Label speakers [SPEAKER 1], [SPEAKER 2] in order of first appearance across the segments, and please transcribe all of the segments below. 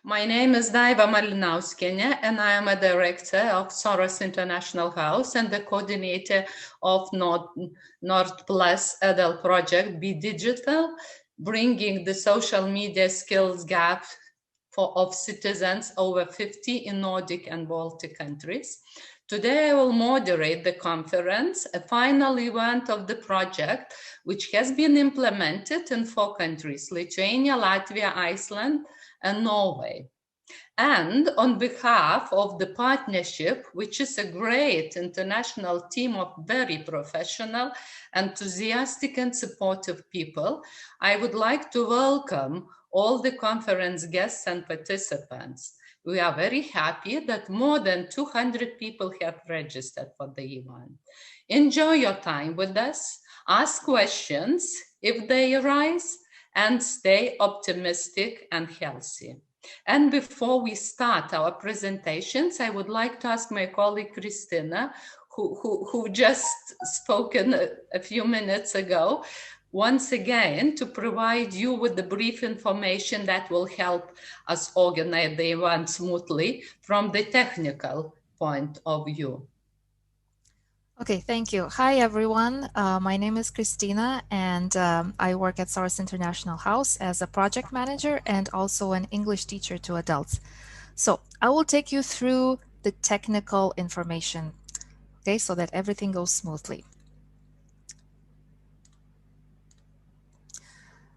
[SPEAKER 1] My name is Daiva Malinauskienė, and I am a director of Soros International House and the coordinator of Nord Plus adult project, Be Digital, bringing the social media skills gap of citizens over 50 in Nordic and Baltic countries. Today I will moderate the conference, a final event of the project, which has been implemented in 4 countries, Lithuania, Latvia, Iceland, and Norway. And on behalf of the partnership, which is a great international team of very professional, enthusiastic, and supportive people, I would like to welcome all the conference guests and participants. We are very happy that more than 200 people have registered for the event. Enjoy your time with us, ask questions if they arise, and stay optimistic and healthy. And before we start our presentations, I would like to ask my colleague Christina, who just spoken a few minutes ago, once again to provide you with the brief information that will help us organize the event smoothly from the technical point of view.
[SPEAKER 2] Okay, thank you. Hi, everyone. My name is Christina, and I work at Soros International House as a project manager and also an English teacher to adults. So I will take you through the technical information, okay, so that everything goes smoothly.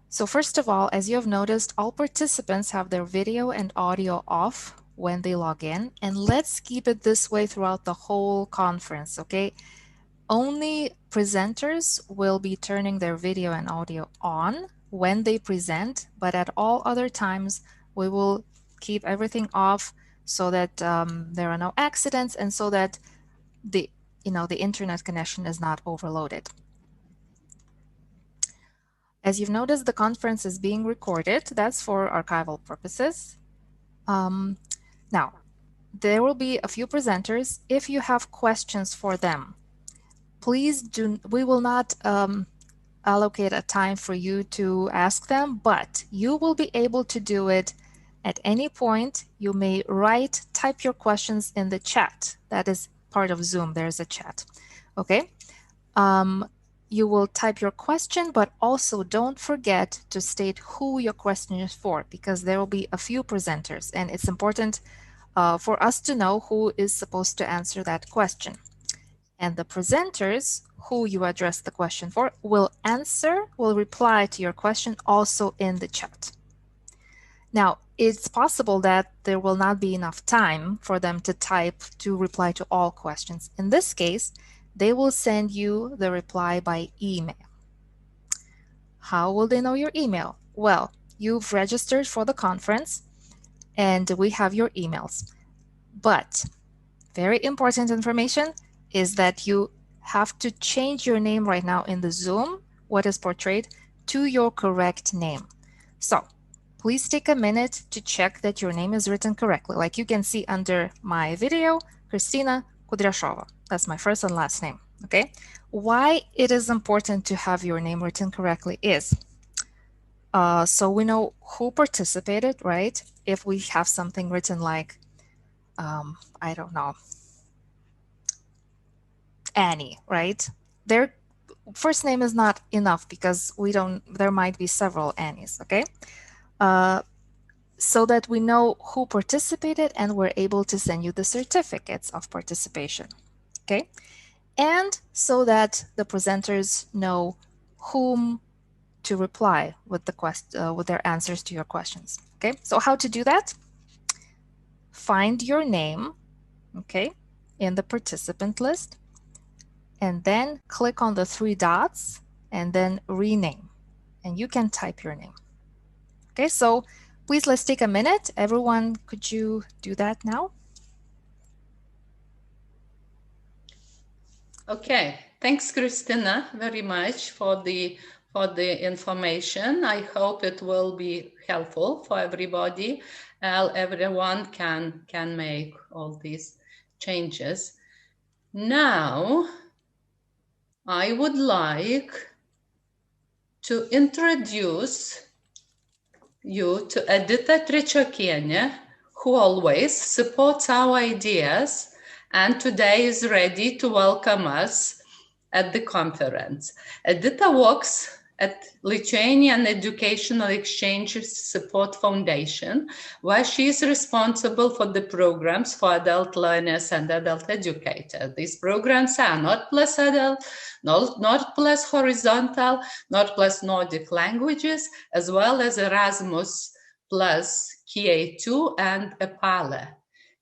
[SPEAKER 2] So first of all, as you have noticed, all participants have their video and audio off when they log in, and let's keep it this way throughout the whole conference, okay? Only presenters will be turning their video and audio on when they present, but at all other times we will keep everything off so that there are no accidents and so that the internet connection is not overloaded. As you've noticed, the conference is being recorded. That's for archival purposes. Now, there will be a few presenters. If you have questions for them, please we will not allocate a time for you to ask them, but you will be able to do it at any point. You may type your questions in the chat. That is part of Zoom. There's a chat. Okay. You will type your question, but also don't forget to state who your question is for, because there will be a few presenters, and it's important for us to know who is supposed to answer that question. And the presenters who you address the question for will reply to your question also in the chat. Now, it's possible that there will not be enough time for them to reply to all questions. In this case, they will send you the reply by email. How will they know your email? Well, you've registered for the conference and we have your emails. But very important information is that you have to change your name right now in the Zoom, what is portrayed, to your correct name. So please take a minute to check that your name is written correctly. Like you can see under my video, Kristina Kudryashova. That's my first and last name, okay? Why it is important to have your name written correctly is, so we know who participated, right? If we have something written like, I don't know, Annie, right? Their first name is not enough because there might be several Annies, okay? So that we know who participated and we're able to send you the certificates of participation, okay? And so that the presenters know whom to reply with their answers to your questions, okay? So how to do that? Find your name, okay, in the participant list, and then click on the 3 dots and then rename, and you can type your name. Okay, so please let's take a minute. Everyone, could you do that now?
[SPEAKER 1] Okay, thanks, Christina, very much for the information. I hope it will be helpful for everybody. Everyone can make all these changes. Now, I would like to introduce you to Edith Richard, who always supports our ideas and today is ready to welcome us at the conference. Edita works at Lithuanian Educational Exchanges Support Foundation, where she is responsible for the programs for adult learners and adult educators. These programs are Nord Plus Adult, Nord Plus Horizontal, Nord Plus Nordic Languages, as well as Erasmus Plus KA2 and EPALE.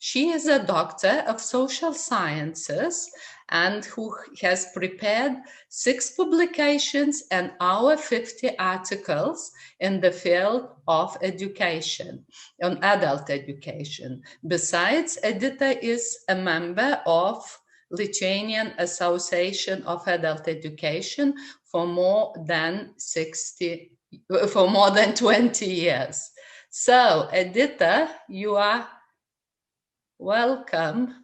[SPEAKER 1] She is a doctor of social sciences and who has prepared 6 publications and over 50 articles in the field of education, on adult education. Besides, Edita is a member of Lithuanian Association of Adult Education for more than 20 years. So, Edita, you are welcome.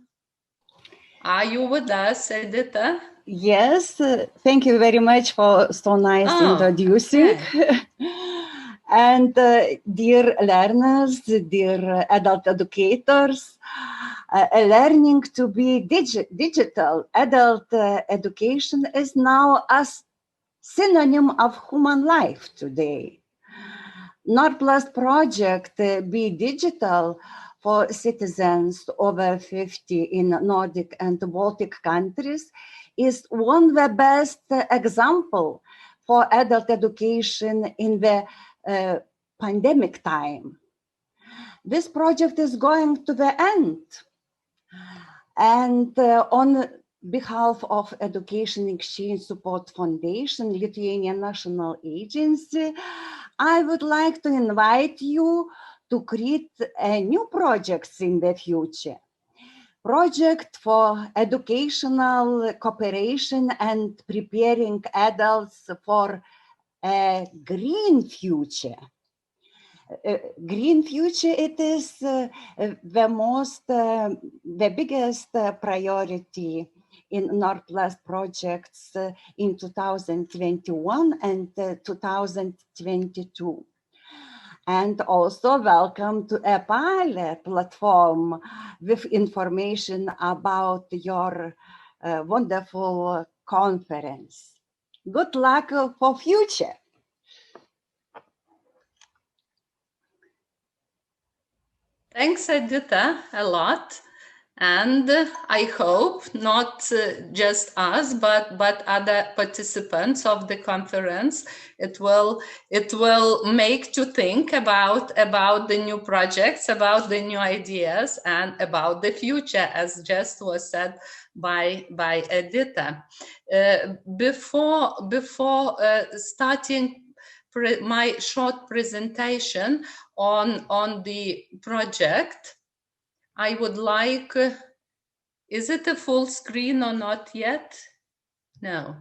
[SPEAKER 1] Are you with us, Edita?
[SPEAKER 3] Yes, thank you very much for so nice introducing.
[SPEAKER 1] Okay.
[SPEAKER 3] And dear learners, dear adult educators, learning to be digital adult education is now a synonym of human life today. Nord Plus project Be Digital for citizens over 50 in Nordic and Baltic countries is one of the best example for adult education in the pandemic time. This project is going to the end. And on behalf of Education Exchange Support Foundation, Lithuanian National Agency, I would like to invite you to create new projects in the future. Project for educational cooperation and preparing adults for a green future. Green future, it is the biggest priority in Nord Plus projects in 2021 and 2022. And also welcome to a pilot platform with information about your wonderful conference. Good luck for future.
[SPEAKER 1] Thanks, Edita, a lot. And I hope not just us, but other participants of the conference, it will make to think about the new projects, about the new ideas, and about the future, as just was said by Edita. Before starting my short presentation on the project, I would like, is it a full screen or not yet? No.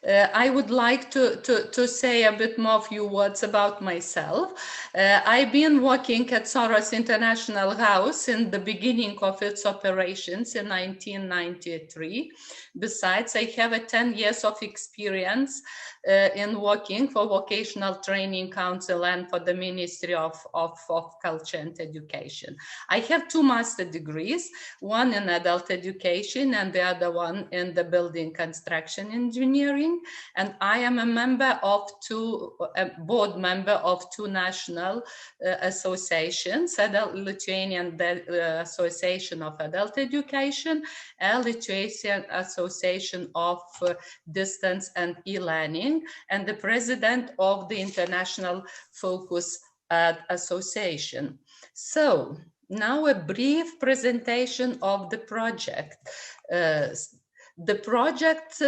[SPEAKER 1] I would like to say a bit more few words about myself. I've been working at Soros International House in the beginning of its operations in 1993. Besides, I have 10 years of experience in working for Vocational Training Council and for the Ministry of Culture and Education. I have 2 master degrees, one in adult education and the other one in the building construction engineering. And I am a member of a board member of 2 national associations, Lithuanian Association of Adult Education, and Lithuanian Association of Distance and E-Learning, and the president of the International Focus Association. So now a brief presentation of the project. The project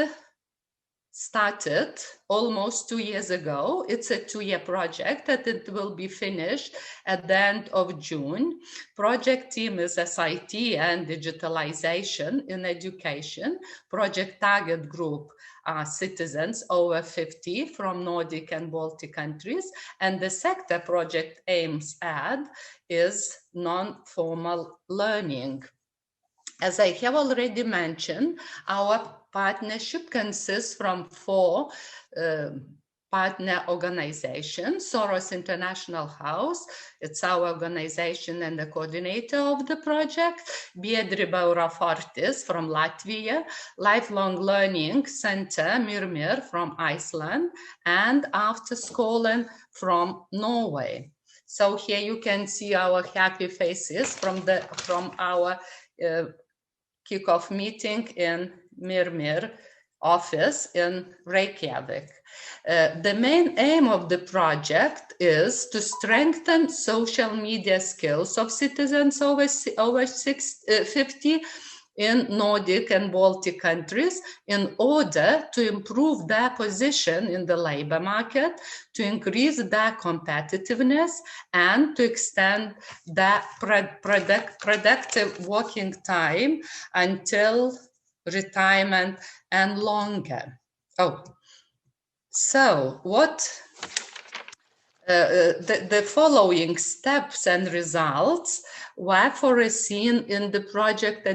[SPEAKER 1] started almost 2 years ago. It's a 2-year project that it will be finished at the end of June. Project team is SIT and digitalization in education. Project target group are citizens over 50 from Nordic and Baltic countries. And the sector project aims at is non-formal learning. As I have already mentioned, our partnership consists from 4 partner organization, Soros International House. It's our organization and the coordinator of the project. Biedri Baurafortis from Latvia, Lifelong Learning Center Mirmir from Iceland, and After Skolen from Norway. So here you can see our happy faces from our kickoff meeting in Mirmir office in Reykjavik. The main aim of the project is to strengthen social media skills of citizens over 50 in Nordic and Baltic countries in order to improve their position in the labor market, to increase their competitiveness, and to extend their productive working time until retirement and longer. So what the following steps and results were foreseen in the project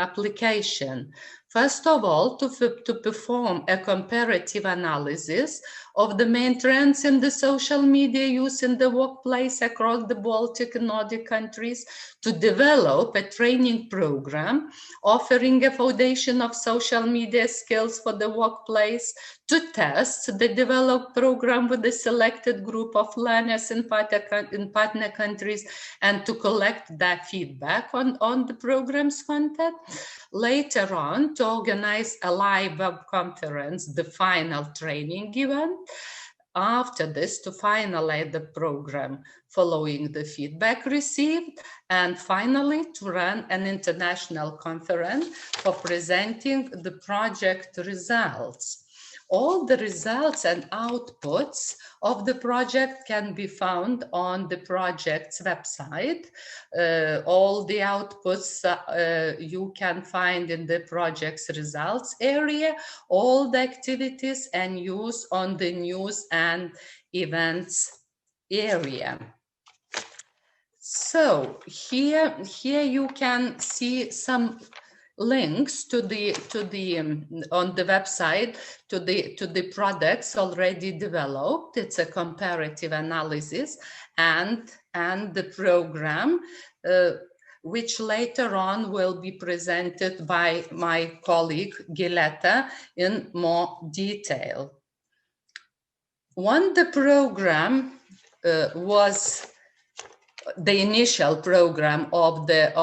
[SPEAKER 1] application. First of all, to perform a comparative analysis of the main trends in the social media use in the workplace across the Baltic and Nordic countries, to develop a training program offering a foundation of social media skills for the workplace, to test the developed program with a selected group of learners in partner countries, and to collect their feedback on the program's content. Later on, to organize a live web conference, the final training event. After this, to finalize the program following the feedback received, and finally to run an international conference for presenting the project results. All the results and outputs of the project can be found on the project's website. All the outputs you can find in the project's results area, all the activities and use on the news and events area. So here you can see some links on the website to the products already developed. It's a comparative analysis and the program, which later on will be presented by my colleague Gileta in more detail. When the program the initial program the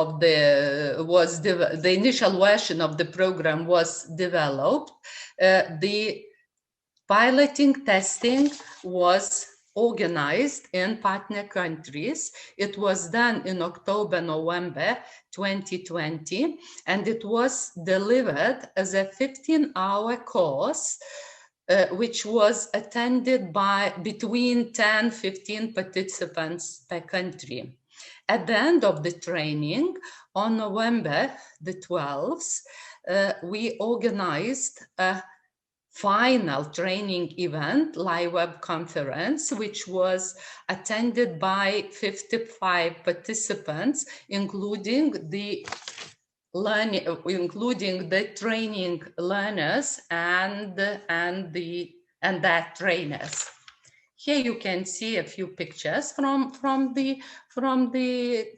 [SPEAKER 1] initial version of the program was developed, the piloting testing was organized in partner countries. It was done in October-November 2020, and it was delivered as a 15-hour course which was attended by between 10-15 participants per country. At the end of the training, on November the 12th, we organized a final training event, live web conference, which was attended by 55 participants, including the training learners and their trainers. Here you can see a few pictures from the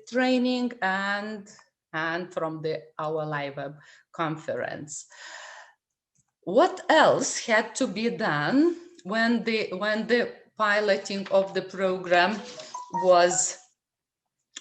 [SPEAKER 1] training and from our live web conference. What else had to be done when the piloting of the program was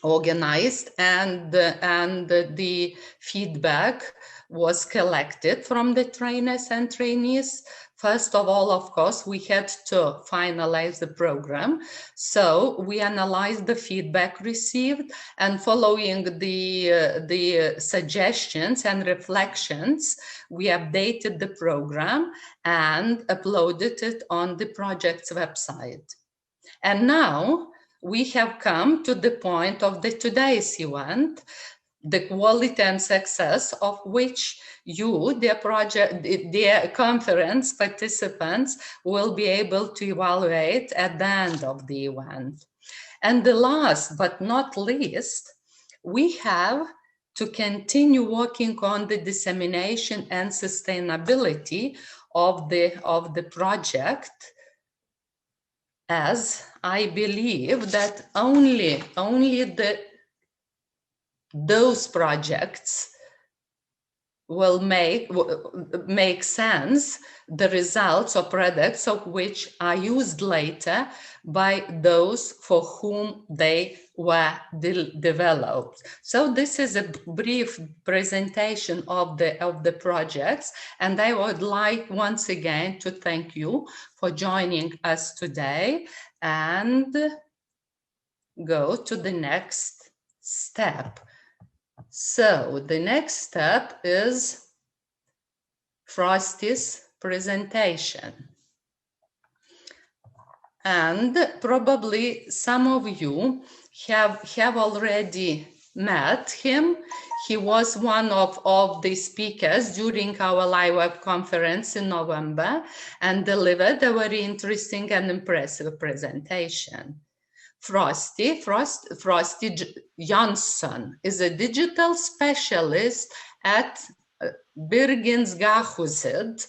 [SPEAKER 1] organized and the feedback was collected from the trainers and trainees? First of all, of course, we had to finalize the program. So we analyzed the feedback received, and following the suggestions and reflections, we updated the program and uploaded it on the project's website. And now we have come to the point of today's event, the quality and success of which you, the conference participants, will be able to evaluate at the end of the event. And the last but not least, we have to continue working on the dissemination and sustainability of the project as I believe that only those projects will make sense, the results or products of which are used later by those for whom they were developed. So this is a brief presentation of the projects, and I would like once again to thank you for joining us today and go to the next step. So the next step is Frosty's presentation. And probably some of you have already met him. He was one of the speakers during our live web conference in November and delivered a very interesting and impressive presentation. Frosty Jansson is a digital specialist at Byrgingsgahuset,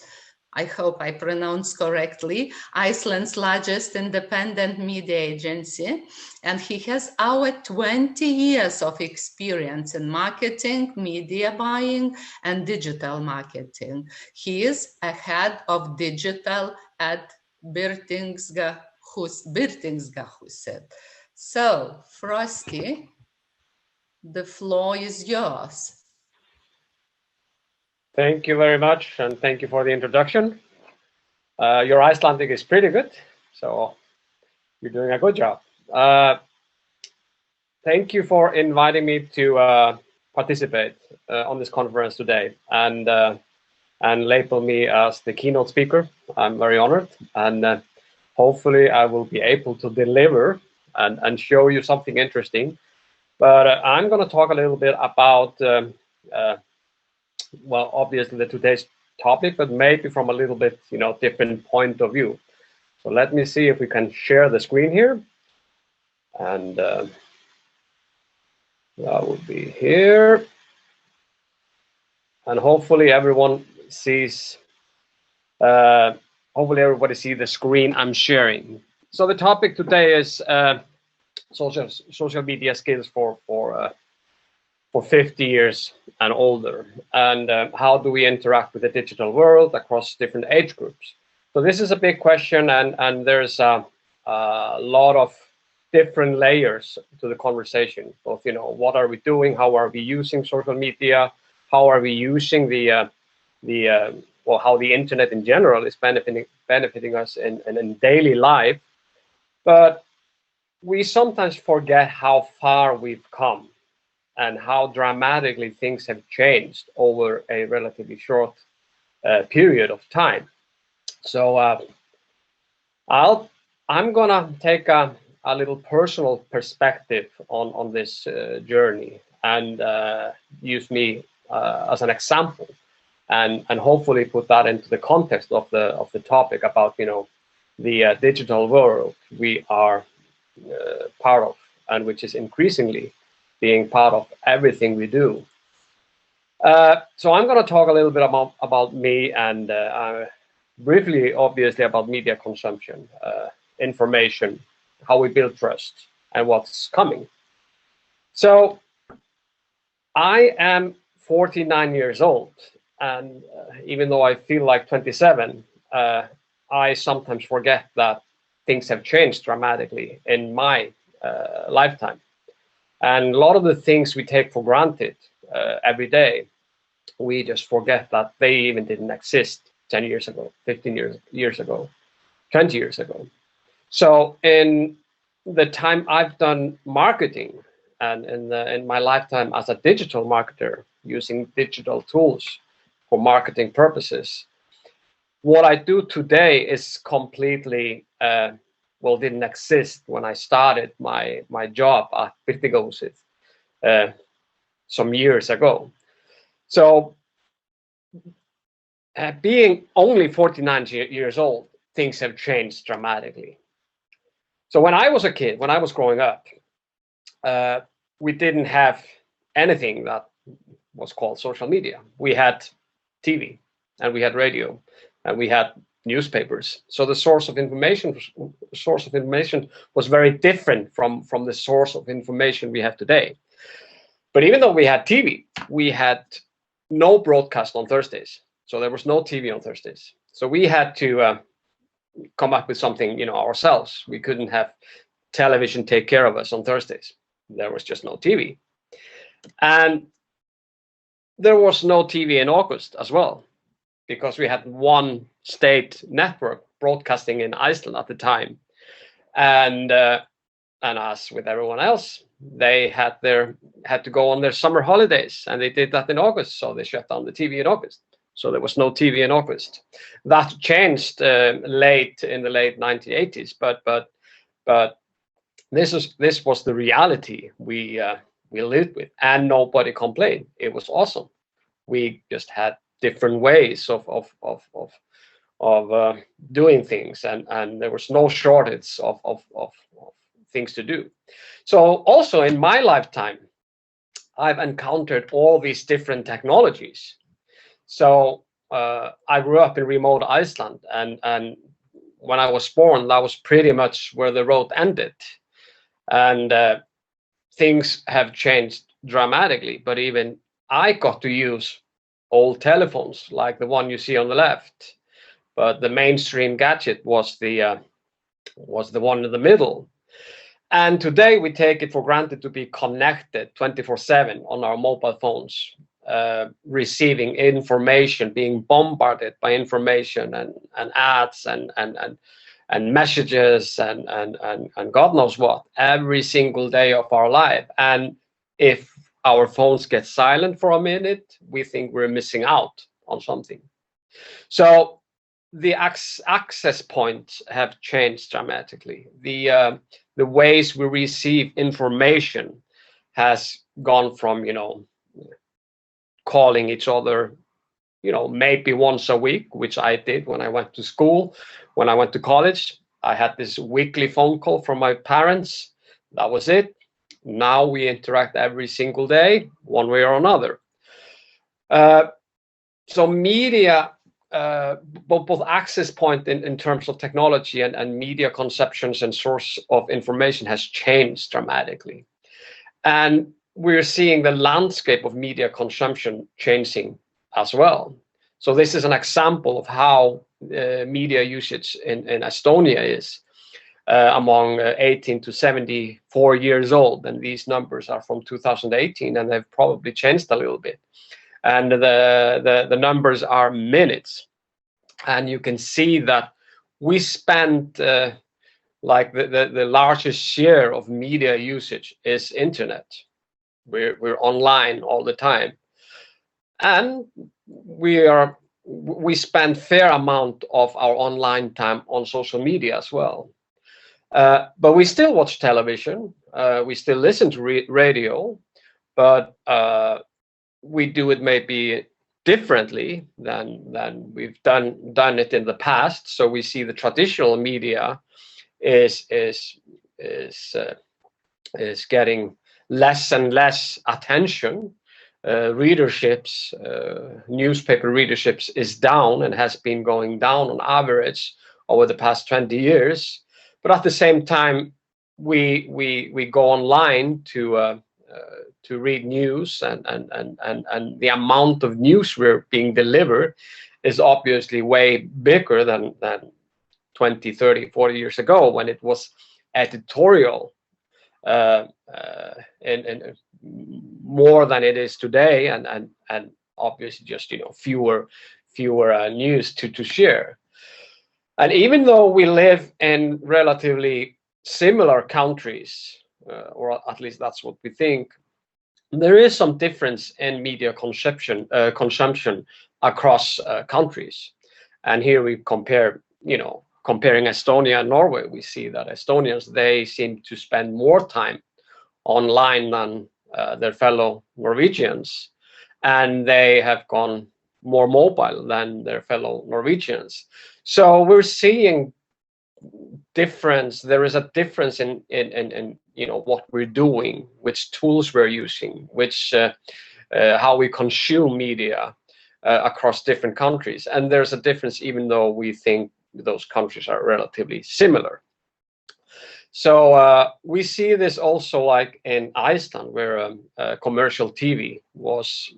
[SPEAKER 1] I hope I pronounced correctly, Iceland's largest independent media agency, and he has over 20 years of experience in marketing, media buying, and digital marketing. He is a head of digital at Byrgingsgahuset. So, Frosty, the floor is yours.
[SPEAKER 4] Thank you very much, and thank you for the introduction. Your Icelandic is pretty good, so you're doing a good job. Thank you for inviting me to participate on this conference today and label me as the keynote speaker. I'm very honored, and hopefully I will be able to deliver and show you something interesting. But I'm going to talk a little bit about well, obviously today's topic, but maybe from a little bit, different point of view. So let me see if we can share the screen here. And that would be here. And hopefully everyone sees, hopefully everybody sees the screen I'm sharing. So the topic today is social media skills for 50 years and older, and how do we interact with the digital world across different age groups. So this is a big question, and there's a lot of different layers to the conversation. Both, what are we doing? How are we using social media? How are we using well, how the internet in general is benefiting us in daily life? But we sometimes forget how far we've come and how dramatically things have changed over a relatively short period of time. So I'm gonna take a little personal perspective on this journey and use me as an example, and hopefully put that into the context of the topic about the digital world we are part of, and which is increasingly being part of everything we do. So I'm going to talk a little bit about me and briefly, obviously, about media consumption, information, how we build trust, and what's coming. So I am 49 years old, and even though I feel like 27, I sometimes forget that things have changed dramatically in my lifetime. And a lot of the things we take for granted every day, we just forget that they even didn't exist 10 years ago, 15 years ago, 20 years ago. So in the time I've done marketing, and in my lifetime as a digital marketer, using digital tools for marketing purposes, what I do today is completely well, didn't exist when I started my job at Pedagogical some years ago. So being only 49 years old, things have changed dramatically. So when I was a kid, when I was growing up, we didn't have anything that was called social media. We had TV, and we had radio, and we had newspapers. So the source of information was very different from the source of information we have today. But even though we had TV, we had no broadcast on Thursdays. So there was no TV on Thursdays. So we had to come up with something, you know, ourselves. We couldn't have television take care of us on Thursdays. There was just no TV. And there was no TV in August as well, because we had one state network broadcasting in Iceland at the time. And as with everyone else, they had to go on their summer holidays, and they did that in August. So they shut down the TV in August. So there was no TV in August. That changed late in the late 1980s, but this was the reality we lived with, and nobody complained. It was awesome. We just had different ways of doing things, and there was no shortage of things to do. So also in my lifetime, I've encountered all these different technologies. So I grew up in remote Iceland, and when I was born, that was pretty much where the road ended. And things have changed dramatically, but even I got to use old telephones like the one you see on the left. But the mainstream gadget was the one in the middle. And today we take it for granted to be connected 24/7 on our mobile phones, receiving information, being bombarded by information and ads and messages and God knows what every single day of our life. And if our phones get silent for a minute, we think we're missing out on something. So the access points have changed dramatically. The ways we receive information has gone from, you know, calling each other, you know, maybe once a week, which I did when I went to school. When I went to college, I had this weekly phone call from my parents. That was it. Now we interact every single day, one way or another. So media, both access point in terms of technology and media conceptions and source of information has changed dramatically. And we're seeing the landscape of media consumption changing as well. So this is an example of how media usage in Estonia is among 18 to 74 years old. And these numbers are from 2018, and they've probably changed a little bit. And the numbers are minutes. And you can see that we spend like the largest share of media usage is internet. We're online all the time, and we spend fair amount of our online time on social media as well. But we still watch television. We still listen to radio, but we do it maybe differently than we've done it in the past. So we see the traditional media is getting less and less attention. Readerships, newspaper readerships is down and has been going down on average over the past 20 years. But at the same time, we go online to read news, and the amount of news we're being delivered is obviously way bigger than 20, 30, 40 years ago, when it was editorial and more than it is today, and obviously just, you know, fewer news to share. And even though we live in relatively similar countries, or at least that's what we think, there is some difference in media consumption across countries. And here we compare, you know, comparing Estonia and Norway, we see that Estonians, they seem to spend more time online than their fellow Norwegians, and they have gone more mobile than their fellow Norwegians. So we're seeing difference. There is a difference in you know, what we're doing, which tools we're using, which how we consume media. across different countries. And there's a difference, even though we think those countries are relatively similar. So we see this also like in Iceland, where commercial TV was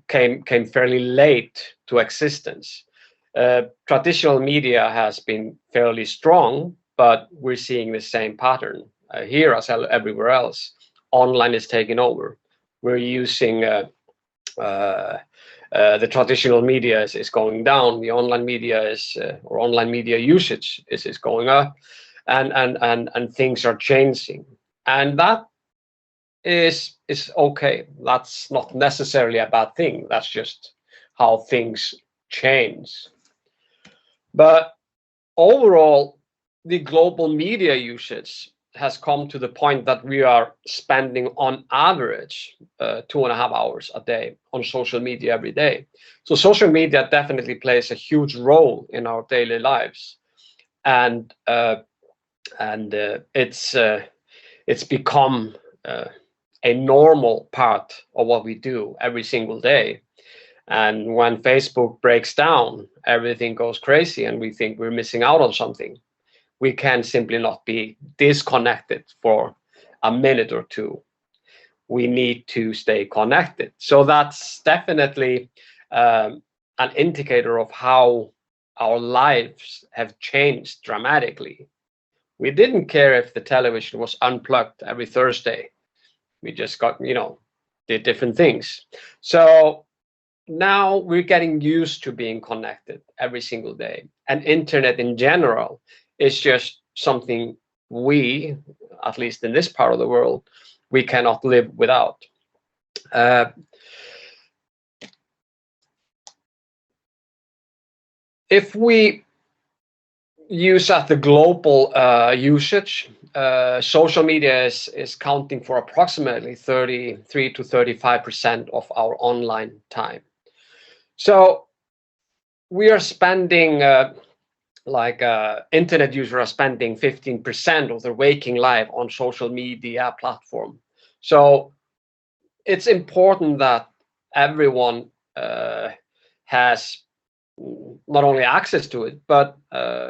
[SPEAKER 4] came fairly late to existence. Traditional media has been fairly strong, but we're seeing the same pattern here as everywhere else. Online is taking over. We're using the traditional media is going down. The online media or online media usage is going up, and things are changing, and that is okay. That's not necessarily a bad thing. That's just how things change. But overall, the global media usage has come to the point that we are spending on average 2.5 hours a day on social media every day. So social media definitely plays a huge role in our daily lives, and it's become a normal part of what we do every single day. And when Facebook breaks down, everything goes crazy, and we think we're missing out on something. We can simply not be disconnected for a minute or two. We need to stay connected. So that's definitely an indicator of how our lives have changed dramatically. We didn't care if the television was unplugged every Thursday. We just got, did different things. So now we're getting used to being connected every single day. And internet in general is just something we, at least in this part of the world, we cannot live without. If we use at the global usage, social media is counting for approximately 33 to 35% of our online time. So we are spending internet users are spending 15% of their waking life on social media platform. So it's important that everyone has not only access to it, but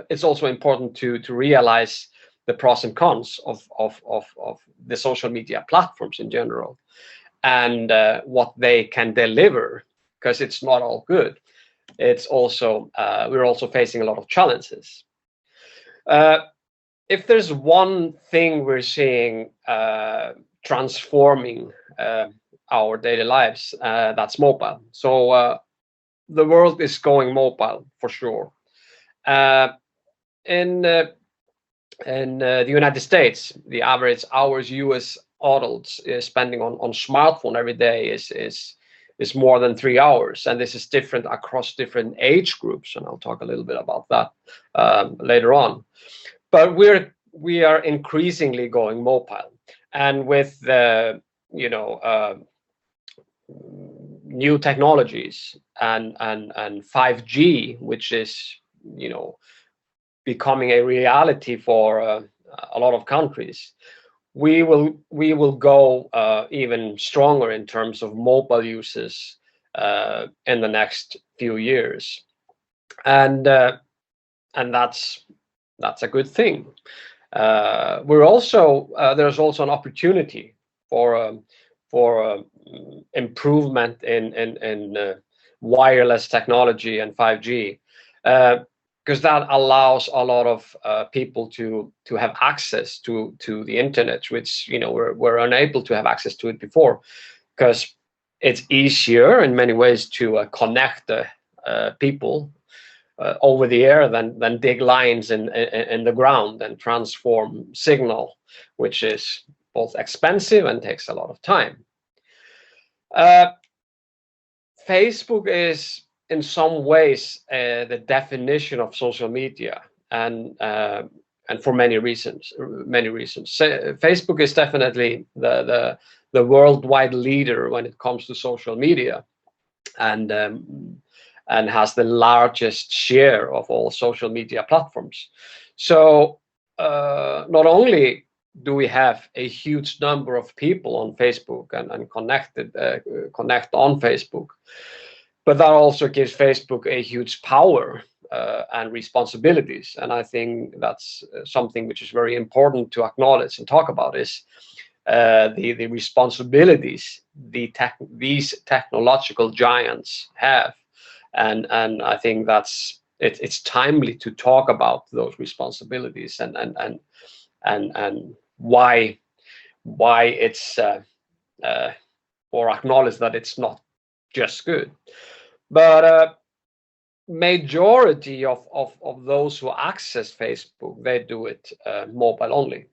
[SPEAKER 4] it's also important to realize the pros and cons of the social media platforms in general, and what they can deliver, because it's not all good. It's also we're also facing a lot of challenges. If there's one thing we're seeing transforming our daily lives, that's mobile. So the world is going mobile for sure. In the United States, the average hours U.S. adults is spending on smartphone every day is more than 3 hours, and this is different across different age groups, and I'll talk a little bit about that later on. But we are increasingly going mobile, and with the new technologies and 5G, which is becoming a reality for a lot of countries, we will go even stronger in terms of mobile uses in the next few years, and that's a good thing. We're also there's also an opportunity for improvement in wireless technology and 5G, because that allows a lot of people to have access to the internet, which were unable to have access to it before, because it's easier in many ways to connect people over the air than dig lines in the ground and transform signal, which is both expensive and takes a lot of time. Facebook is in some ways the definition of social media, and for many reasons. Facebook is definitely the worldwide leader when it comes to social media, and has the largest share of all social media platforms. So not only do we have a huge number of people on Facebook and connect on Facebook, but that also gives Facebook a huge power and responsibilities. And I think that's something which is very important to acknowledge and talk about, is the responsibilities these technological giants have. And I think it's timely to talk about those responsibilities and why it's or acknowledge that it's not just good. But majority of those who access Facebook, they do it mobile only.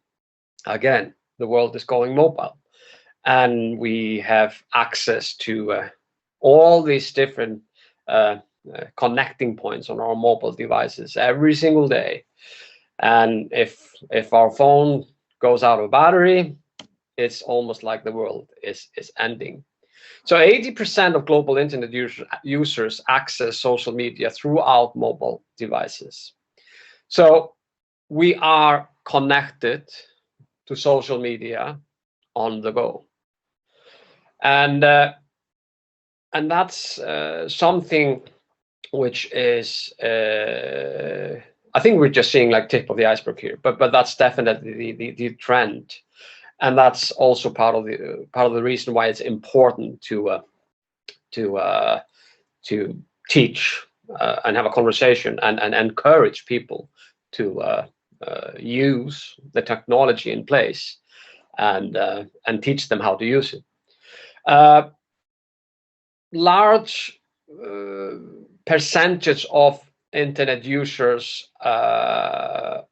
[SPEAKER 4] Again, the world is going mobile, and we have access to all these different connecting points on our mobile devices every single day. And if our phone goes out of battery, it's almost like the world is ending. So 80% of global internet users access social media throughout mobile devices. So we are connected to social media on the go. And that's something which is, I think we're just seeing like tip of the iceberg here, but that's definitely the trend. And that's also part of the reason why it's important to teach and have a conversation and encourage people to use the technology in place and teach them how to use it. Large percentage of internet users are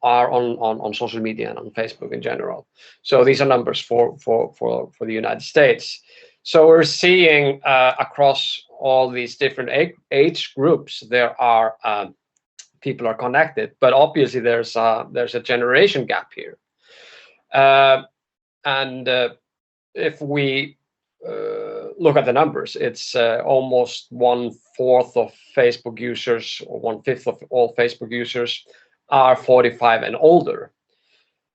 [SPEAKER 4] on social media and on Facebook in general. So these are numbers for the United States. So we're seeing across all these different age groups, there are people are connected, but obviously there's a generation gap here. And if we look at the numbers, it's almost 1/4 of Facebook users, or 1/5 of all Facebook users are 45 and older.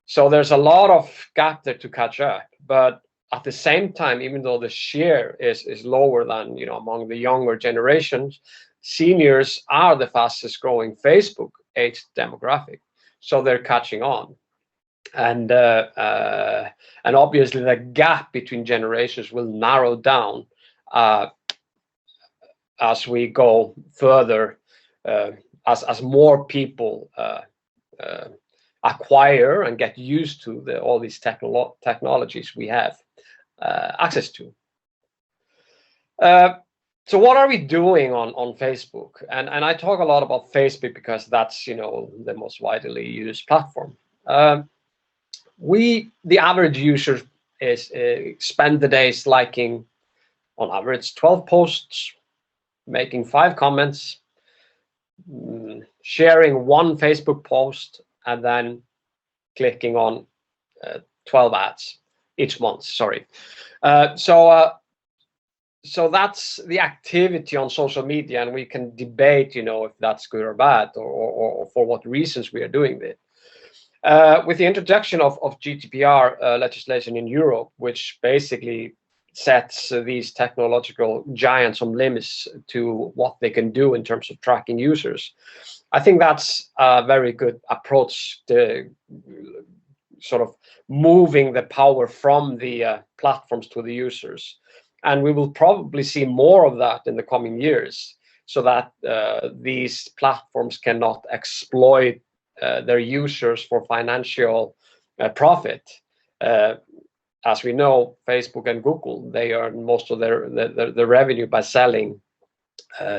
[SPEAKER 4] So there's a lot of gap there to catch up. But at the same time, even though the share is lower than among the younger generations, seniors are the fastest growing Facebook age demographic. So they're catching on. And obviously the gap between generations will narrow down as we go further, as more people acquire and get used to all these technologies we have access to. So what are we doing on Facebook? And I talk a lot about Facebook because that's the most widely used platform. The average user is spend the days liking on average 12 posts, making 5 comments, sharing 1 Facebook post, and then clicking on 12 ads each month. Sorry. So that's the activity on social media, and we can debate, if that's good or bad, or for what reasons we are doing it. With the introduction of GDPR legislation in Europe, which basically sets these technological giants some limits to what they can do in terms of tracking users, I think that's a very good approach to sort of moving the power from the platforms to the users. And we will probably see more of that in the coming years, so that these platforms cannot exploit their users for financial profit. As we know, Facebook and Google, they earn most of their revenue by selling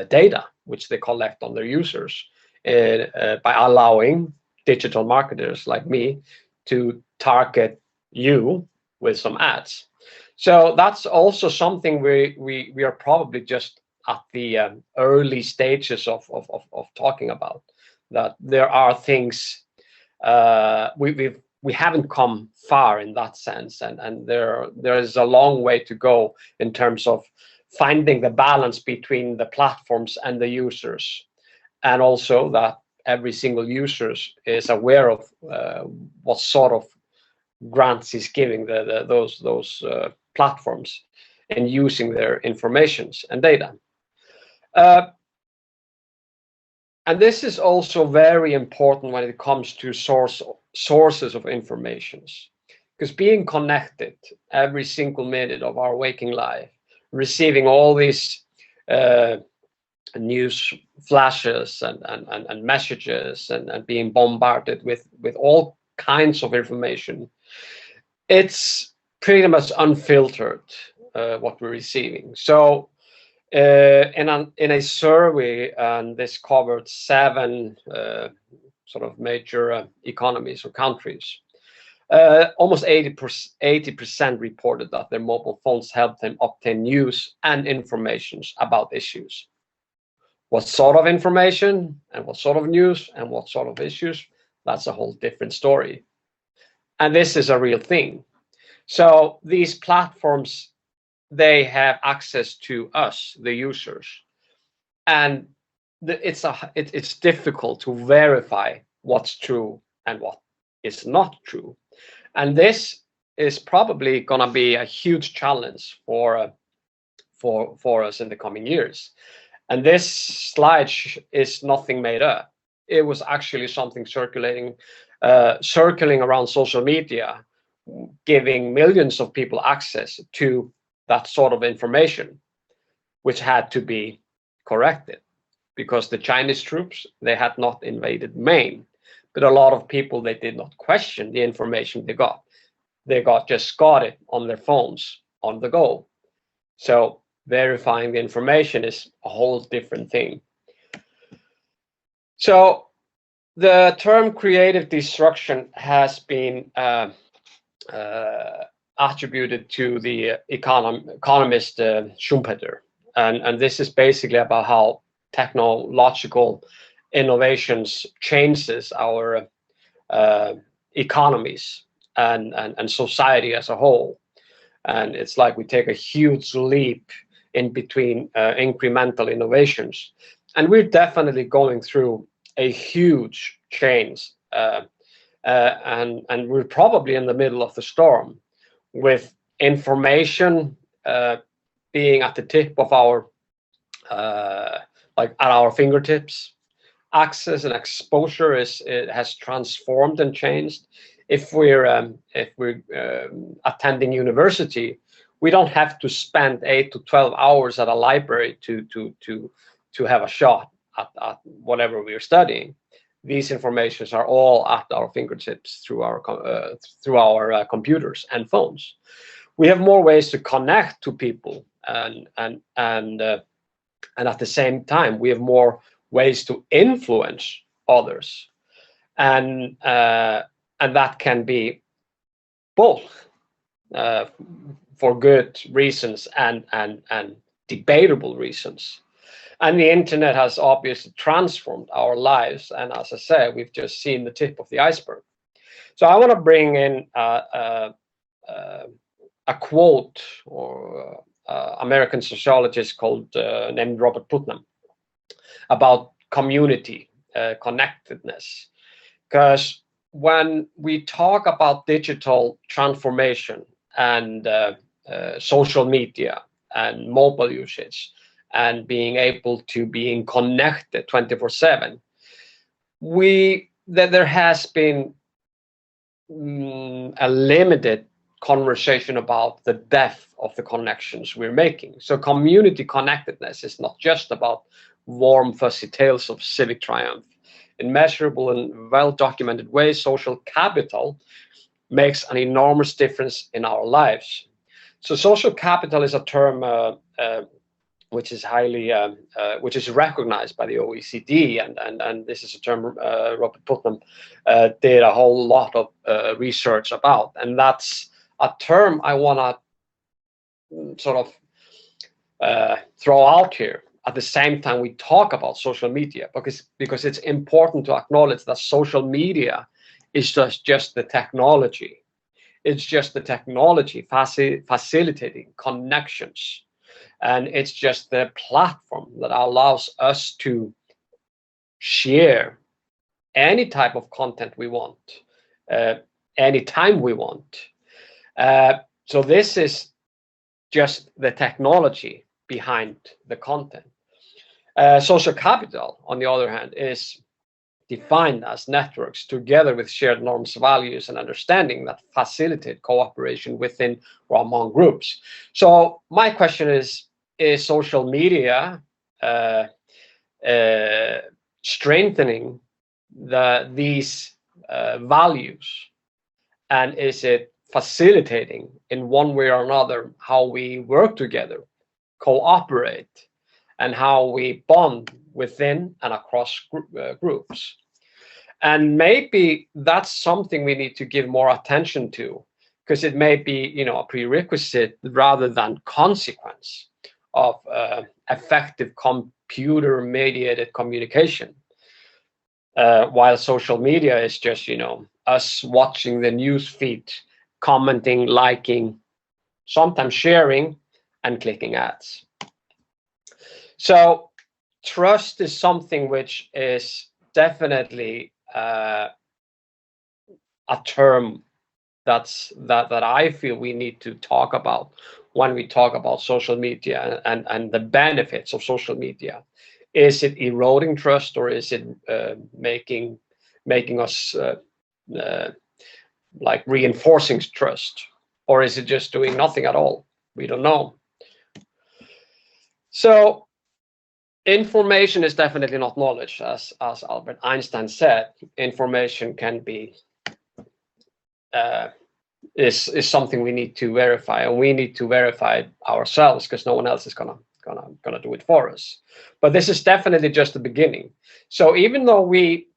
[SPEAKER 4] data, which they collect on their users, by allowing digital marketers like me to target you with some ads. So that's also something we are probably just at the early stages of talking about. That there are things we haven't come far in that sense, and there is a long way to go in terms of finding the balance between the platforms and the users, and also that every single user is aware of what sort of grants is giving those platforms and using their informations and data. And this is also very important when it comes to sources of informations, because being connected every single minute of our waking life, receiving all these news flashes and messages and being bombarded with all kinds of information, it's pretty much unfiltered what we're receiving. So in a survey, and this covered 7 sort of major economies or countries, almost 80% reported that their mobile phones helped them obtain news and information about issues. What sort of information and what sort of news and what sort of issues, that's a whole different story. And this is a real thing. So these platforms, they have access to us, the users, and it's difficult to verify what's true and what is not true. And this is probably going to be a huge challenge for us in the coming years. And this slide is nothing made up. It was actually something circulating around social media, giving millions of people access to that sort of information, which had to be corrected because the Chinese troops, they had not invaded Maine, but a lot of people, they did not question the information they got. They just got it on their phones on the go. So verifying the information is a whole different thing. So the term creative destruction has been attributed to the economist Schumpeter, and this is basically about how technological innovations changes our economies and society as a whole. And it's like we take a huge leap in between incremental innovations, and we're definitely going through a huge change, and we're probably in the middle of the storm, with information being at the tip of our like at our fingertips. Access and exposure has transformed and changed. If we're attending university, we don't have to spend 8 to 12 hours at a library to have a shot at whatever we're studying. These informations are all at our fingertips through our computers and phones. We have more ways to connect to people, and at the same time, we have more ways to influence others, and that can be both for good reasons and debatable reasons. And the internet has obviously transformed our lives, and as I said, we've just seen the tip of the iceberg. So I want to bring in a quote or American sociologist named Robert Putnam about community connectedness, because when we talk about digital transformation and social media and mobile usage and being able to being connected 24/7, there has been a limited conversation about the depth of the connections we're making. So community connectedness is not just about warm, fuzzy tales of civic triumph. In measurable and well-documented ways, social capital makes an enormous difference in our lives. So social capital is a term which is which is recognized by the OECD, and this is a term Robert Putnam did a whole lot of research about, and that's a term I want to sort of throw out here. At the same time, we talk about social media because it's important to acknowledge that social media is just the technology. It's just the technology facilitating connections. And it's just the platform that allows us to share any type of content we want, anytime we want. So this is just the technology behind the content. Social capital, on the other hand, is defined as networks together with shared norms, values, and understanding that facilitate cooperation within or among groups. So my question is social media strengthening these values, and is it facilitating in one way or another how we work together, cooperate, and how we bond within and across groups? And maybe that's something we need to give more attention to, because it may be, you know, a prerequisite rather than consequence of effective computer-mediated communication. While social media is just, you know, us watching the news feed, commenting, liking, sometimes sharing, and clicking ads. So trust is something which is definitely a term that I feel we need to talk about when we talk about social media and the benefits of social media. Is it eroding trust, or is it making us like reinforcing trust, or is it just doing nothing at all? We don't know. So information is definitely not knowledge, as Albert Einstein said. Information can be is something we need to verify, and we need to verify it ourselves, because no one else is gonna do it for us. But this is definitely just the beginning. So even though we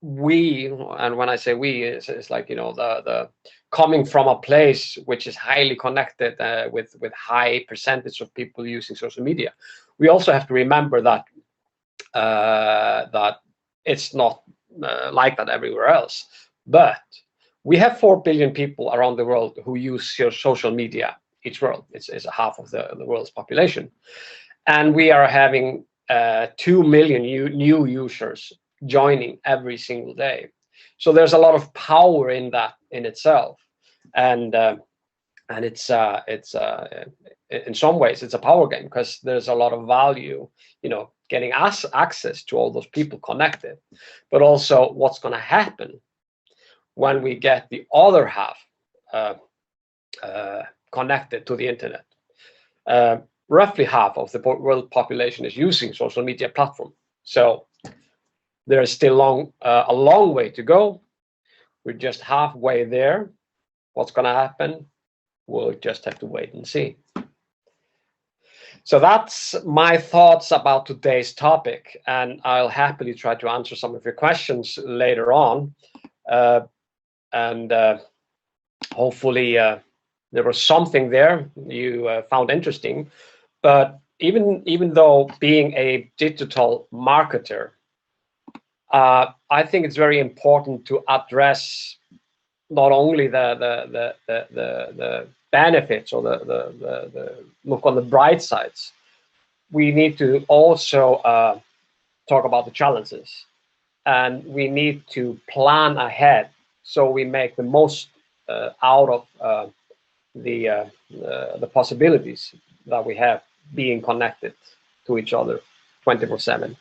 [SPEAKER 4] and when I say we, it's like, you know, the coming from a place which is highly connected with high percentage of people using social media, we also have to remember that that it's not like that everywhere else. But we have 4 billion people around the world who use social media each world. It's half of the world's population, and we are having 2 million new users joining every single day. So there's a lot of power in that in itself, and it's in some ways it's a power game, because there's a lot of value, you know, getting us access to all those people connected, but also what's going to happen when we get the other half connected to the internet. Roughly half of the world population is using social media platform. So there is still a long way to go. We're just halfway there. What's going to happen? We'll just have to wait and see. So that's my thoughts about today's topic, and I'll happily try to answer some of your questions later on. Hopefully there was something there you found interesting. But even though being a digital marketer, I think it's very important to address not only the benefits or the look on the bright sides. We need to also talk about the challenges, and we need to plan ahead so we make the most out of the possibilities that we have being connected to each other 24/7,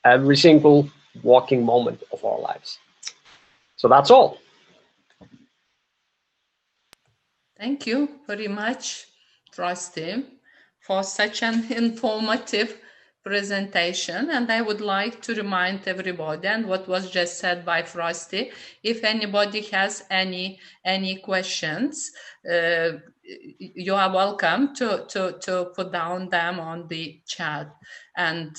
[SPEAKER 4] every single walking moment of our lives. So that's all.
[SPEAKER 1] Thank you very much, Frosti, for such an informative presentation. And I would like to remind everybody, and what was just said by Frosti, if anybody has any questions, you are welcome to put down them on the chat, and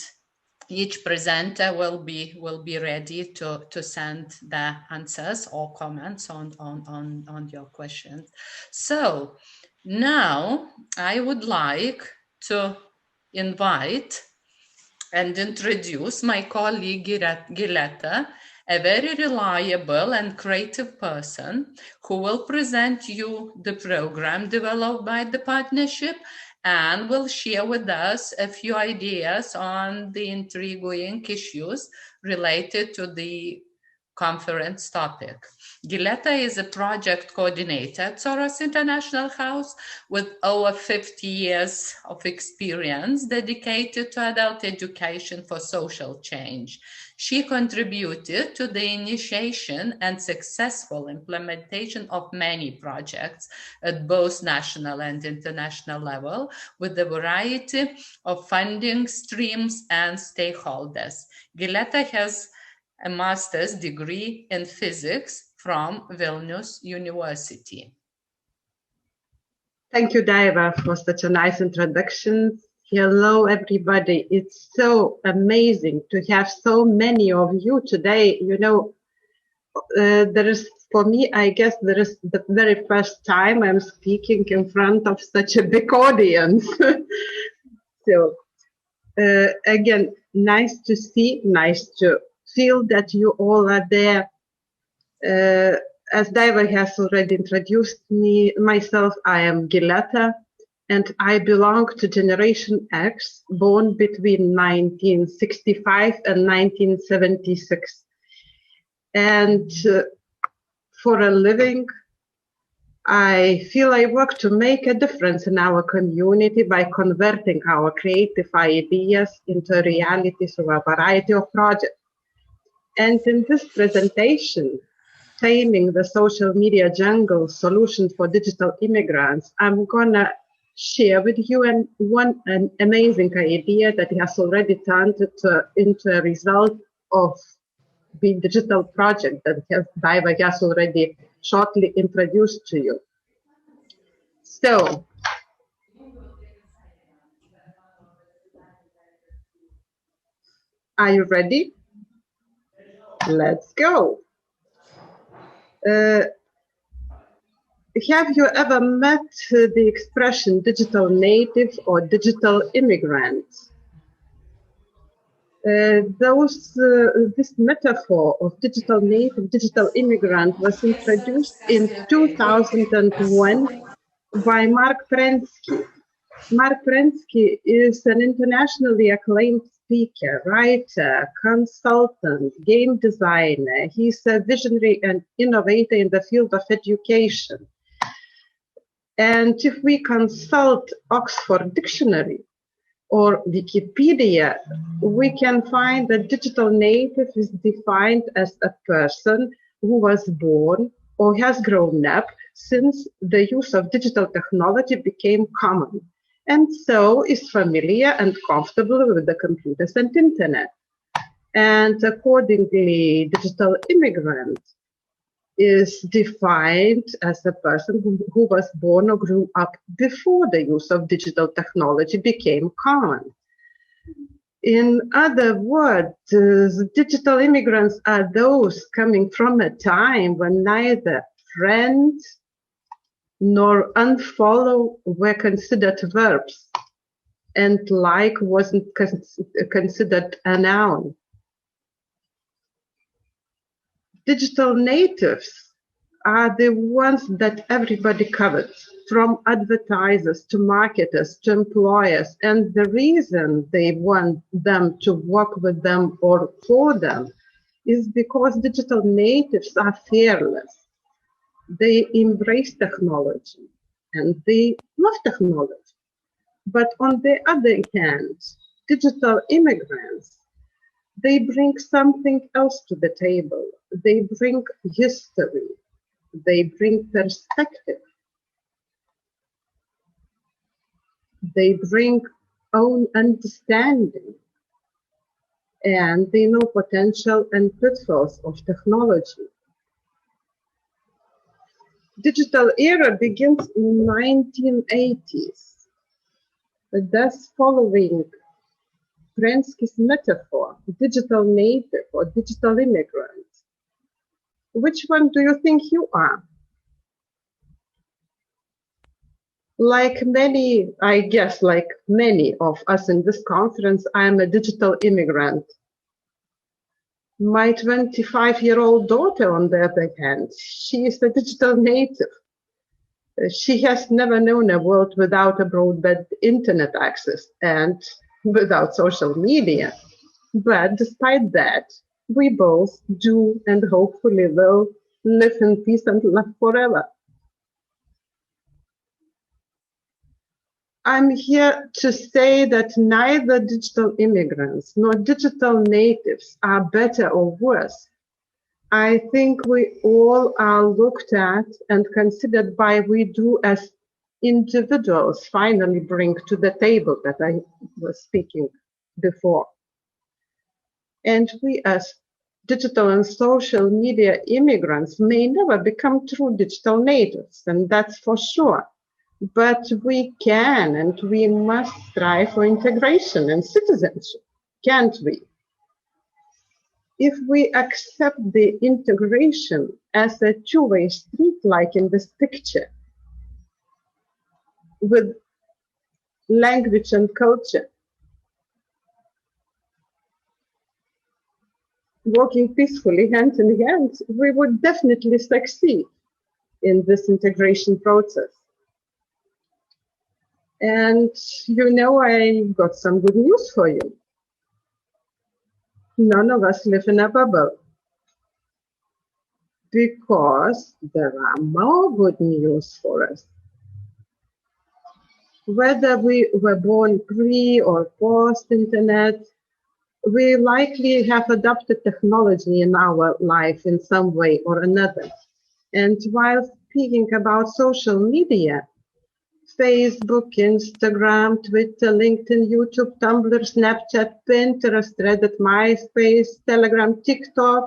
[SPEAKER 1] each presenter will be ready to send the answers or comments on your questions. So now I would like to invite and introduce my colleague Giletta, a very reliable and creative person who will present you the program developed by the partnership and will share with us a few ideas on the intriguing issues related to the conference topic. Gileta is a project coordinator at Soros International House with over 50 years of experience dedicated to adult education for social change. She contributed to the initiation and successful implementation of many projects at both national and international level with a variety of funding streams and stakeholders. Gileta has a master's degree in physics from Vilnius University.
[SPEAKER 5] Thank you, Daiva, for such a nice introduction. Hello, everybody. It's so amazing to have so many of you today. You know, there is, for me, I guess there is the very first time I'm speaking in front of such a big audience. So, again, nice to see, nice to feel that you all are there. As Daiva has already introduced myself, I am Gileta, and I belong to Generation X, born between 1965 and 1976. And for a living, I feel I work to make a difference in our community by converting our creative ideas into reality through a variety of projects. And in this presentation, Taming the Social Media Jungle, Solutions for Digital Immigrants, I'm gonna share with you an amazing idea that has already turned into a result of the digital project that Daiva has already shortly introduced to you. So, are you ready? Let's go. Have you ever met the expression digital native or digital immigrant? This metaphor of digital native, digital immigrant was introduced in 2001 by Mark Prensky. Mark Prensky is an internationally acclaimed speaker, writer, consultant, game designer. He's a visionary and innovator in the field of education. And if we consult Oxford Dictionary or Wikipedia, we can find that digital native is defined as a person who was born or has grown up since the use of digital technology became common, and so is familiar and comfortable with the computers and internet. And accordingly, digital immigrant is defined as a person who was born or grew up before the use of digital technology became common. In other words, digital immigrants are those coming from a time when neither friend nor unfollow were considered verbs, and like wasn't considered a noun. Digital natives are the ones that everybody covets, from advertisers to marketers to employers, and the reason they want them to work with them or for them is because digital natives are fearless. They embrace technology and they love technology. But on the other hand, digital immigrants, they bring something else to the table. They bring history. They bring perspective. They bring own understanding. And they know potential and pitfalls of technology. Digital era begins in 1980s, thus following Prensky's metaphor, digital native or digital immigrant. Which one do you think you are? Like many, I guess, like many of us in this conference, I am a digital immigrant. My 25-year-old daughter, on the other hand, she is a digital native. She has never known a world without a broadband internet access and without social media. But despite that, we both do and hopefully will live in peace and love forever. I'm here to say that neither digital immigrants nor digital natives are better or worse. I think we all are looked at and considered by we do as individuals finally bring to the table that I was speaking before. And we as digital and social media immigrants may never become true digital natives, and that's for sure. But we can and we must strive for integration and citizenship, can't we? If we accept the integration as a two-way street, like in this picture, with language and culture, working peacefully hand in hand, we would definitely succeed in this integration process. And you know, I got some good news for you. None of us live in a bubble, because there are more good news for us. Whether we were born pre or post-internet, we likely have adopted technology in our life in some way or another. And while speaking about social media, Facebook, Instagram, Twitter, LinkedIn, YouTube, Tumblr, Snapchat, Pinterest, Reddit, MySpace, Telegram, TikTok,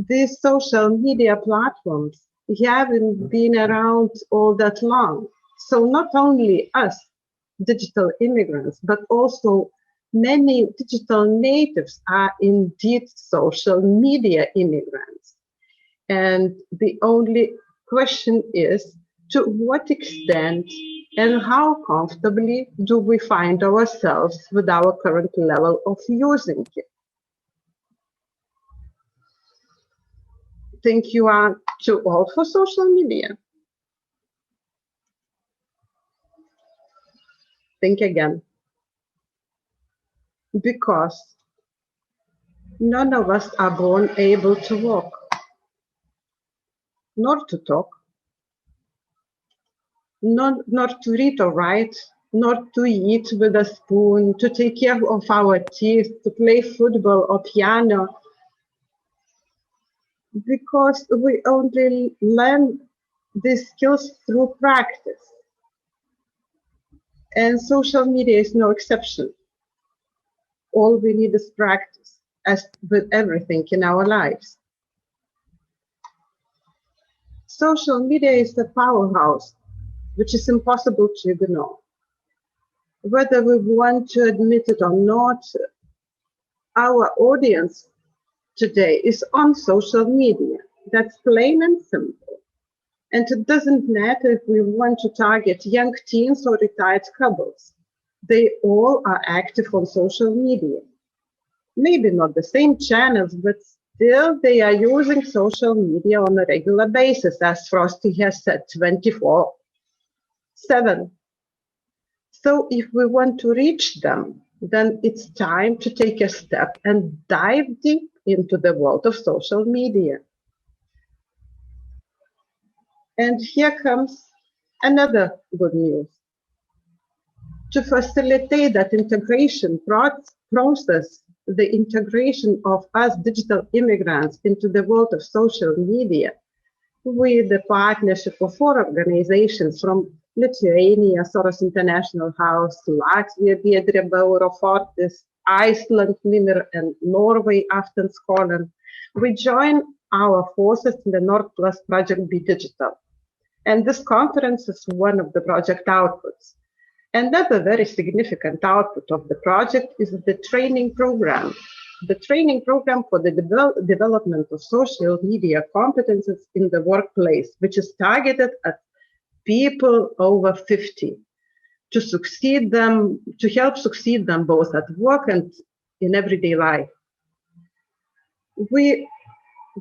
[SPEAKER 5] these social media platforms haven't been around all that long. So not only us, digital immigrants, but also many digital natives are indeed social media immigrants. And the only question is, to what extent and how comfortably do we find ourselves with our current level of using it? Think you are too old for social media? Think again. Because none of us are born able to walk, nor to talk, nor to read or write, nor to eat with a spoon, to take care of our teeth, to play football or piano, because we only learn these skills through practice. And social media is no exception. All we need is practice, as with everything in our lives. Social media is a powerhouse, which is impossible to ignore. Whether we want to admit it or not, our audience today is on social media. That's plain and simple. And it doesn't matter if we want to target young teens or retired couples. They all are active on social media. Maybe not the same channels, but still they are using social media on a regular basis, as Frosty has said, 24/7. So if we want to reach them, then it's time to take a step and dive deep into the world of social media. And here comes another good news. To facilitate that integration process, the integration of us digital immigrants into the world of social media, with the partnership of 4 organizations from Lithuania, Soros International House, Latvia, Biedrė, Euro Fortis, Iceland, Mimir, and Norway, Afton, Scotland, we join our forces in the Nord Plus project Be Digital. And this conference is one of the project outputs. Another very significant output of the project is the training program. The training program for the development of social media competences in the workplace, which is targeted at people over 50 to help succeed them both at work and in everyday life. We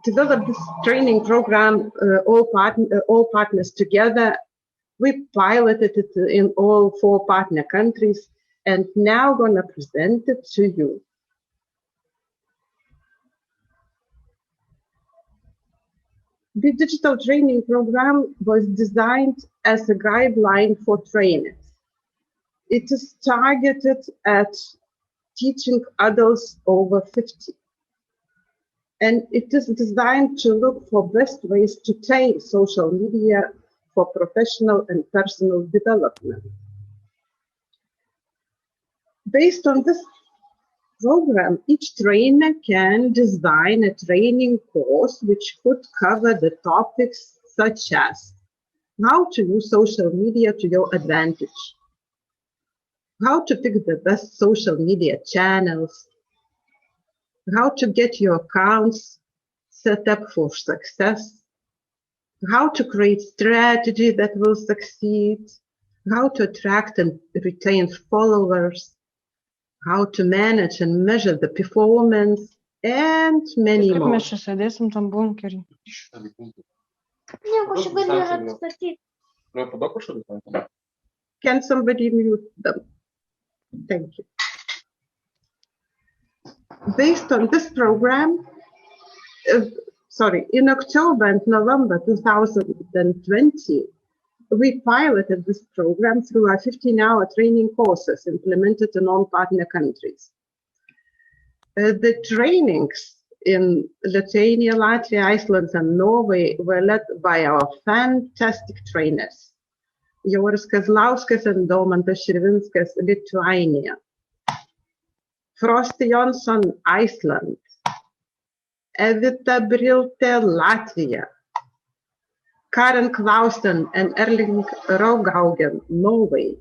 [SPEAKER 5] developed this training program, all partners together. We piloted it in all 4 partner countries, and now gonna present it to you. The digital training program was designed as a guideline for trainers. It is targeted at teaching adults over 50. And it is designed to look for best ways to train social media for professional and personal development. Based on this program, each trainer can design a training course which could cover the topics such as how to use social media to your advantage, how to pick the best social media channels, how to get your accounts set up for success, how to create strategy that will succeed, how to attract and retain followers, how to manage and measure the performance, and many
[SPEAKER 6] Kaip
[SPEAKER 5] more.
[SPEAKER 6] mes čia sėdėsim tam bunkerį?
[SPEAKER 5] Can somebody mute them? Thank you. Based on this program, in October and November 2020, we piloted this program through our 15-hour training courses implemented in all partner countries. The trainings in Lithuania, Latvia, Iceland, and Norway were led by our fantastic trainers, Joris Kazlauskas and Domantas Širvinskas, Lithuania, Frosti Jonsson, Iceland, Edith Richard, Latvia, Karen Clausen and Erling Rogaugen, Norway.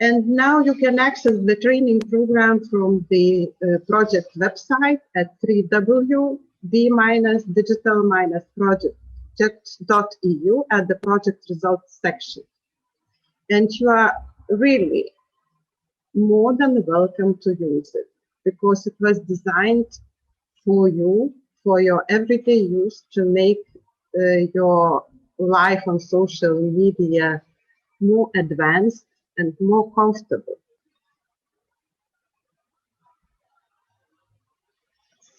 [SPEAKER 5] And now you can access the training program from the project website at www.b-digital-project.eu at the project results section. And you are really more than welcome to use it because it was designed for you, for your everyday use, to make your life on social media more advanced and more comfortable.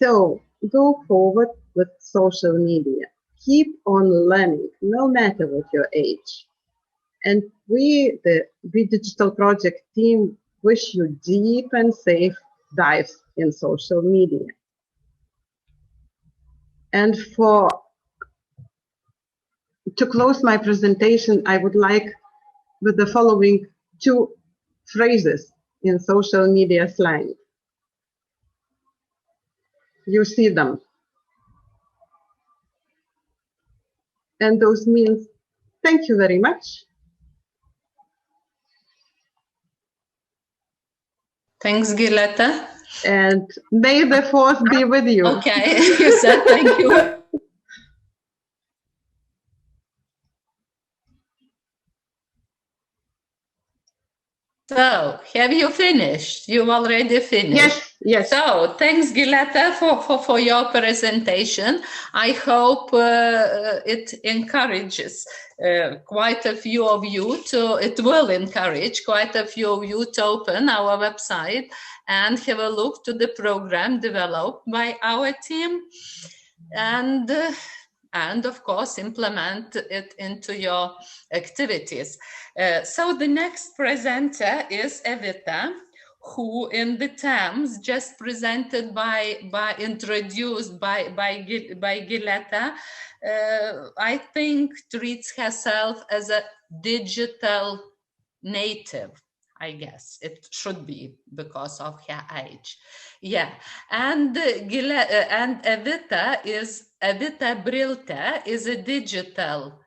[SPEAKER 5] So go forward with social media. Keep on learning, no matter what your age. And we, the Be Digital Project team, wish you deep and safe dives in social media. And to close my presentation, I would like with the following two phrases in social media slang. You see them. And those means, thank you very much.
[SPEAKER 1] Thanks, Gileta.
[SPEAKER 5] And may the force be with you.
[SPEAKER 1] Okay, you said thank you. So, have you finished? You already finished?
[SPEAKER 5] Yes, yes.
[SPEAKER 1] So, thanks, Gileta, for your presentation. I hope it encourages quite a few of you it will encourage quite a few of you to open our website and have a look to the program developed by our team and of course implement it into your activities. So the next presenter is Evita, who in the terms just presented introduced by Gileta, I think treats herself as a digital native. I guess it should be because of her age. Yeah, and Evita Brilte is a digital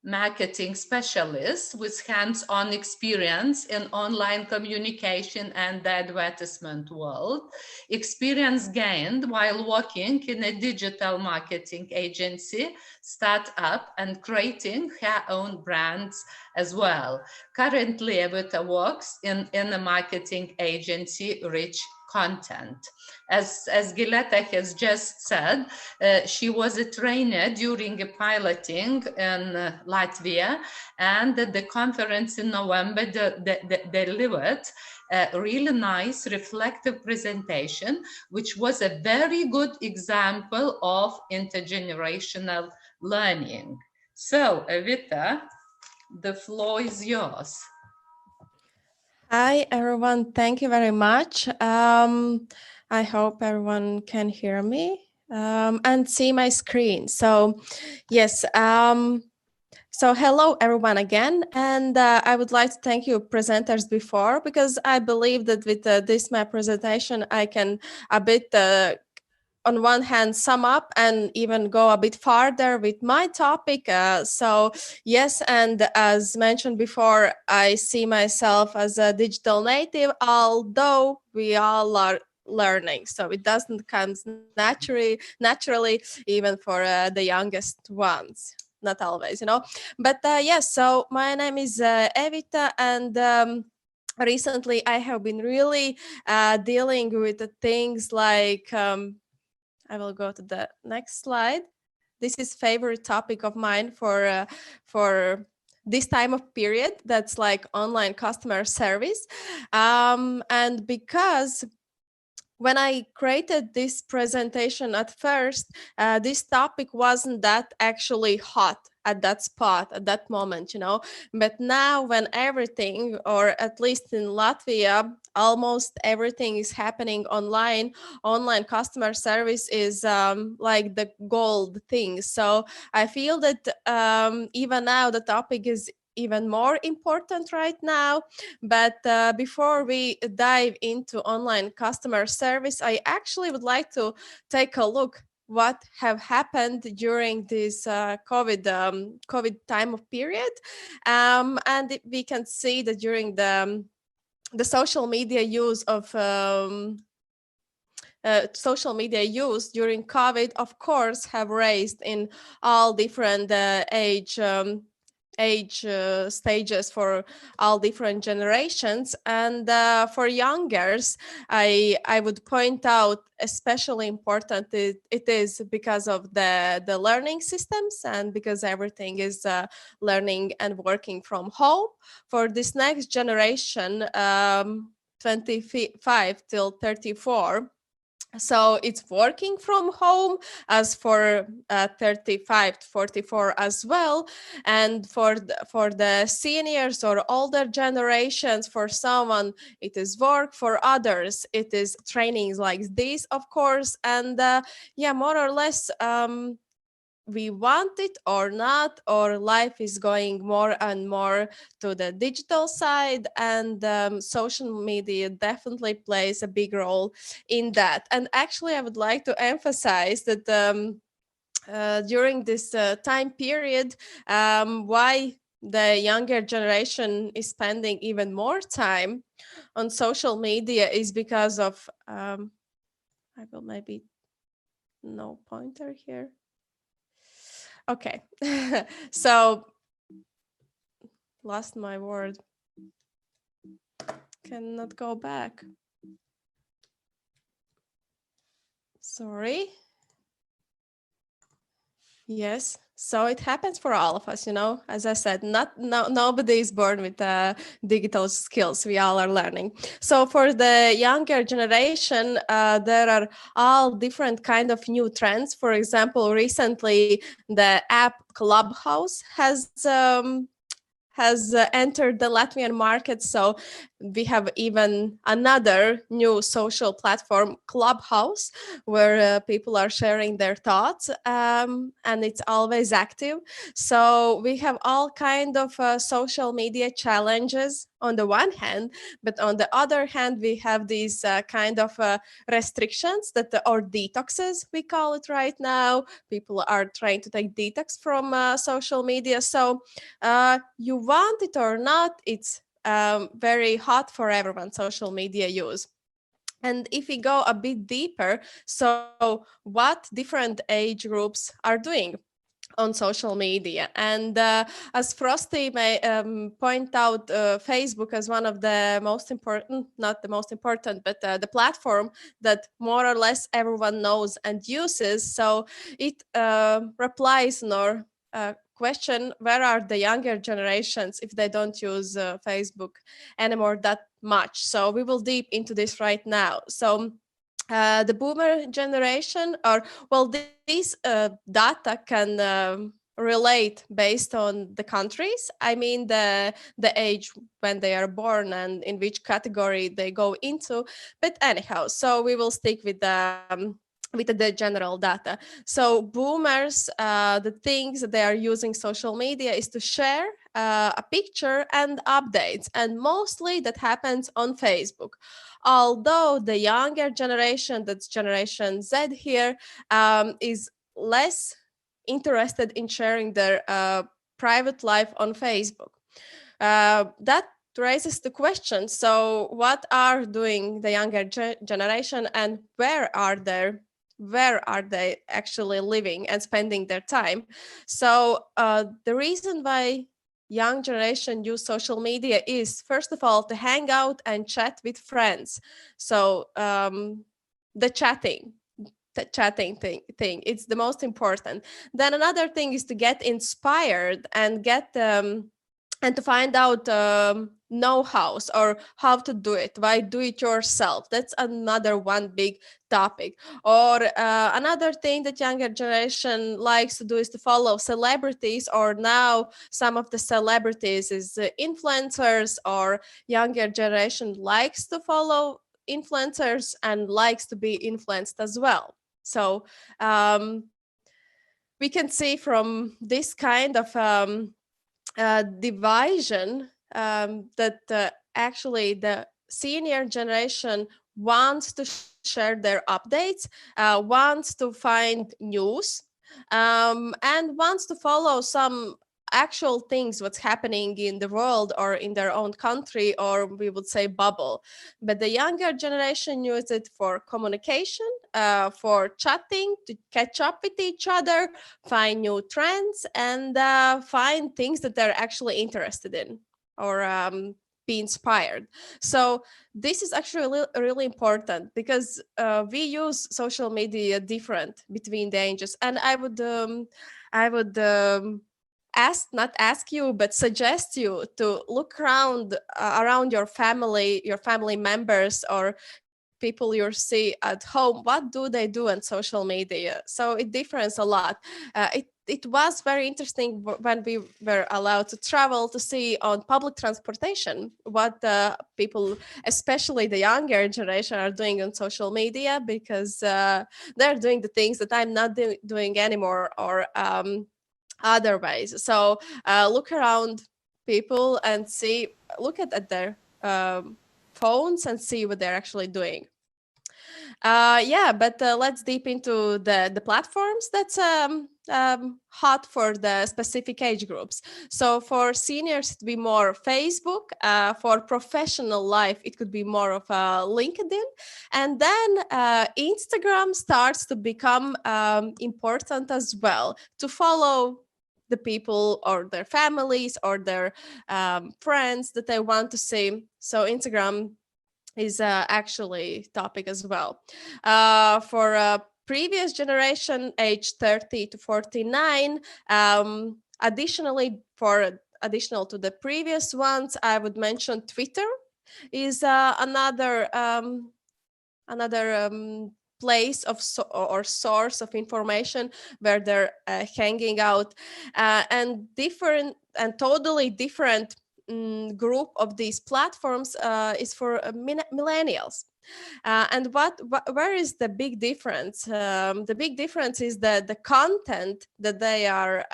[SPEAKER 1] marketing specialist with hands-on experience in online communication and the advertisement world, experience gained while working in a digital marketing agency, startup, and creating her own brands as well. Currently, Evita works in a marketing agency, Rich content. As Gileta has just said, she was trained during a piloting in Latvia, and at the conference in November delivered a really nice reflective presentation, which was a very good example of intergenerational learning. So, Evita, the floor is yours.
[SPEAKER 7] Hi, everyone. Thank you very much. I hope everyone can hear me and see my screen. So, yes. So hello, everyone, again. And I would like to thank you presenters before, because I believe that with this my presentation, I can a bit on one hand, sum up and even go a bit farther with my topic. So yes, and as mentioned before, I see myself as a digital native, although we all are learning. So it doesn't come naturally, even for the youngest ones. Not always, you know. But yes, so my name is Evita, and recently I have been really dealing with the things like I will go to the next slide. This is favorite topic of mine for this time of period. That's like online customer service. And because when I created this presentation at first, this topic wasn't that actually hot at that spot, at that moment, you know. But now when everything, or at least in Latvia, almost everything is happening online, online customer service is like the gold thing. So I feel that even now the topic is even more important right now. But before we dive into online customer service, I actually would like to take a look what have happened during this COVID time of period, and we can see that during the social media use of social media use during COVID, of course, have raised in all different age stages for all different generations. And for youngers, I would point out especially important it is because of the learning systems, and because everything is learning and working from home. For this next generation, 25 till 34, so it's working from home, as for 35 to 44 as well. And for the seniors or older generations, for someone it is work, for others it is trainings like this, of course. And yeah, more or less, we want it or not, or life is going more and more to the digital side, and social media definitely plays a big role in that. And actually, I would like to emphasize that during this time period, why the younger generation is spending even more time on social media is because of I will maybe no pointer here. Okay, so lost my word. Cannot go back. Sorry. Yes, so it happens for all of us, you know. As I said, nobody is born with digital skills. We all are learning. So for the younger generation, there are all different kind of new trends. For example, recently the app Clubhouse has entered the Latvian market. So we have even another new social platform, Clubhouse, where people are sharing their thoughts, and it's always active. So we have all kind of social media challenges on the one hand, but on the other hand, we have these kind of restrictions or detoxes, we call it right now. People are trying to take detox from social media. So you want it or not, it's very hot for everyone, social media use. And if we go a bit deeper, so what different age groups are doing? on social media. And as Frosty may point out, Facebook as one of the most important, not the most important, but the platform that more or less everyone knows and uses. So it replies on our question, where are the younger generations if they don't use Facebook anymore that much? So we will deep into this right now. So the boomer generation, or well, these data can relate based on the countries. I mean the age when they are born and in which category they go into. But anyhow, so we will stick with the general data. So boomers, the things that they are using social media is to share a picture and updates, and mostly that happens on Facebook. Although the younger generation, that's Generation Z here, is less interested in sharing their private life on Facebook. That raises the question, so what are doing the younger generation, and where are they actually living and spending their time? So the reason why young generation use social media is, first of all, to hang out and chat with friends. So the chatting thing, it's the most important. Then another thing is to get inspired and get and to find out know-hows or how to do it. Why do it yourself? That's another one big topic. Or another thing that younger generation likes to do is to follow celebrities, or now some of the celebrities is influencers, or younger generation likes to follow influencers and likes to be influenced as well. So we can see from this kind of division that actually the senior generation wants to share their updates, wants to find news, and wants to follow some actual things, what's happening in the world or in their own country, or we would say bubble. But the younger generation use it for communication, for chatting, to catch up with each other, find new trends, and find things that they're actually interested in, or be inspired. So this is actually really important, because we use social media different between the ages. And I would not ask you, but suggest you to look around your family members, or people you see at home. What do they do on social media? So it differs a lot. It was very interesting when we were allowed to travel, to see on public transportation what people, especially the younger generation, are doing on social media, because they're doing the things that I'm not doing anymore, or otherwise. So look around people and look at their phones and see what they're actually doing. But let's deep into the platforms that's hot for the specific age groups. So for seniors, it'd be more Facebook. For professional life, it could be more of LinkedIn. And then Instagram starts to become important as well, to follow the people or their families or their friends that they want to see. So Instagram is actually topic as well. For previous generation, age 30 to 49, additional to the previous ones, I would mention Twitter is another place or source of information where they're hanging out, and totally different group of these platforms is for millennials. And where is the big difference? The big difference is that the content that they are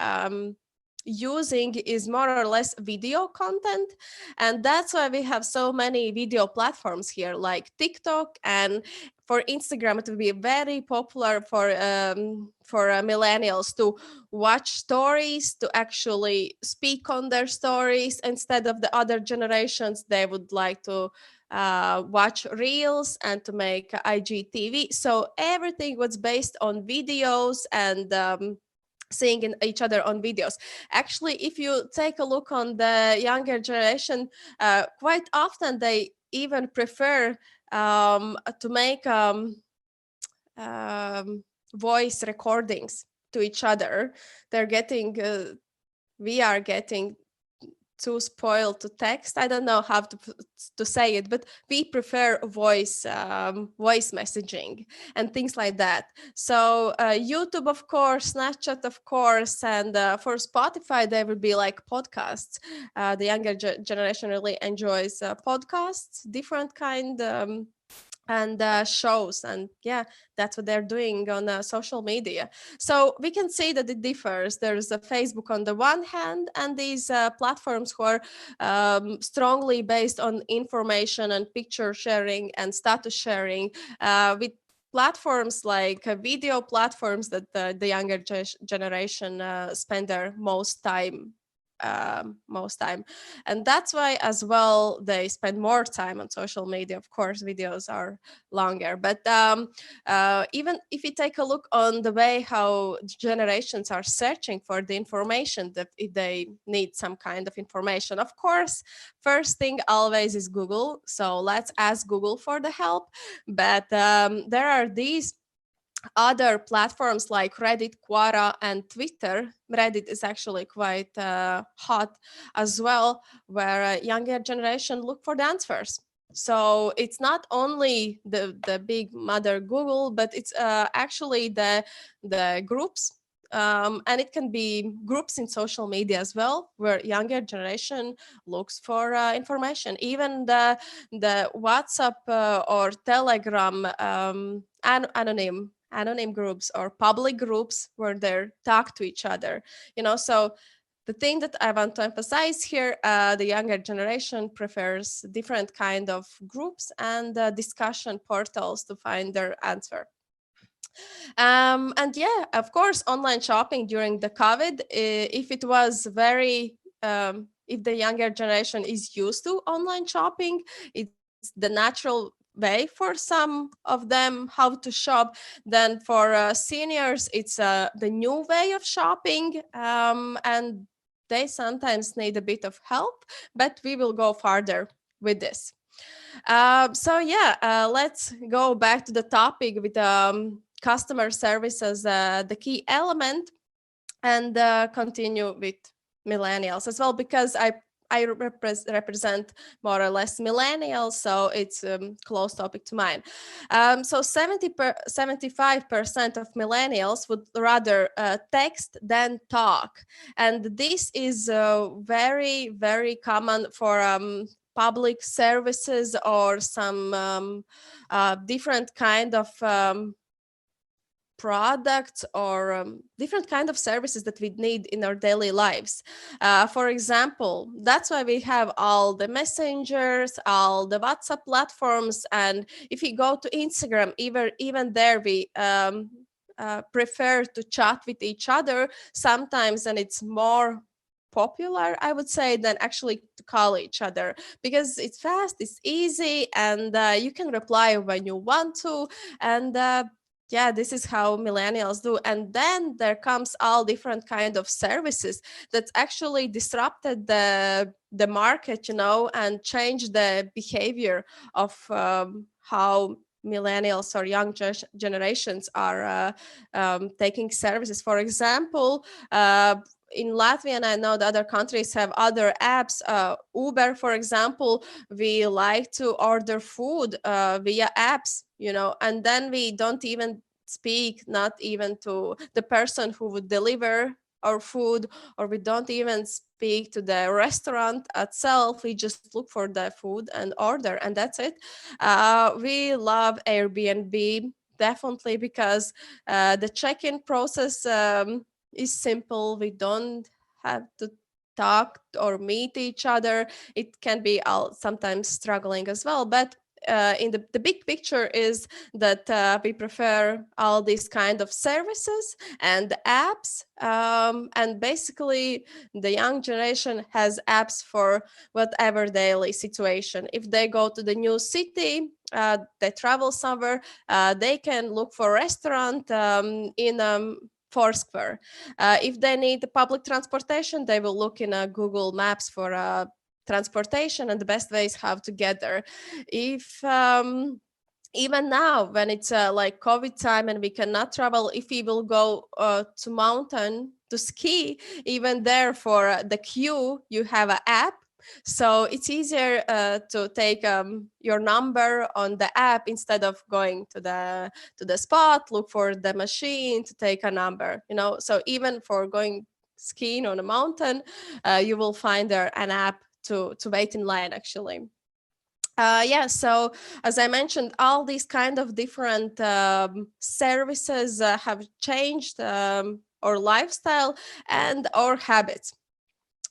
[SPEAKER 7] using is more or less video content, and that's why we have so many video platforms here, like TikTok. And for Instagram, it will be very popular for millennials to watch stories, to actually speak on their stories, instead of the other generations. They would like to watch reels and to make IGTV. So everything was based on videos and seeing each other on videos. Actually, if you take a look on the younger generation, quite often they even prefer to make voice recordings to each other. They're getting, we are getting too spoiled to text. I don't know how to say it, but we prefer voice messaging and things like that. So YouTube, of course, Snapchat, of course, and for Spotify, there will be like podcasts. The younger generation really enjoys podcasts, different kind. And shows, and yeah, that's what they're doing on social media. So we can see that it differs. There's a Facebook on the one hand, and these platforms who are strongly based on information and picture sharing and status sharing, with platforms like video platforms that the younger generation spend their most time, and that's why as well they spend more time on social media. Of course, videos are longer, but even if you take a look on the way how generations are searching for the information, that if they need some kind of information, of course, first thing always is Google. So let's ask Google for the help. But there are these other platforms like Reddit, Quora, and Twitter. Reddit is actually quite hot as well, where a younger generation look for the answers. So it's not only the big mother Google, but it's actually the groups. And it can be groups in social media as well, where younger generation looks for information. Even the WhatsApp or Telegram anonymous groups or public groups where they talk to each other. So the thing that I want to emphasize here, the younger generation prefers different kind of groups and discussion portals to find their answer. And yeah, of course, online shopping during the COVID, if it was very, if the younger generation is used to online shopping, it's the natural way for some of them how to shop. Then for seniors, it's the new way of shopping, and they sometimes need a bit of help, but we will go farther with this. So yeah, let's go back to the topic with customer service as the key element, and continue with millennials as well, because I represent more or less millennials, so it's close topic to mine. So 75% of millennials would rather text than talk, and this is very, very common for public services or some different kind of products or different kind of services that we need in our daily lives. For example, that's why we have all the messengers, all the WhatsApp platforms, and if you go to Instagram, even there we prefer to chat with each other sometimes, and it's more popular, I would say, than actually to call each other, because it's fast, it's easy, and you can reply when you want to, and yeah, this is how millennials do. And then there comes all different kind of services that's actually disrupted the market, and changed the behavior of how millennials or young generations are taking services. For example, in Latvia, and I know the other countries have other apps, Uber, for example, we like to order food via apps, and then we don't even speak, not even to the person who would deliver our food, or we don't even speak to the restaurant itself. We just look for the food and order, and that's it. We love Airbnb, definitely, because the check-in process is simple. We don't have to talk or meet each other. It can be sometimes struggling as well, but in the big picture is that we prefer all these kind of services and apps, and basically the young generation has apps for whatever daily situation. If they go to the new city, they travel somewhere, they can look for a restaurant in Foursquare. If they need public transportation, they will look in Google Maps for transportation and the best ways how to get there. If even now, when it's like COVID time and we cannot travel, if we will go to mountain to ski, even there for the queue, you have an app. So it's easier to take your number on the app instead of going to the spot, look for the machine to take a number, you know. So even for going skiing on a mountain, you will find there an app to wait in line, actually. Yeah, so as I mentioned, all these kind of different services have changed our lifestyle and our habits.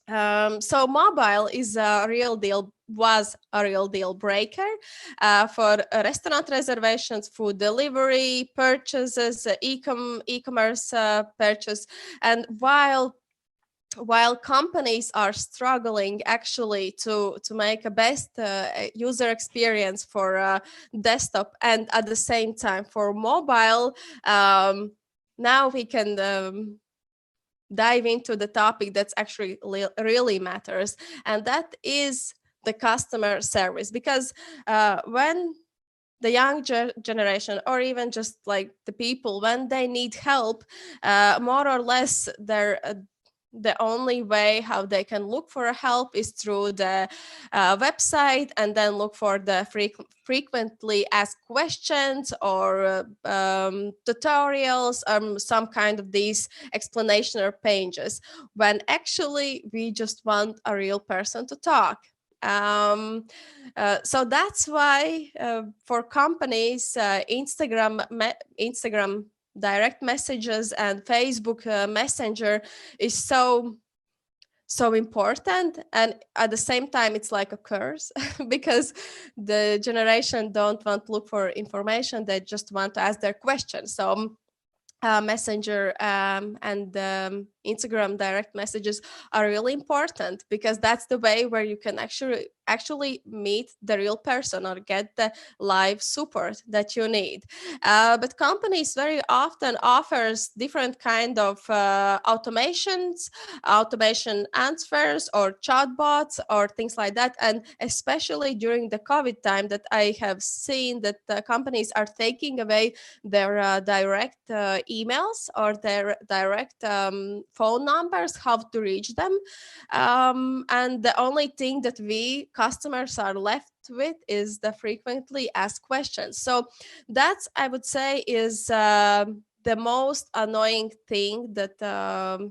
[SPEAKER 7] So mobile is a real deal, was a real deal breaker for restaurant reservations, food delivery, purchases, e-commerce purchase. And while companies are struggling actually to make a best user experience for desktop and at the same time for mobile, now we can dive into the topic that's actually really matters, and that is the customer service. Because when the young generation, or even just like the people, when they need help, more or less the only way how they can look for help is through the website, and then look for the frequently asked questions or tutorials, some kind of these explanation pages, when actually we just want a real person to talk. So that's why for companies, Instagram direct messages and Facebook Messenger is so important, and at the same time it's like a curse because the generation don't want to look for information, they just want to ask their questions. So Messenger and Instagram direct messages are really important, because that's the way where you can actually meet the real person or get the live support that you need. But companies very often offers different kind of automation answers or chatbots or things like that. And especially during the COVID time, that I have seen that companies are taking away their direct emails or their direct phone numbers, how to reach them. And the only thing that we customers are left with is the frequently asked questions. So that's, I would say, is the most annoying thing that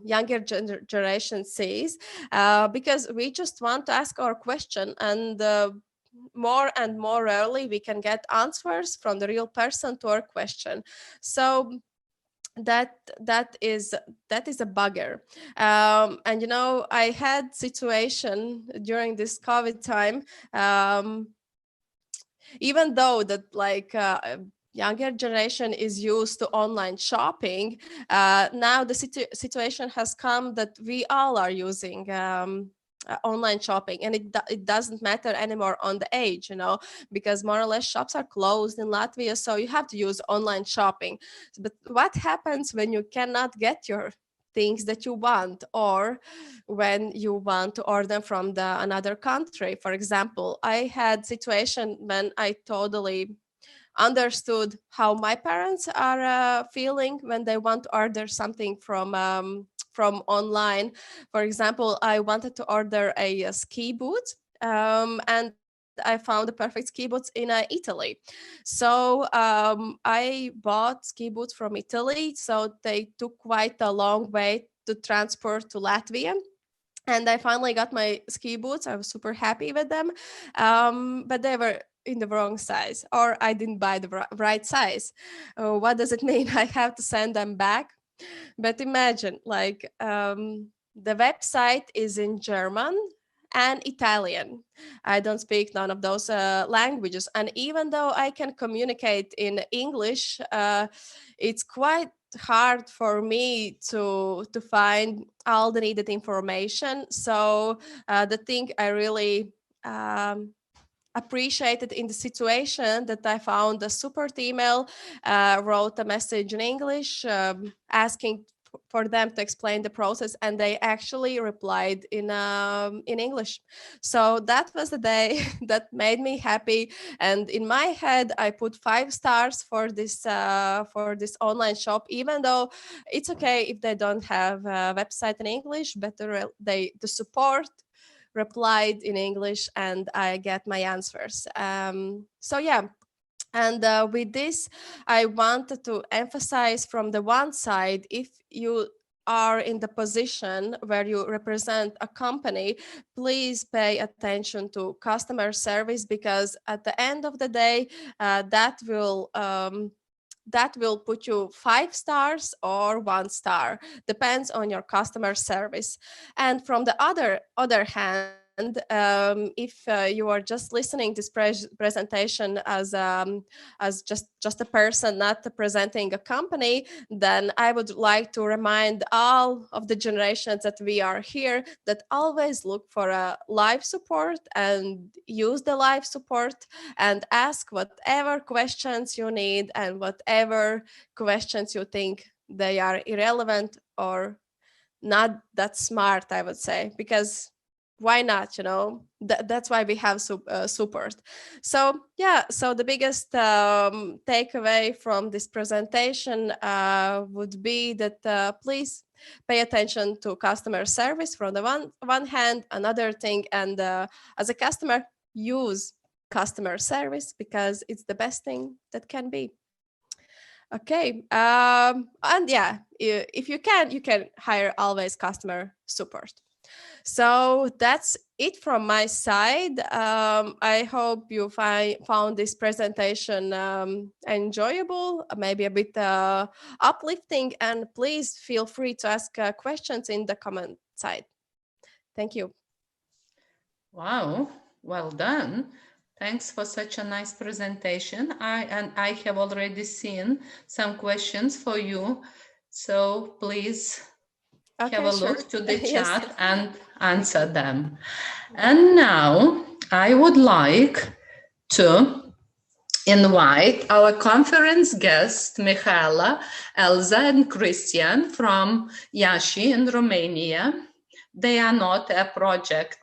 [SPEAKER 7] younger generation sees, because we just want to ask our question, and more and more rarely we can get answers from the real person to our question. So that is a bugger. And you know, I had situation during this COVID time, even though that like younger generation is used to online shopping, now the situation has come that we all are using online shopping, and it doesn't matter anymore on the age, you know, because more or less shops are closed in Latvia, so you have to use online shopping. But what happens when you cannot get your things that you want, or when you want to order from another country? For example, I had situation when I totally understood how my parents are feeling when they want to order something from online. For example, I wanted to order a ski boot, and I found the perfect ski boots in Italy. So I bought ski boots from Italy, so they took quite a long way to transport to Latvia. And I finally got my ski boots. I was super happy with them, but they were in the wrong size, or I didn't buy the right size. What does it mean? I have to send them back. But imagine, like, the website is in German and Italian. I don't speak none of those languages. And even though I can communicate in English, it's quite hard for me to find all the needed information. So the thing I really appreciated in the situation that I found a support email, wrote a message in English asking for them to explain the process, and they actually replied in English. So that was the day that made me happy. And in my head, I put 5 stars for this online shop, even though it's okay if they don't have a website in English, but the support replied in English and I get my answers. So yeah. And with this, I wanted to emphasize from the one side, if you are in the position where you represent a company, please pay attention to customer service, because at the end of the day, that will put you 5 stars or 1 star, depends on your customer service. And from the other hand, if you are just listening to this presentation as just a person, not presenting a company, then I would like to remind all of the generations that we are here that always look for a live support and use the live support and ask whatever questions you need and whatever questions you think they are irrelevant or not that smart, I would say, because why not, that's why we have support. So yeah, so the biggest takeaway from this presentation would be that please pay attention to customer service from the one hand. Another thing, and as a customer, use customer service, because it's the best thing that can be. Okay, and yeah, if you can hire always customer support. So that's it from my side. I hope you found this presentation enjoyable, maybe a bit uplifting, and please feel free to ask questions in the comment side. Thank you.
[SPEAKER 1] Wow, well done. Thanks for such a nice presentation. I have already seen some questions for you, so please have a look to the chat yes. and answer them. And now I would like to invite our conference guests, Michaela, Elza, and Christian from Iași in Romania. They are not a project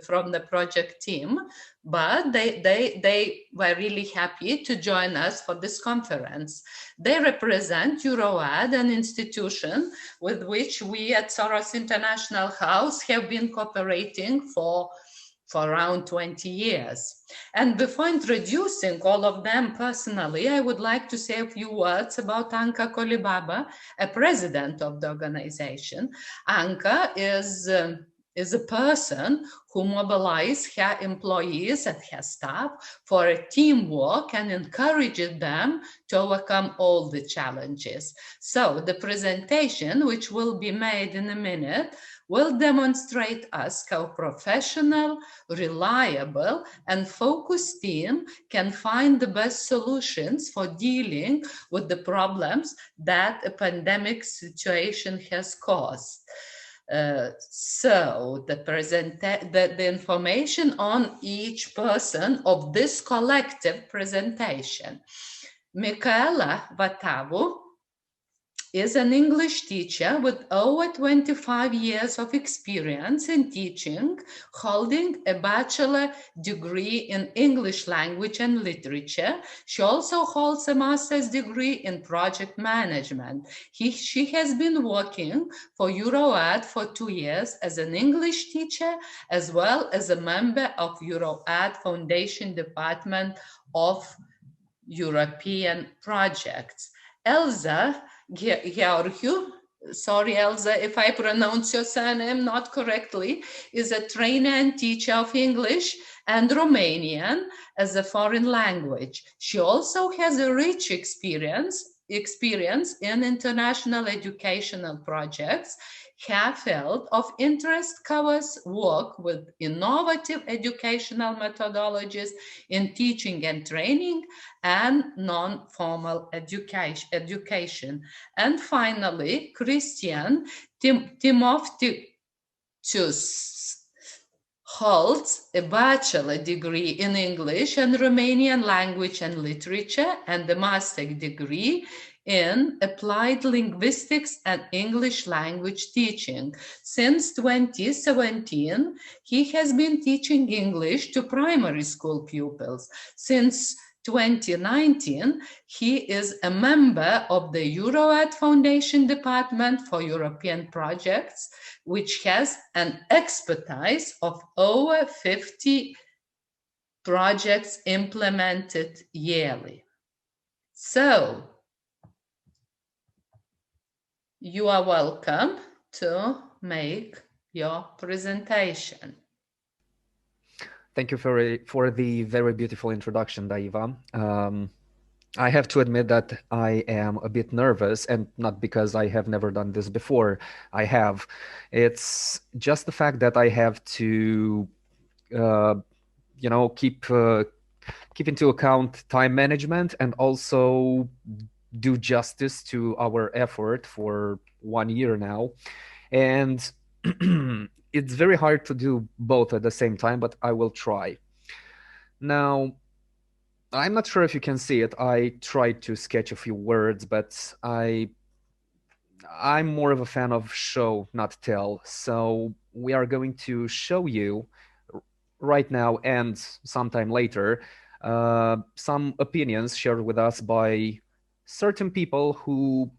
[SPEAKER 1] from the project team, but they were really happy to join us for this conference. They represent EuroAD, an institution with which we at Soros International House have been cooperating for around 20 years. And before introducing all of them personally, I would like to say a few words about Anca Kolibaba, a president of the organization. Anca is a person who mobilizes her employees and her staff for a teamwork and encourages them to overcome all the challenges. So the presentation, which will be made in a minute, will demonstrate us how professional, reliable, and focused team can find the best solutions for dealing with the problems that a pandemic situation has caused. So the information on each person of this collective presentation. Michaela Vatavu is an English teacher with over 25 years of experience in teaching, holding a bachelor degree in English language and literature. She also holds a master's degree in project management. She has been working for EuroAD for 2 years as an English teacher, as well as a member of EuroAD Foundation Department of European Projects. Elza Georgiou, sorry Elza if I pronounce your surname not correctly, is a trainer and teacher of English and Romanian as a foreign language. She also has a rich experience in international educational projects. Her field of interest covers work with innovative educational methodologies in teaching and training and non-formal education. And finally, Christian Timoftius holds a bachelor degree in English and Romanian language and literature and a master's degree in applied linguistics and English language teaching. Since 2017, he has been teaching English to primary school pupils. Since 2019, he is a member of the EuroAid Foundation Department for European Projects, which has an expertise of over 50 projects implemented yearly. So, you are welcome to make your presentation.
[SPEAKER 8] Thank you for the very beautiful introduction, Daiva. I have to admit that I am a bit nervous, and not because I have never done this before. I have. It's just the fact that I have to, keep into account time management and also do justice to our effort for 1 year now. And it's very hard to do both at the same time, but I will try. Now, I'm not sure if you can see it. I tried to sketch a few words, but I'm more of a fan of show, not tell. So we are going to show you right now and sometime later some opinions shared with us by certain people who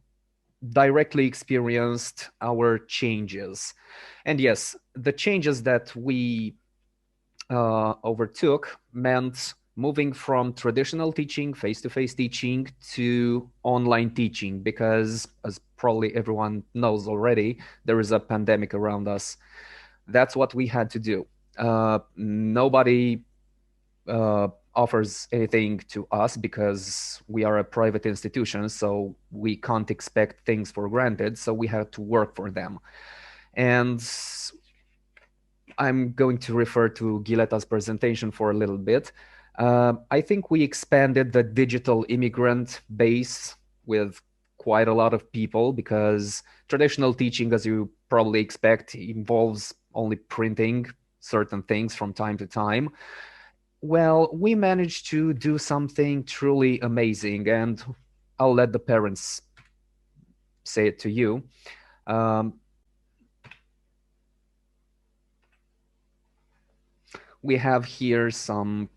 [SPEAKER 8] directly experienced our changes. And yes, the changes that we overtook meant moving from traditional teaching, face-to-face teaching, to online teaching, because as probably everyone knows already, there is a pandemic around us. That's what we had to do. Nobody offers anything to us because we are a private institution, so we can't expect things for granted, so we have to work for them. And I'm going to refer to Gileta's presentation for a little bit. I think we expanded the digital immigrant base with quite a lot of people, because traditional teaching, as you probably expect, involves only printing certain things from time to time. Well, we managed to do something truly amazing, and I'll let the parents say it to you. We have here some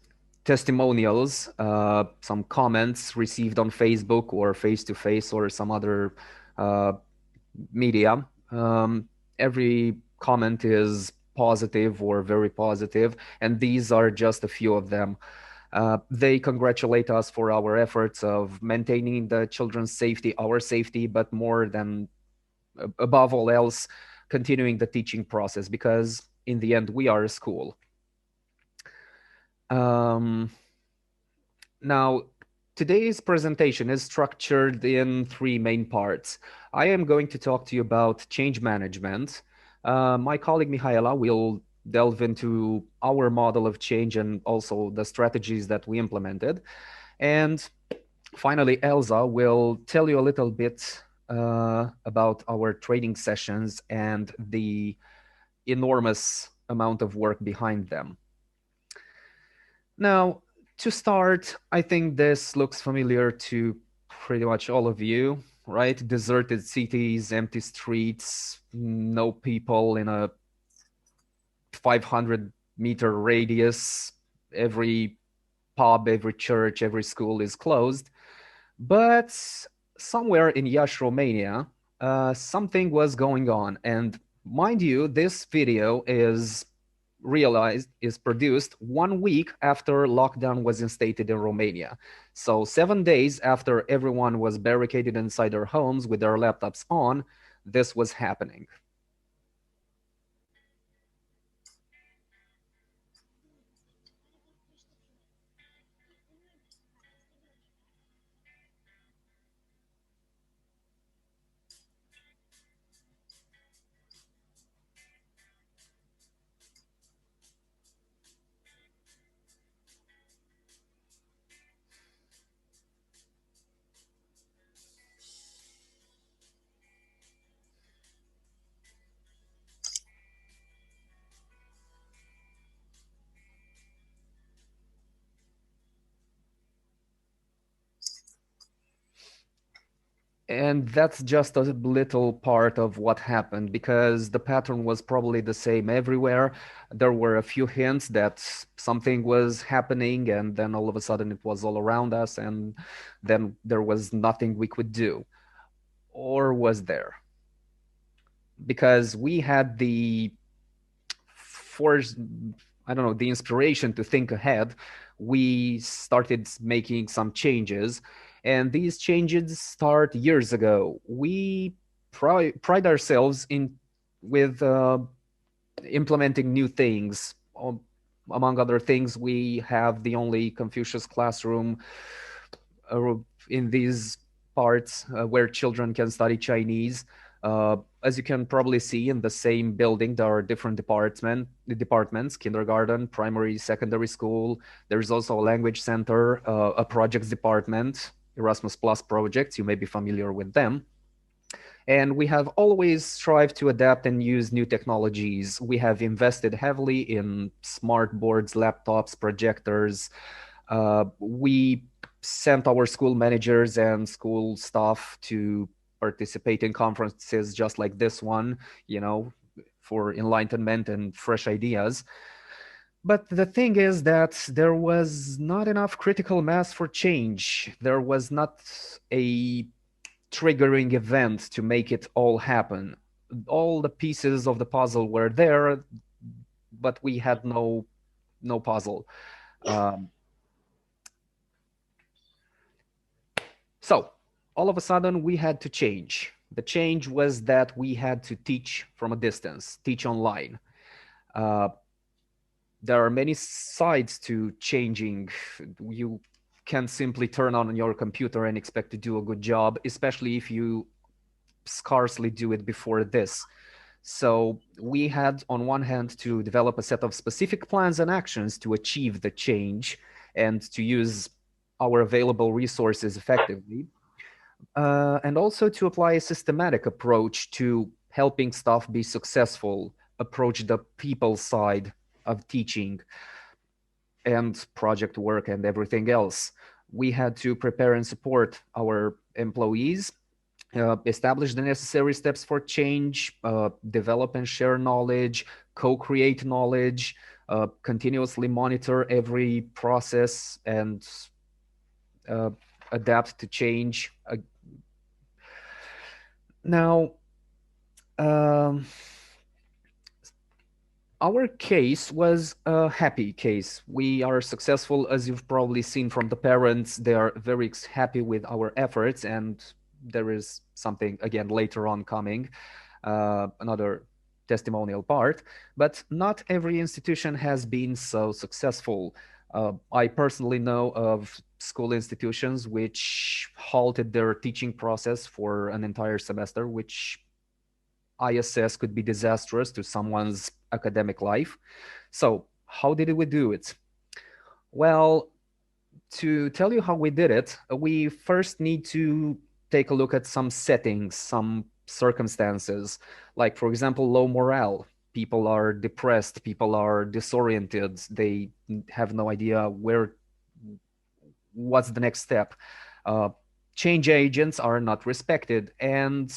[SPEAKER 8] testimonials, some comments received on Facebook or face-to-face or some other media. Every comment is positive or very positive, and these are just a few of them. They congratulate us for our efforts of maintaining the children's safety, our safety, but more than above all else, continuing the teaching process, because in the end, we are a school. Now, today's presentation is structured in 3 main parts. I am going to talk to you about change management. My colleague Mihaela will delve into our model of change and also the strategies that we implemented. And finally, Elsa will tell you a little bit about our training sessions and the enormous amount of work behind them. Now, to start, I think this looks familiar to pretty much all of you, right? Deserted cities, empty streets, no people in a 500-meter radius. Every pub, every church, every school is closed. But somewhere in Iași, Romania, something was going on. And mind you, this video is produced 1 week after lockdown was instated in Romania. So 7 days after everyone was barricaded inside their homes with their laptops on, this was happening. And that's just a little part of what happened, because the pattern was probably the same everywhere. There were a few hints that something was happening, and then all of a sudden it was all around us, and then there was nothing we could do. Or was there? Because we had the force, I don't know, the inspiration to think ahead. We started making some changes, and these changes start years ago. We pride ourselves with implementing new things. Among other things, we have the only Confucius classroom in these parts where children can study Chinese. As you can probably see, in the same building, there are different departments, kindergarten, primary, secondary school. There's also a language center, a projects department, Erasmus Plus projects. You may be familiar with them. And we have always strived to adapt and use new technologies. We have invested heavily in smart boards, laptops, projectors. We sent our school managers and school staff to participate in conferences just like this one, you know, for enlightenment and fresh ideas. But the thing is that there was not enough critical mass for change. There was not a triggering event to make it all happen. All the pieces of the puzzle were there, but we had no puzzle. So all of a sudden we had to change. The change was that we had to teach from a distance, teach online. There are many sides to changing. You can't simply turn on your computer and expect to do a good job, especially if you scarcely do it before this. So we had, on one hand, to develop a set of specific plans and actions to achieve the change and to use our available resources effectively, and also to apply a systematic approach to helping staff be successful, approach the people side of teaching and project work and everything else. We had to prepare and support our employees, establish the necessary steps for change, develop and share knowledge, co-create knowledge, continuously monitor every process and adapt to change. Now, our case was a happy case. We are successful, as you've probably seen from the parents. They are very happy with our efforts, and there is something, again, later on coming, another testimonial part. But not every institution has been so successful. I personally know of school institutions which halted their teaching process for an entire semester, which I assess could be disastrous to someone's academic life. So how did we do it? Well, to tell you how we did it, we first need to take a look at some settings, some circumstances, like, for example, low morale. People are depressed, people are disoriented, they have no idea what's the next step. Change agents are not respected. And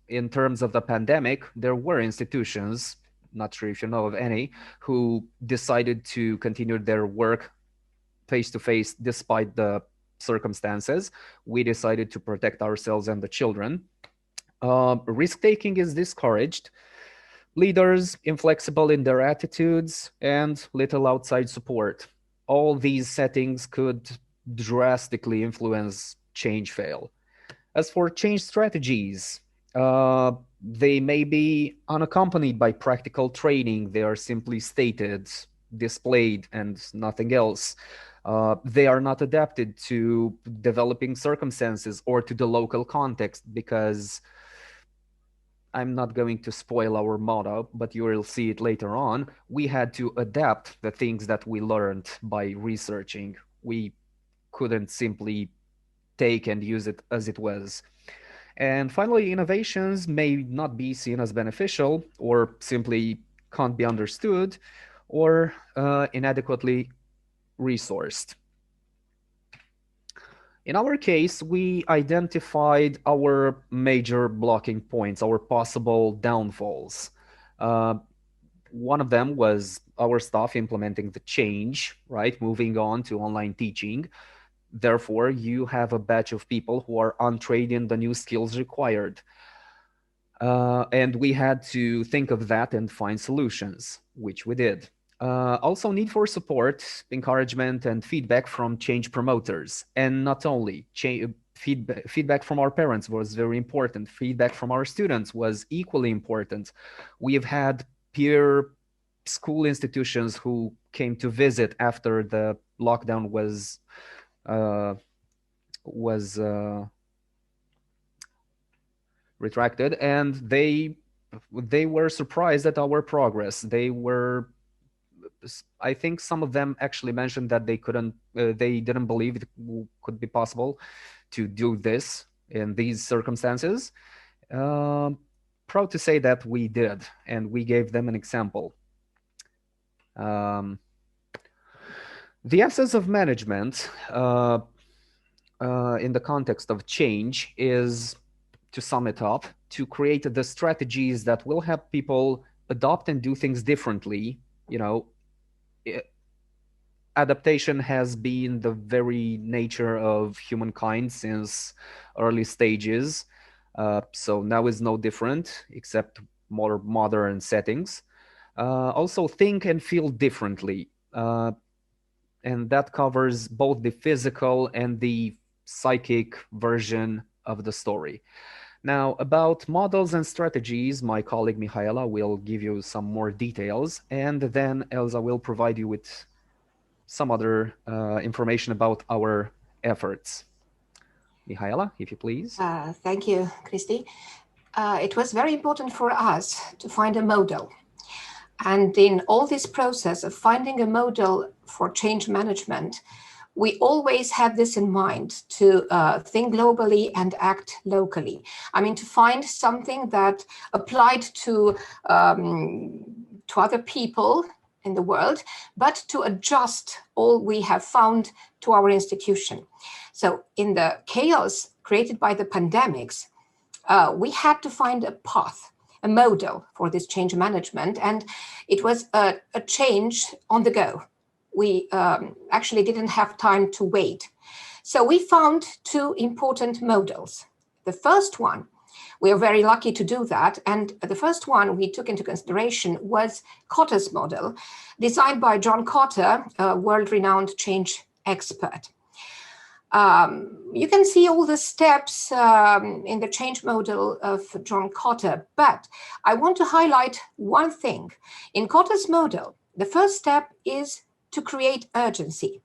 [SPEAKER 8] in terms of the pandemic, there were institutions, not sure if you know of any, who decided to continue their work face-to-face despite the circumstances. We decided to protect ourselves and the children. Risk-taking is discouraged. Leaders inflexible in their attitudes and little outside support. All these settings could drastically influence change fail. As for change strategies, they may be unaccompanied by practical training. They are simply stated, displayed, and nothing else. They are not adapted to developing circumstances or to the local context, because I'm not going to spoil our motto, but you will see it later on. We had to adapt the things that we learned by researching. We couldn't simply take and use it as it was. And finally, innovations may not be seen as beneficial, or simply can't be understood, or inadequately resourced. In our case, we identified our major blocking points, our possible downfalls. One of them was our staff implementing the change, right? Moving on to online teaching. Therefore, you have a batch of people who are untrained in the new skills required. And we had to think of that and find solutions, which we did. Also need for support, encouragement, and feedback from change promoters. And not only feedback from our parents was very important. Feedback from our students was equally important. We have had peer school institutions who came to visit after the lockdown was retracted, and they were surprised at our progress. I think some of them actually mentioned that they didn't believe it could be possible to do this in these circumstances. Proud to say that we did, and we gave them an example. The essence of management in the context of change is, to sum it up, to create the strategies that will help people adopt and do things differently. You know, adaptation has been the very nature of humankind since early stages. So now is no different, except more modern settings. Also think and feel differently. And that covers both the physical and the psychic version of the story. Now, about models and strategies, my colleague Mihaela will give you some more details, and then Elsa will provide you with some other information about our efforts. Mihaela, if you please.
[SPEAKER 9] Thank you, Christy. It was very important for us to find a model. And in all this process of finding a model for change management, we always had this in mind, to think globally and act locally. I mean, to find something that applied to other people in the world, but to adjust all we have found to our institution. So in the chaos created by the pandemics, we had to find a path, a model for this change management, and it was a change on the go. We actually didn't have time to wait. So we found two important models. The first one, we are very lucky to do that, and the first one we took into consideration was Cotter's model, designed by John Cotter, a world-renowned change expert. You can see all the steps in the change model of John Cotter, but I want to highlight one thing. In Cotter's model, the first step is to create urgency.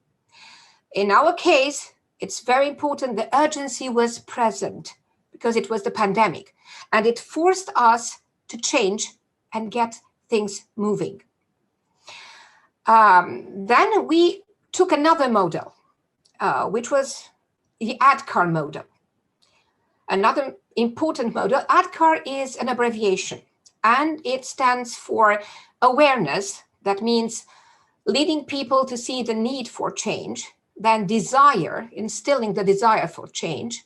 [SPEAKER 9] In our case, it's very important the urgency was present because it was the pandemic, and it forced us to change and get things moving. Then we took another model, which was the ADKAR model. Another important model. ADKAR is an abbreviation, and it stands for awareness. That means leading people to see the need for change, then desire, instilling the desire for change,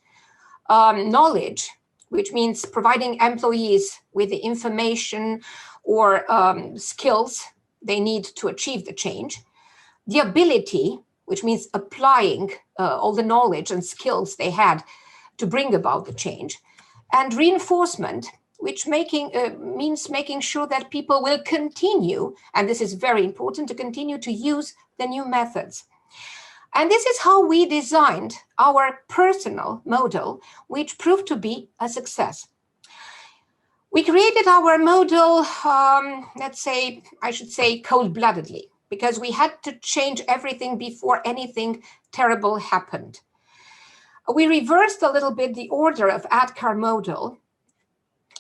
[SPEAKER 9] knowledge, which means providing employees with the information or skills they need to achieve the change, the ability, which means applying all the knowledge and skills they had to bring about the change, and reinforcement, which means making sure that people will continue, and this is very important, to continue to use the new methods. And this is how we designed our personal model, which proved to be a success. We created our model, I should say cold-bloodedly, because we had to change everything before anything terrible happened. We reversed a little bit the order of ADKAR model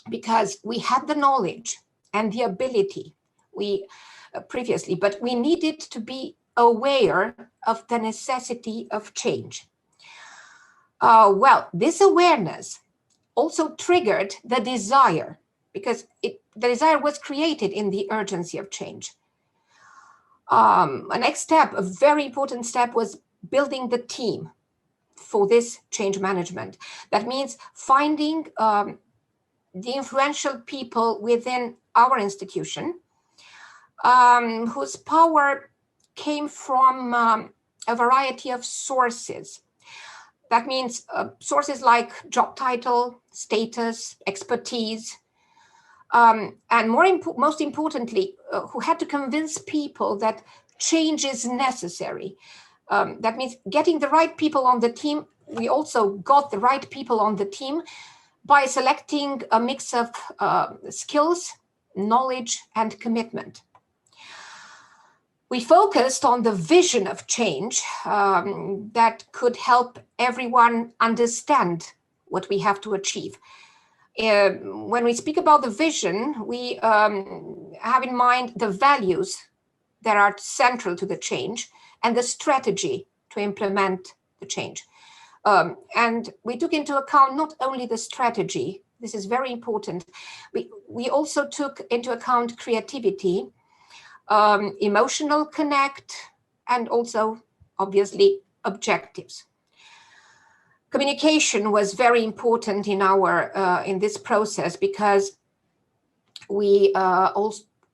[SPEAKER 9] because we had the knowledge and the ability previously, but we needed to be aware of the necessity of change. Well, this awareness also triggered the desire, because the desire was created in the urgency of change. A next step, a very important step, was building the team, for this change management. That means finding the influential people within our institution whose power came from a variety of sources. That means sources like job title, status, expertise, and most importantly, who had to convince people that change is necessary. That means getting the right people on the team. We also got the right people on the team by selecting a mix of skills, knowledge, and commitment. We focused on the vision of change that could help everyone understand what we have to achieve. When we speak about the vision, we have in mind the values that are central to the change and the strategy to implement the change. And we took into account not only the strategy, this is very important, we also took into account creativity, emotional connect, and also obviously objectives. Communication was very important in in this process because we have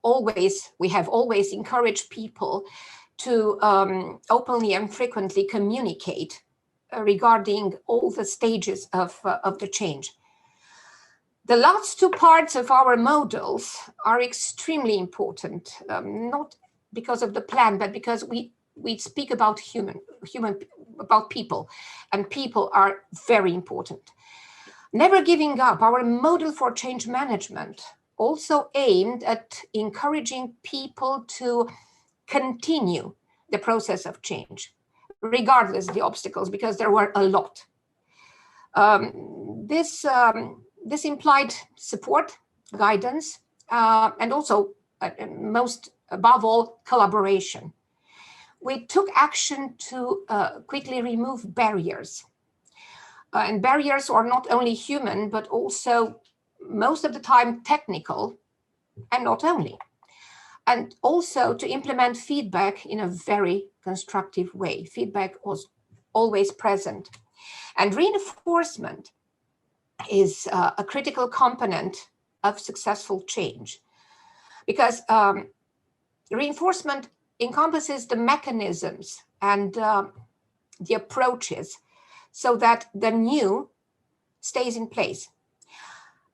[SPEAKER 9] always encouraged people to openly and frequently communicate regarding all the stages of the change. The last two parts of our models are extremely important, not because of the plan, but because we speak about about people, and people are very important. Never giving up, our model for change management also aimed at encouraging people to continue the process of change, regardless of the obstacles, because there were a lot. This implied support, guidance, and also, most above all, collaboration. We took action to quickly remove barriers. And barriers are not only human, but also most of the time technical, and not only. And also to implement feedback in a very constructive way. Feedback was always present. And reinforcement is a critical component of successful change, because reinforcement encompasses the mechanisms and the approaches so that the new stays in place.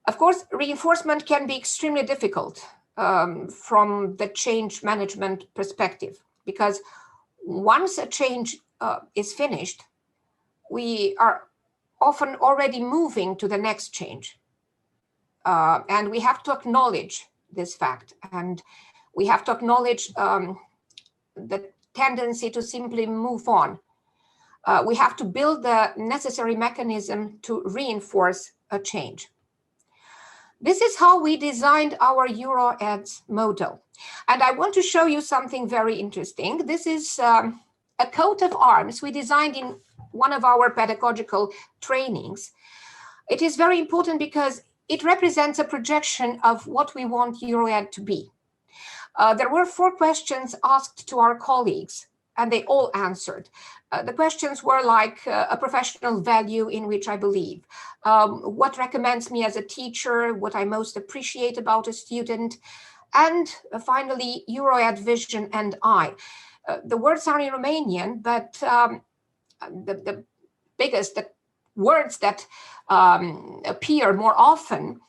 [SPEAKER 9] Of course, reinforcement can be extremely difficult from the change management perspective, because once a change is finished, we are often already moving to the next change. And we have to acknowledge this fact, and we have to acknowledge the tendency to simply move on. We have to build the necessary mechanism to reinforce a change. This is how we designed our EuroEDS model. And I want to show you something very interesting. This is a coat of arms we designed in one of our pedagogical trainings. It is very important because it represents a projection of what we want EuroED to be. There were 4 questions asked to our colleagues, and they all answered. The questions were like a professional value in which I believe, what recommends me as a teacher, what I most appreciate about a student, and finally, EuroED vision and I. The words are in Romanian, but the words that appear more often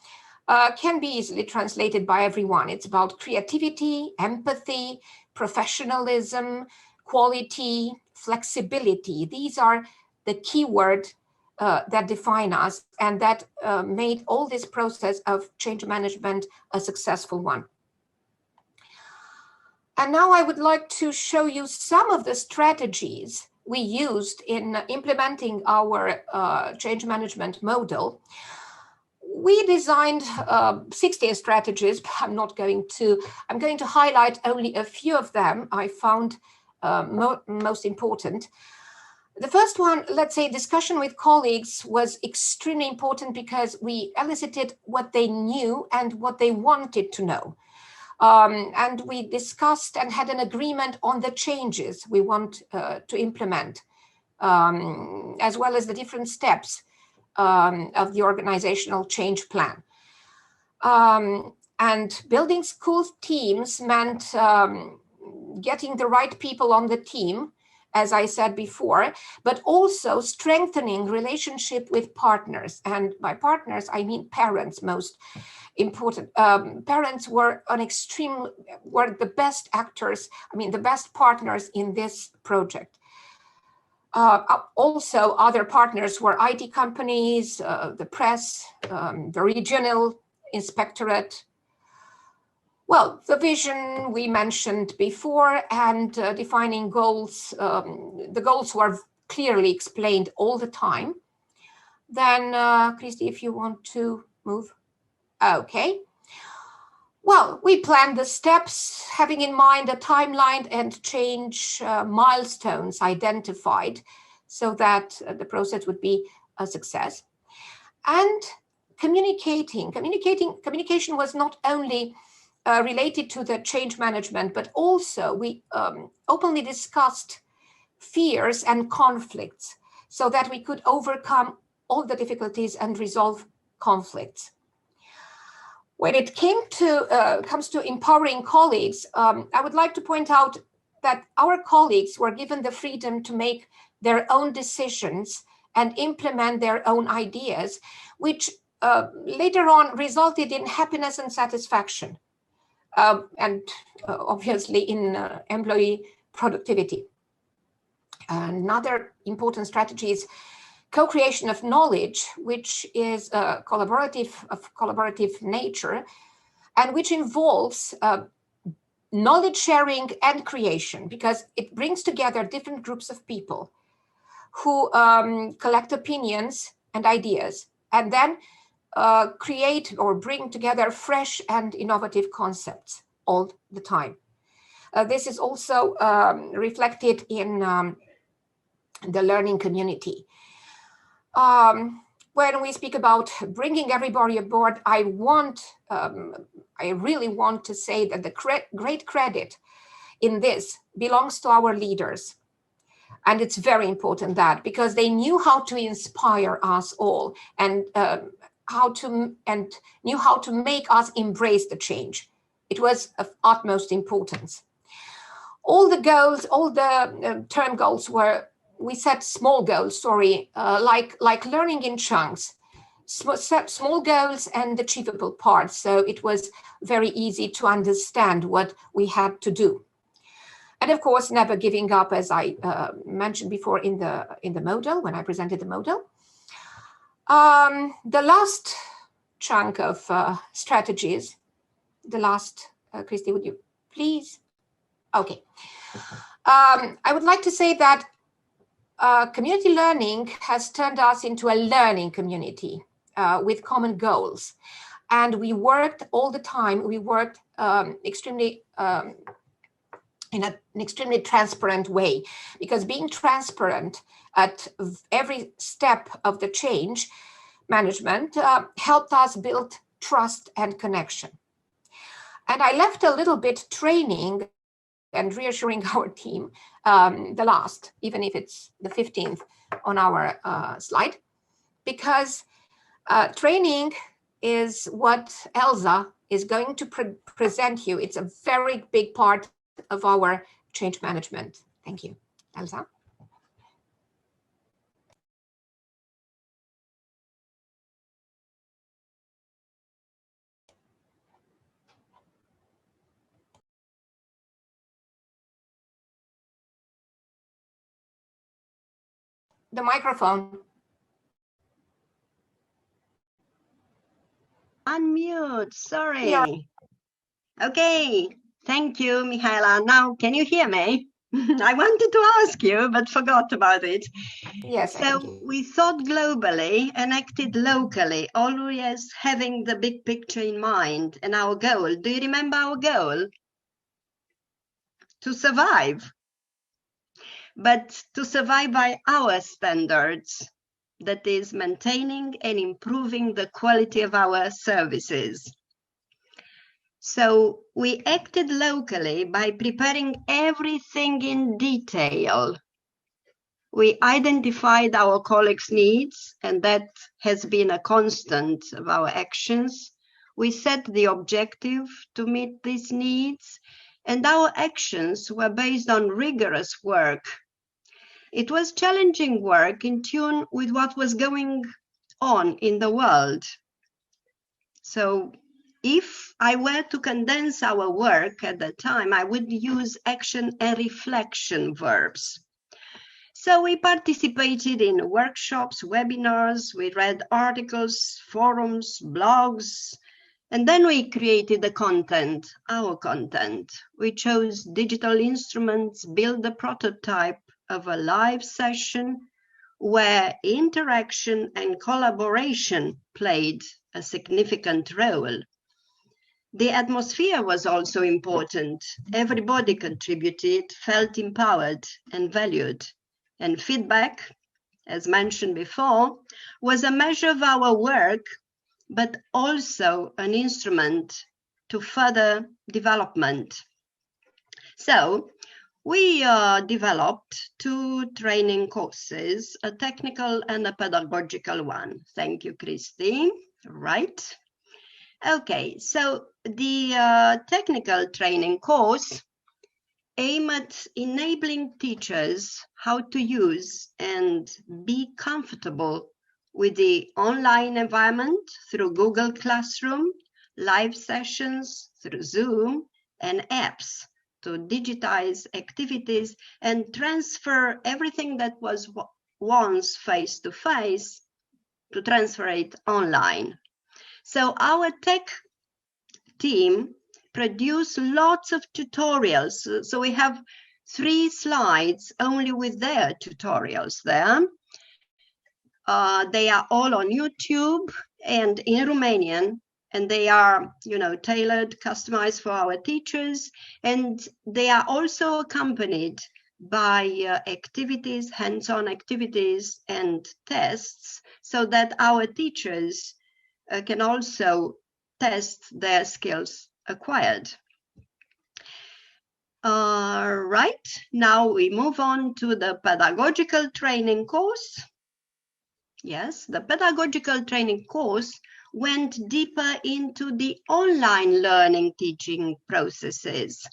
[SPEAKER 9] can be easily translated by everyone. It's about creativity, empathy, professionalism, quality, flexibility. These are the key words that define us and that made all this process of change management a successful one. And now I would like to show you some of the strategies we used in implementing our change management model. We designed 16 strategies, but I'm going to highlight only a few of them I found most important. The first one, let's say, discussion with colleagues, was extremely important because we elicited what they knew and what they wanted to know. And we discussed and had an agreement on the changes we want to implement as well as the different steps of the organizational change plan. And building school teams meant getting the right people on the team, as I said before, but also strengthening relationship with partners. And by partners, I mean parents, most important. Parents were the best actors, the best partners in this project. Also, other partners were IT companies, the press, the regional inspectorate. Well, the vision we mentioned before, and defining goals. The goals were clearly explained all the time. Then, Christy, if you want to move. Okay. Well, we planned the steps, having in mind a timeline and change milestones identified so that the process would be a success. And communication was not only related to the change management, but also we openly discussed fears and conflicts so that we could overcome all the difficulties and resolve conflicts. When it comes to empowering colleagues, I would like to point out that our colleagues were given the freedom to make their own decisions and implement their own ideas, which later on resulted in happiness and satisfaction. And obviously in employee productivity. Another important strategy is co-creation of knowledge, which is of collaborative nature, and which involves knowledge sharing and creation, because it brings together different groups of people who collect opinions and ideas, and then create or bring together fresh and innovative concepts all the time. This is also reflected in the learning community. When we speak about bringing everybody aboard, I really want to say that the great credit in this belongs to our leaders. And it's very important that, because they knew how to inspire us all and knew how to make us embrace the change. It was of utmost importance. All the goals, all the term goals were, we set small goals, like learning in chunks, small goals and achievable parts. So it was very easy to understand what we had to do. And of course, never giving up, as I mentioned before in the model, when I presented the model. The last chunk of strategies, the last, Christy, would you please? Okay. I would like to say that community learning has turned us into a learning community with common goals. And we worked all the time. We worked in an extremely transparent way, because being transparent at every step of the change management helped us build trust and connection. And I left a little bit training and reassuring our team, the last, even if it's the 15th on our slide, because training is what Elsa is going to present you. It's a very big part of our change management. Thank you. Elsa? The microphone.
[SPEAKER 10] Unmute, sorry.
[SPEAKER 9] Yeah.
[SPEAKER 10] Okay, thank you, Mihaela. Now, can you hear me? I wanted to ask you, but forgot about it.
[SPEAKER 9] Yes.
[SPEAKER 10] So we thought globally and acted locally, always having the big picture in mind and our goal. Do you remember our goal? To survive. But to survive by our standards, that is maintaining and improving the quality of our services. So we acted locally by preparing everything in detail. We identified our colleagues' needs, and that has been a constant of our actions. We set the objective to meet these needs, and our actions were based on rigorous work. It was challenging work in tune with what was going on in the world. So if I were to condense our work at the time, I would use action and reflection verbs. So we participated in workshops, webinars, we read articles, forums, blogs, and then we created the content, our content. We chose digital instruments, built the prototype of a live session where interaction and collaboration played a significant role. The atmosphere was also important. Everybody contributed, felt empowered and valued. And feedback, as mentioned before, was a measure of our work, but also an instrument to further development. So we developed 2 training courses, a technical and a pedagogical one. Thank you, Christy. Right. Okay, so the technical training course aim at enabling teachers how to use and be comfortable with the online environment through Google Classroom, live sessions through Zoom, and apps to digitize activities and transfer everything that was once face-to-face to transfer it online. So our tech team produce lots of tutorials. So we have 3 slides only with their tutorials there. They are all on YouTube and in Romanian, and they are, tailored, customized for our teachers. And they are also accompanied by activities, hands-on activities and tests, so that our teachers can also test their skills acquired. Right, now we move on to the pedagogical training course. Yes, the pedagogical training course went deeper into the online learning teaching processes.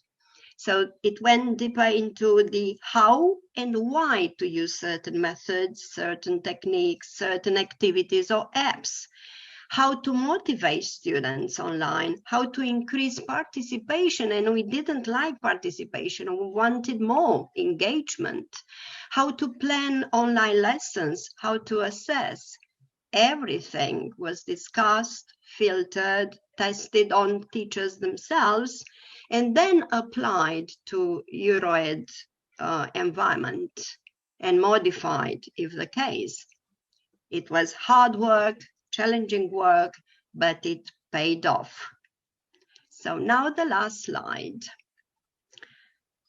[SPEAKER 10] So it went deeper into the how and why to use certain methods, certain techniques, certain activities or apps, how to motivate students online, how to increase participation, and we didn't like participation, we wanted more engagement, how to plan online lessons, how to assess. Everything was discussed, filtered, tested on teachers themselves, and then applied to Euroed environment and modified if the case. It was hard work, challenging work, but it paid off. So now the last slide.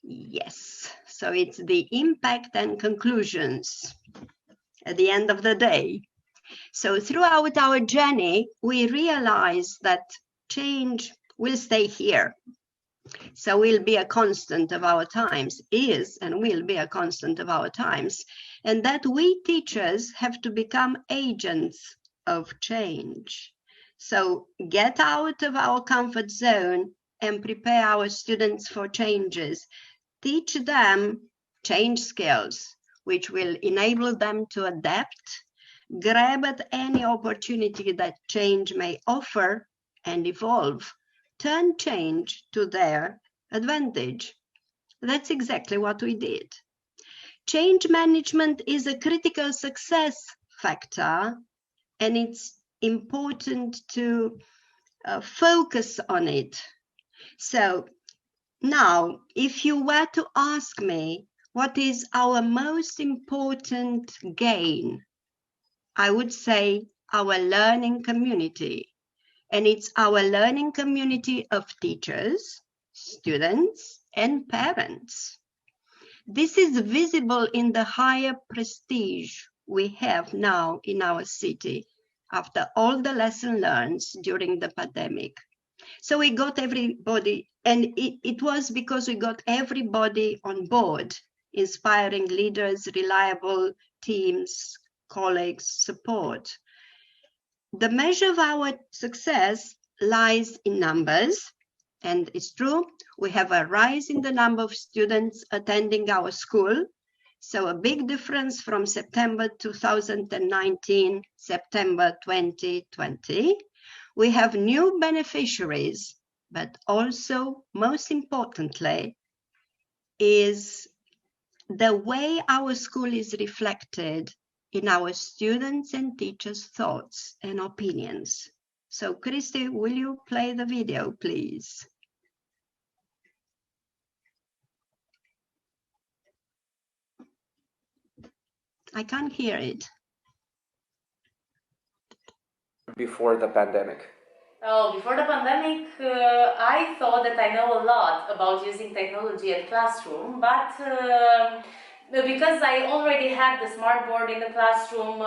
[SPEAKER 10] Yes, so it's the impact and conclusions at the end of the day. So throughout our journey, we realized that change will stay here. So will be a constant of our times, is and will be a constant of our times, and that we teachers have to become agents of change. So get out of our comfort zone and prepare our students for changes. Teach them change skills, which will enable them to adapt, grab at any opportunity that change may offer, and evolve. Turn change to their advantage. That's exactly what we did. Change management is a critical success factor, and it's important to focus on it. So now, if you were to ask me what is our most important gain, I would say our learning community. And it's our learning community of teachers, students, and parents. This is visible in the higher prestige we have now in our city after all the lessons learned during the pandemic. So we got everybody, and it was because we got everybody on board inspiring leaders, reliable teams, colleagues, support. The measure of our success lies in numbers, and it's true, we have a rise in the number of students attending our school. So a big difference from September 2019, September 2020. We have new beneficiaries, but also, most importantly, is the way our school is reflected in our students' and teachers' thoughts and opinions. So, Christy, will you play the video, please? I can't hear it.
[SPEAKER 8] Before the pandemic?
[SPEAKER 11] Oh, before the pandemic, I thought that I know a lot about using technology at classroom, but because I already had the smart board in the classroom,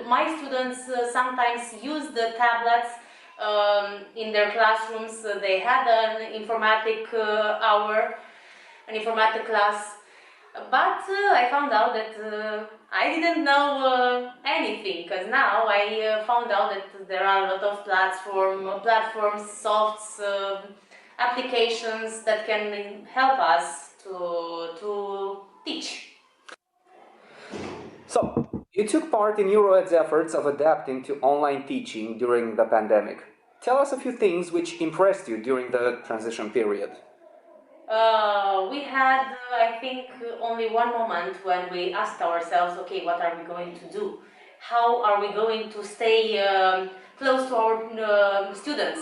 [SPEAKER 11] my students sometimes use the tablets in their classrooms. They had an informatic hour, an informatic class, but I found out that I didn't know anything, because now I found out that there are a lot of platforms, softs, applications that can help us to teach.
[SPEAKER 8] So, you took part in EuroEd's efforts of adapting to online teaching during the pandemic. Tell us a few things which impressed you during the transition period.
[SPEAKER 11] We had, I think, only one moment when we asked ourselves, okay, what are we going to do? How are we going to stay close to our students?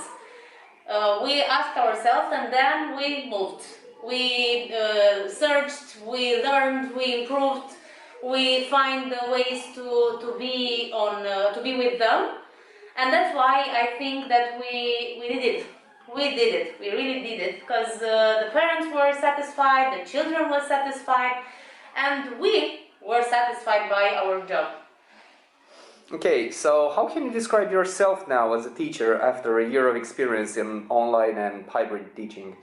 [SPEAKER 11] We asked ourselves, and then we moved. We searched, we learned, we improved, we find ways to be with them, and that's why I think that we did it. We did it. We really did it, because the parents were satisfied, the children were satisfied, and we were satisfied by our job.
[SPEAKER 8] Okay, so how can you describe yourself now as a teacher after a year of experience in online and hybrid teaching?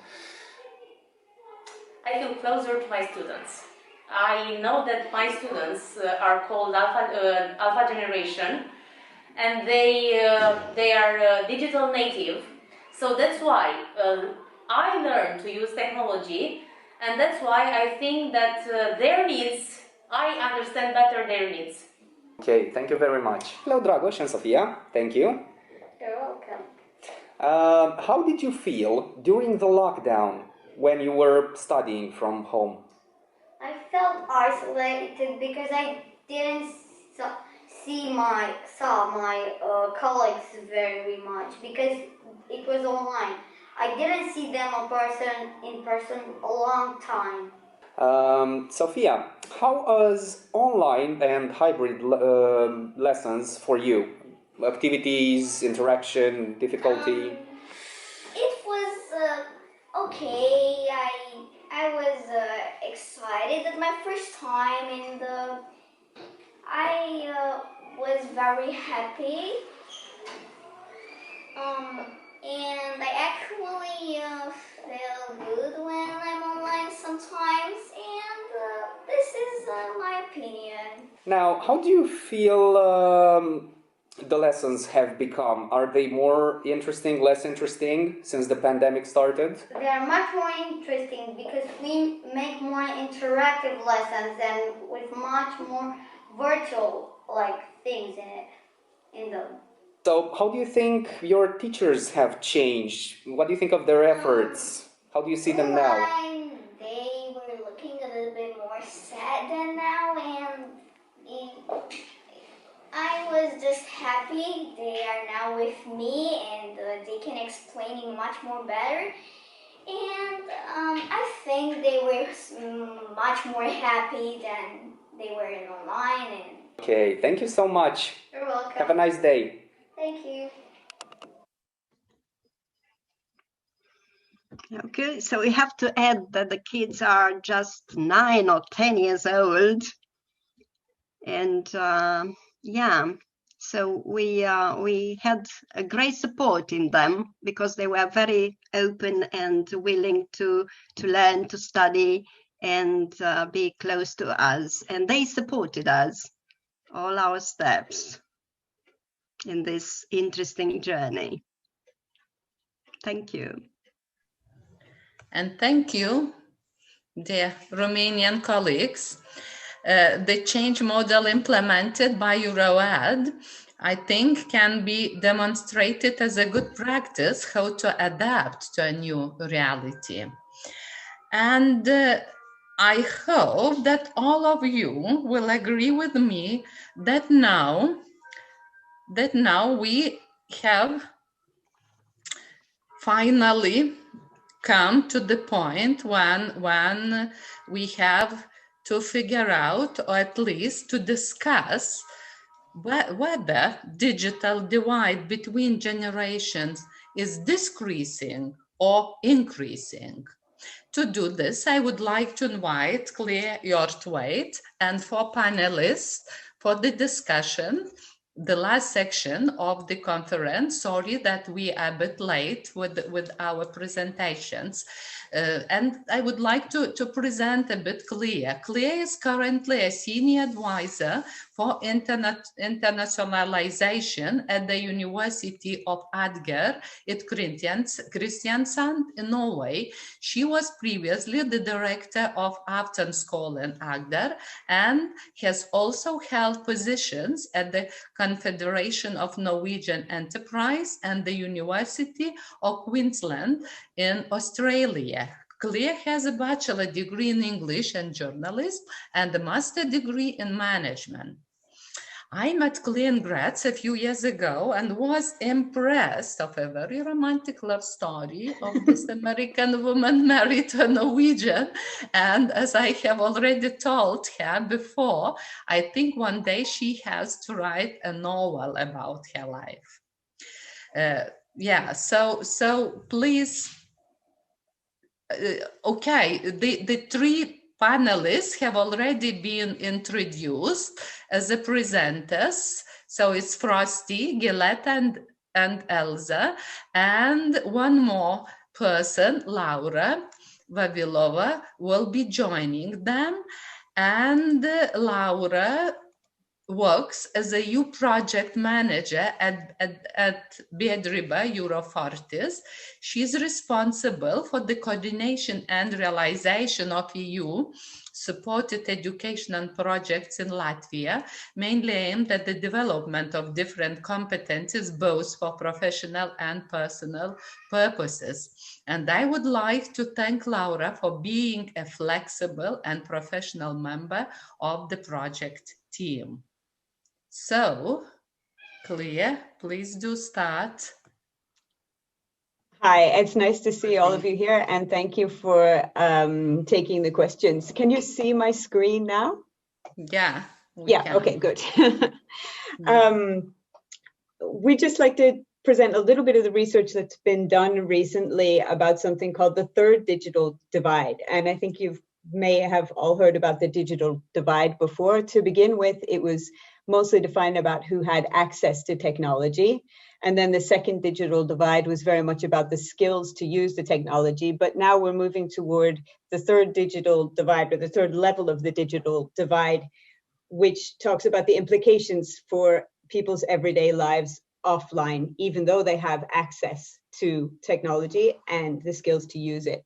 [SPEAKER 11] I feel closer to my students. I know that my students are called Alpha generation, and they are digital native. So that's why I learned to use technology, and that's why I think that their needs, I understand better their needs.
[SPEAKER 8] Okay, thank you very much. Hello, Dragoș and Sofia. Thank you.
[SPEAKER 11] You're welcome.
[SPEAKER 8] How did you feel during the lockdown when you were studying from home?
[SPEAKER 12] I felt isolated because I didn't saw my colleagues very much because it was online. I didn't see them in person a long time.
[SPEAKER 8] Sofia, how was online and hybrid lessons for you? Activities, interaction, difficulty?
[SPEAKER 12] It was okay. I was excited at my first time, and I was very happy. And I actually feel good when I'm online sometimes, and this is my opinion.
[SPEAKER 8] Now, how do you feel the lessons have become? Are they more interesting, less interesting since the pandemic started?
[SPEAKER 12] They are much more interesting because we make more interactive lessons and with much more virtual-like things in them.
[SPEAKER 8] So, how do you think your teachers have changed? What do you think of their efforts? How do you see them now?
[SPEAKER 12] They were looking a little bit more sad than now, and I was just happy they are now with me, and they can explain it much more better. And I think they were much more happy than they were in online. And
[SPEAKER 8] Okay, thank you so much.
[SPEAKER 12] You're welcome.
[SPEAKER 8] Have a nice day.
[SPEAKER 12] Thank you.
[SPEAKER 10] Okay, so we have to add that the kids are just 9 or 10 years old. And yeah, so we had a great support in them because they were very open and willing to learn, to study, and be close to us. And they supported us, all our steps in this interesting journey. Thank you.
[SPEAKER 1] And thank you, dear Romanian colleagues. The change model implemented by EuroAD, I think, can be demonstrated as a good practice how to adapt to a new reality. And I hope that all of you will agree with me that now we have finally come to the point when we have to figure out, or at least to discuss, whether digital divide between generations is decreasing or increasing. To do this, I would like to invite Claire Yortwaite and 4 panelists for the discussion, the last section of the conference. Sorry that we are a bit late with our presentations. And I would like to present a bit Claire. Claire is currently a senior advisor for internationalization at the University of Agder at Kristiansand in Norway. She was previously the director of Aftenskolen Agder and has also held positions at the Confederation of Norwegian Enterprise and the University of Queensland in Australia. Claire has a bachelor degree in English and journalism and a master degree in management. I met Claire in Graz a few years ago and was impressed of a very romantic love story of this American woman married to a Norwegian. And as I have already told her before, I think one day she has to write a novel about her life. So please, okay, the 3 panelists have already been introduced as the presenters. So it's Frosty, Gillette, and Elsa, and one more person, Laura Vavilova, will be joining them. And Laura works as a EU project manager at Biedriba Eurofortis. She's responsible for the coordination and realization of EU supported educational projects in Latvia, mainly aimed at the development of different competencies, both for professional and personal purposes. And I would like to thank Laura for being a flexible and professional member of the project team. So, Claire, please do start.
[SPEAKER 13] Hi, it's nice to see all of you here, and thank you for taking the questions. Can you see my screen now?
[SPEAKER 1] Yeah.
[SPEAKER 13] Yeah, okay, good. We'd just like to present a little bit of the research that's been done recently about something called the third digital divide. And I think you may have all heard about the digital divide before. To begin with, it was mostly defined about who had access to technology. And then the second digital divide was very much about the skills to use the technology. But now we're moving toward the third digital divide, or the third level of the digital divide, which talks about the implications for people's everyday lives offline, even though they have access to technology and the skills to use it.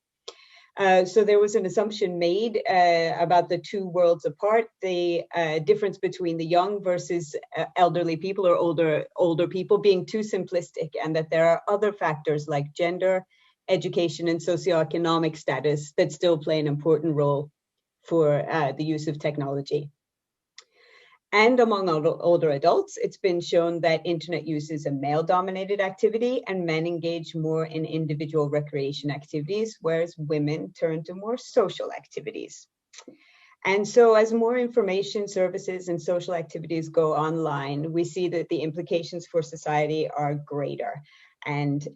[SPEAKER 13] So there was an assumption made about the 2 worlds apart, the difference between the young versus elderly people, or older people, being too simplistic, and that there are other factors like gender, education, and socioeconomic status that still play an important role for the use of technology. And among older adults, it's been shown that internet use is a male-dominated activity, and men engage more in individual recreation activities, whereas women turn to more social activities. And so as more information, services, and social activities go online, we see that the implications for society are greater. And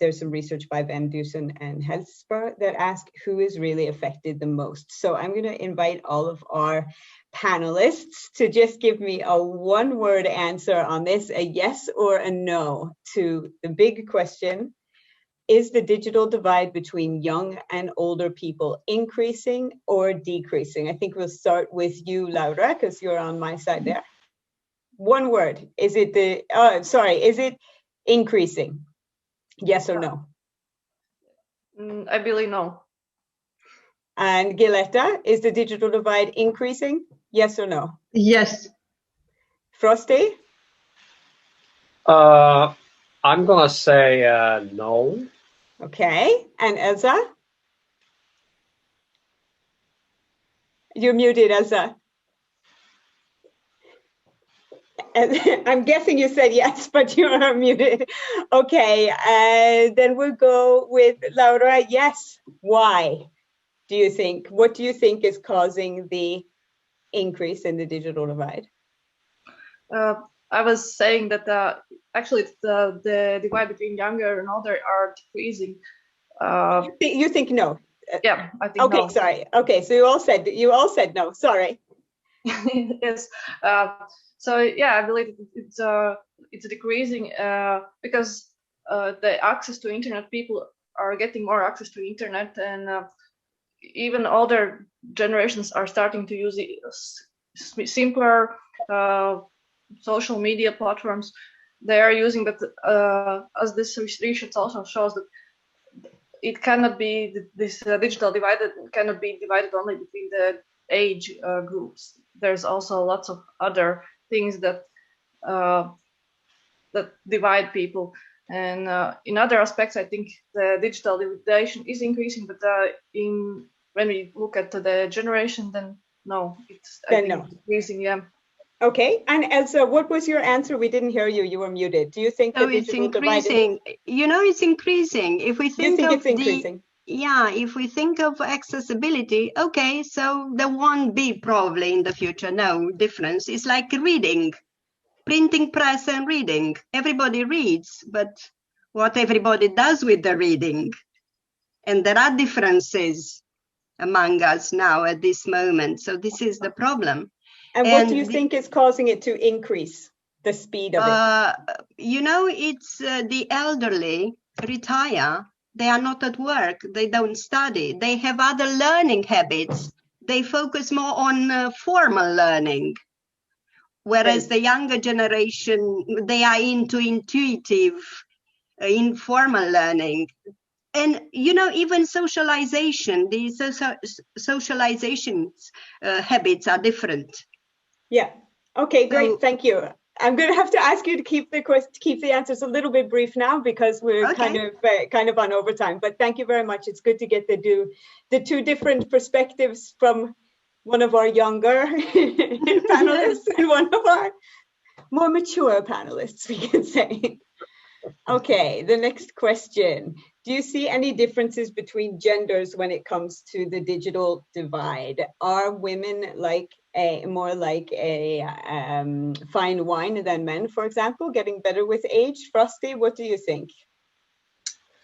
[SPEAKER 13] there's some research by Van Dusen and Helsper that ask who is really affected the most. So I'm going to invite all of our panelists to just give me a one-word answer on this, a yes or a no to the big question. is the digital divide between young and older people increasing or decreasing? I think we'll start with you, Laura, because you're on my side there. One word. Is it is it increasing? Yes or no?
[SPEAKER 6] I believe no.
[SPEAKER 13] And Giletta, is the digital divide increasing? Yes or no?
[SPEAKER 5] Yes.
[SPEAKER 13] Frosty?
[SPEAKER 4] I'm gonna say no.
[SPEAKER 13] Okay. And Elsa? You're muted, Elsa. I'm guessing you said yes, but you are muted. Okay, then we'll go with Laura. Yes. Why do you think? What do you think is causing the increase in the digital divide?
[SPEAKER 6] I was saying that actually the divide between younger and older are decreasing.
[SPEAKER 13] You think no?
[SPEAKER 6] Yeah, I think
[SPEAKER 13] okay,
[SPEAKER 6] no.
[SPEAKER 13] Sorry. Okay, so you all said no. Sorry.
[SPEAKER 6] Yes. So yeah, I believe it's decreasing because the access to internet, people are getting more access to internet, and even older generations are starting to use simpler social media platforms. They are using that, as this research also shows, that it cannot be this digital divide cannot be divided only between the age groups. There's also lots of other things that that divide people, and in other aspects, I think the digital division is increasing. But when we look at the generation, then no, it's decreasing. Yeah.
[SPEAKER 13] Okay, and Elsa, what was your answer? We didn't hear you. You were muted. Do you think the
[SPEAKER 10] it's
[SPEAKER 13] digital
[SPEAKER 10] increasing? It's increasing. If we think
[SPEAKER 13] it's increasing.
[SPEAKER 10] If we think of accessibility, okay, so there won't be probably in the future no difference. It's like reading, printing press and reading. Everybody reads, but what everybody does with the reading, and there are differences among us now at this moment. So this is the problem.
[SPEAKER 13] And what do you think is causing it to increase the speed of it?
[SPEAKER 10] It's the elderly retire. They are not at work. They don't study. They have other learning habits. They focus more on formal learning. Whereas the younger generation, they are into intuitive, informal learning. And, even socialization, these socialization habits are different.
[SPEAKER 13] Yeah. Okay, great. Thank you. I'm going to have to ask you to keep the answers a little bit brief now, because we're kind of on overtime. But thank you very much. It's good to get the two different perspectives from one of our younger panelists and one of our more mature panelists, we can say. Okay, the next question. Do you see any differences between genders when it comes to the digital divide? Are women more like a fine wine than men, for example, getting better with age? Frosty, what do you think?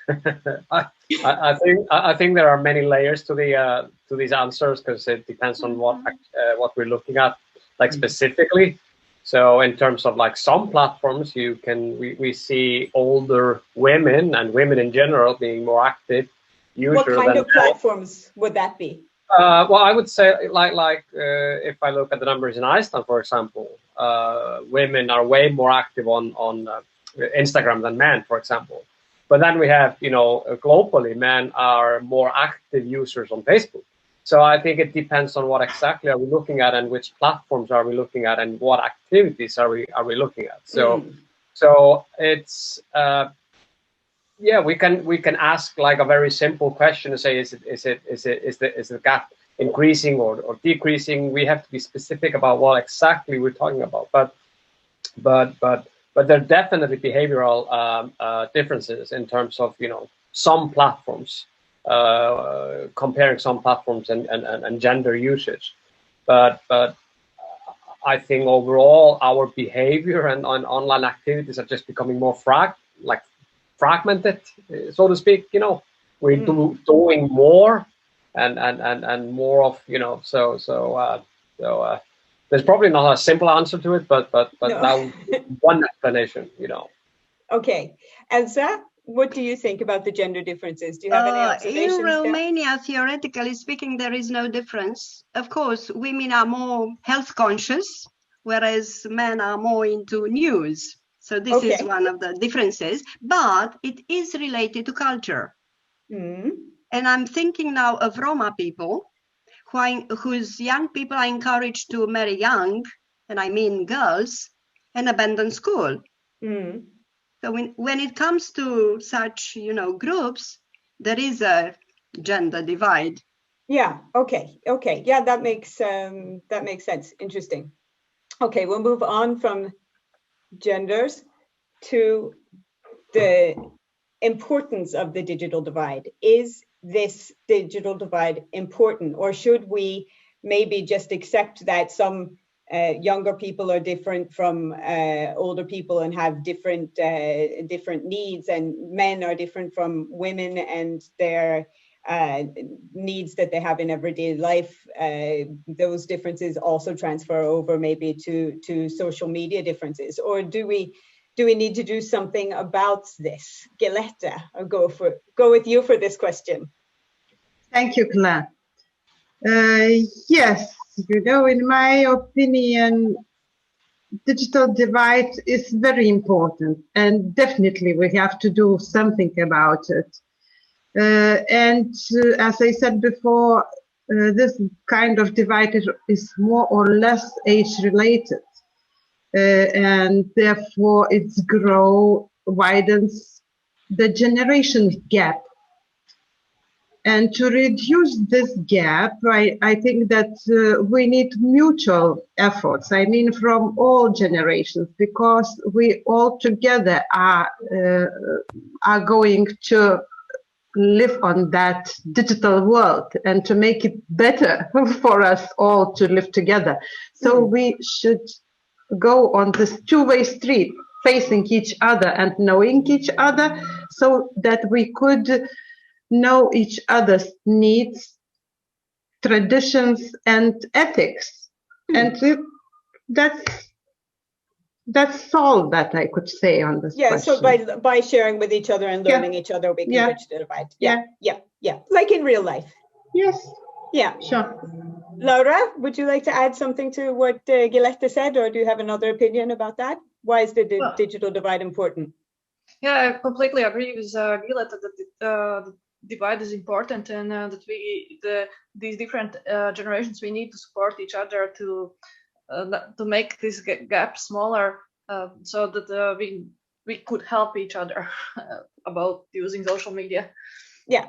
[SPEAKER 4] I think there are many layers to these answers, because it depends on what we're looking at, specifically. So in terms of some platforms, we see older women and women in general being more active users.
[SPEAKER 13] What kind of platforms would that be?
[SPEAKER 4] Well, I would say if I look at the numbers in Iceland, for example, women are way more active on Instagram than men, for example. But then we have, globally, men are more active users on Facebook. So I think it depends on what exactly are we looking at, and which platforms are we looking at, and what activities are we looking at. So it's we can ask a very simple question and say, is the gap increasing or decreasing? We have to be specific about what exactly we're talking about. But there are definitely behavioral differences in terms of some platforms. Comparing some platforms and gender usage, but I think overall our behavior and online activities are just becoming more fragmented, so to speak. We're doing more and more of so there's probably not a simple answer to it, but no. That one explanation.
[SPEAKER 13] Okay, Elsa, what do you think about the gender differences? Do you have any observations?
[SPEAKER 10] In Romania, theoretically speaking, there is no difference. Of course, women are more health conscious, whereas men are more into news. So this is one of the differences, but it is related to culture.
[SPEAKER 13] Mm.
[SPEAKER 10] And I'm thinking now of Roma people, whose young people are encouraged to marry young, and I mean girls, and abandon school.
[SPEAKER 13] Mm.
[SPEAKER 10] So when it comes to such, groups, there is a gender divide.
[SPEAKER 13] Yeah. Okay. Yeah, that makes sense. Interesting. Okay, we'll move on from genders to the importance of the digital divide. Is this digital divide important, or should we maybe just accept that some younger people are different from older people and have different needs, and men are different from women and their needs that they have in everyday life? Those differences also transfer over maybe to social media differences, or do we need to do something about this? Giletta, I'll go with you for this question.
[SPEAKER 5] Thank you, Claire. Yes, in my opinion, digital divide is very important, and definitely we have to do something about it. As I said before, this kind of divide is more or less age-related, and therefore its growth widens the generation gap. And to reduce this gap, I think that we need mutual efforts, I mean from all generations, because we all together are going to live on that digital world and to make it better for us all to live together. So we should go on this two-way street, facing each other and knowing each other, so that we could know each other's needs, traditions, and ethics. And that's all that I could say on this question.
[SPEAKER 13] So by sharing with each other and learning each other, we can bridge the divide. Yeah. Like in real life.
[SPEAKER 5] Yes.
[SPEAKER 13] Yeah.
[SPEAKER 5] Sure.
[SPEAKER 13] Laura, would you like to add something to what Giletta said, or do you have another opinion about that? Why is the digital divide important?
[SPEAKER 6] Yeah, I completely agree with Giletta that the divide is important, and that these different generations, we need to support each other to make this gap smaller, so that we could help each other about using social media.
[SPEAKER 13] Yeah,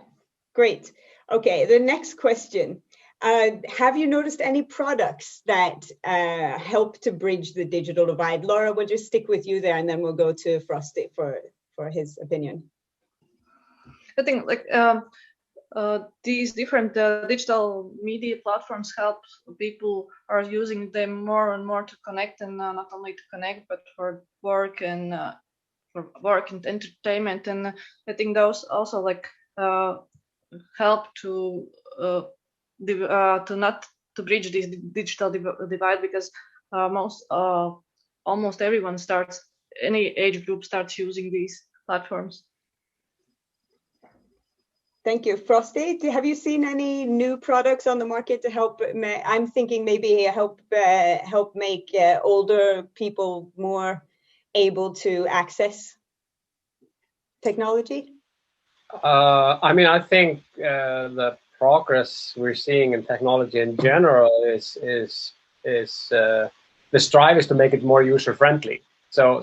[SPEAKER 13] great. Okay, the next question. Have you noticed any products that help to bridge the digital divide? Laura, we'll just stick with you there, and then we'll go to Frosty for his opinion.
[SPEAKER 6] I think these different digital media platforms help people are using them more and more to connect, and not only to connect, but for work and entertainment. And I think those also help to bridge this digital divide, because almost everyone any age group starts using these platforms.
[SPEAKER 13] Thank you. Frosty, have you seen any new products on the market to help? I'm thinking maybe help make older people more able to access technology?
[SPEAKER 4] I think the progress we're seeing in technology in general is the strive is to make it more user friendly. So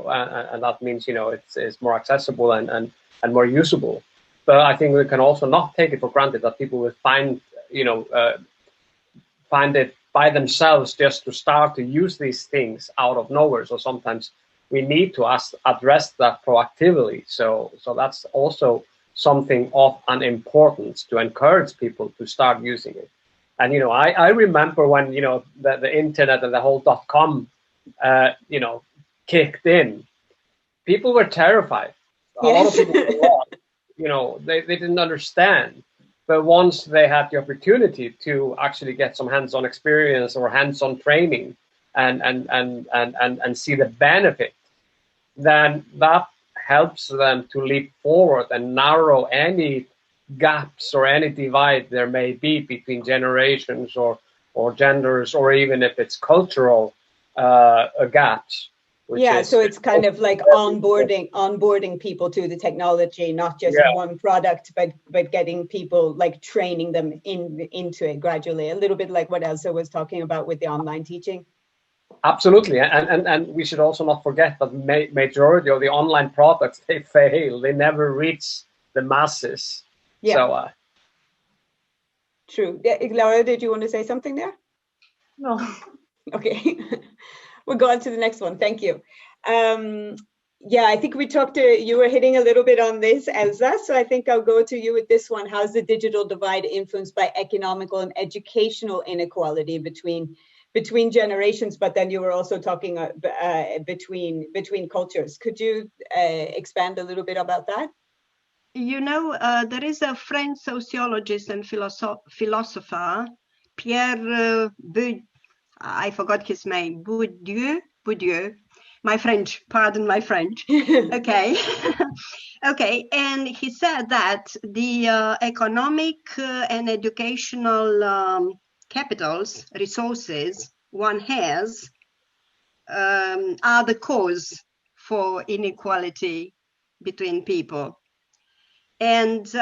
[SPEAKER 4] that means it's more accessible and more usable. But I think we can also not take it for granted that people will find it by themselves just to start to use these things out of nowhere. So sometimes we need to address that proactively. So that's also something of an importance, to encourage people to start using it. And I remember when the internet and the whole .com kicked in, people were terrified. A lot of people were lost. They didn't understand. But once they had the opportunity to actually get some hands-on experience or hands-on training and see the benefit, then that helps them to leap forward and narrow any gaps or any divide there may be between generations or genders, or even if it's cultural gaps.
[SPEAKER 13] Yeah, so it's kind of like onboarding people to the technology, not just one product, but getting people, like training them into it gradually, a little bit like what Elsa was talking about with the online teaching.
[SPEAKER 4] Absolutely, and we should also not forget that majority of the online products, they fail. They never reach the masses.
[SPEAKER 13] Yeah.
[SPEAKER 4] So,
[SPEAKER 13] true. Yeah, Laura, did you want to say something there?
[SPEAKER 6] No.
[SPEAKER 13] Okay. We'll go on to the next one. Thank you. Yeah, I think you were hitting a little bit on this, Elsa, so I think I'll go to you with this one. How's the digital divide influenced by economical and educational inequality between generations? But then you were also talking between cultures. Could you expand a little bit about that?
[SPEAKER 10] You know, there is a French sociologist and philosopher, Pierre I forgot his name, Bourdieu. My French, pardon my French. Okay. Okay, and he said that the economic and educational capitals, resources one has are the cause for inequality between people. And,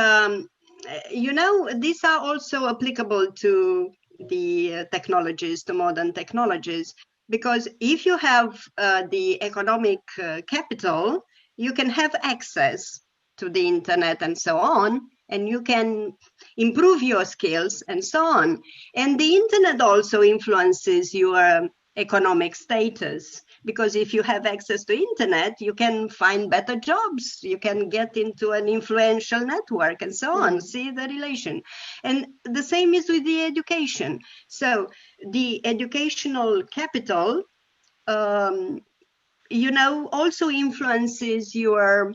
[SPEAKER 10] you know, these are also applicable to the technologies, the modern technologies, because if you have the economic capital, you can have access to the internet and so on, and you can improve your skills and so on. And the internet also influences your economic status, because if you have access to internet, you can find better jobs, you can get into an influential network and so on. See the relation. And the same is with the education. So the educational capital, you know, also influences your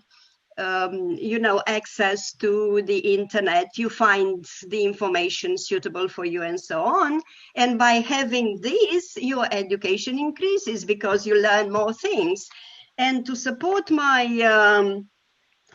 [SPEAKER 10] you know, access to the internet. You find the information suitable for you and so on. And by having this, your education increases because you learn more things. And to support my,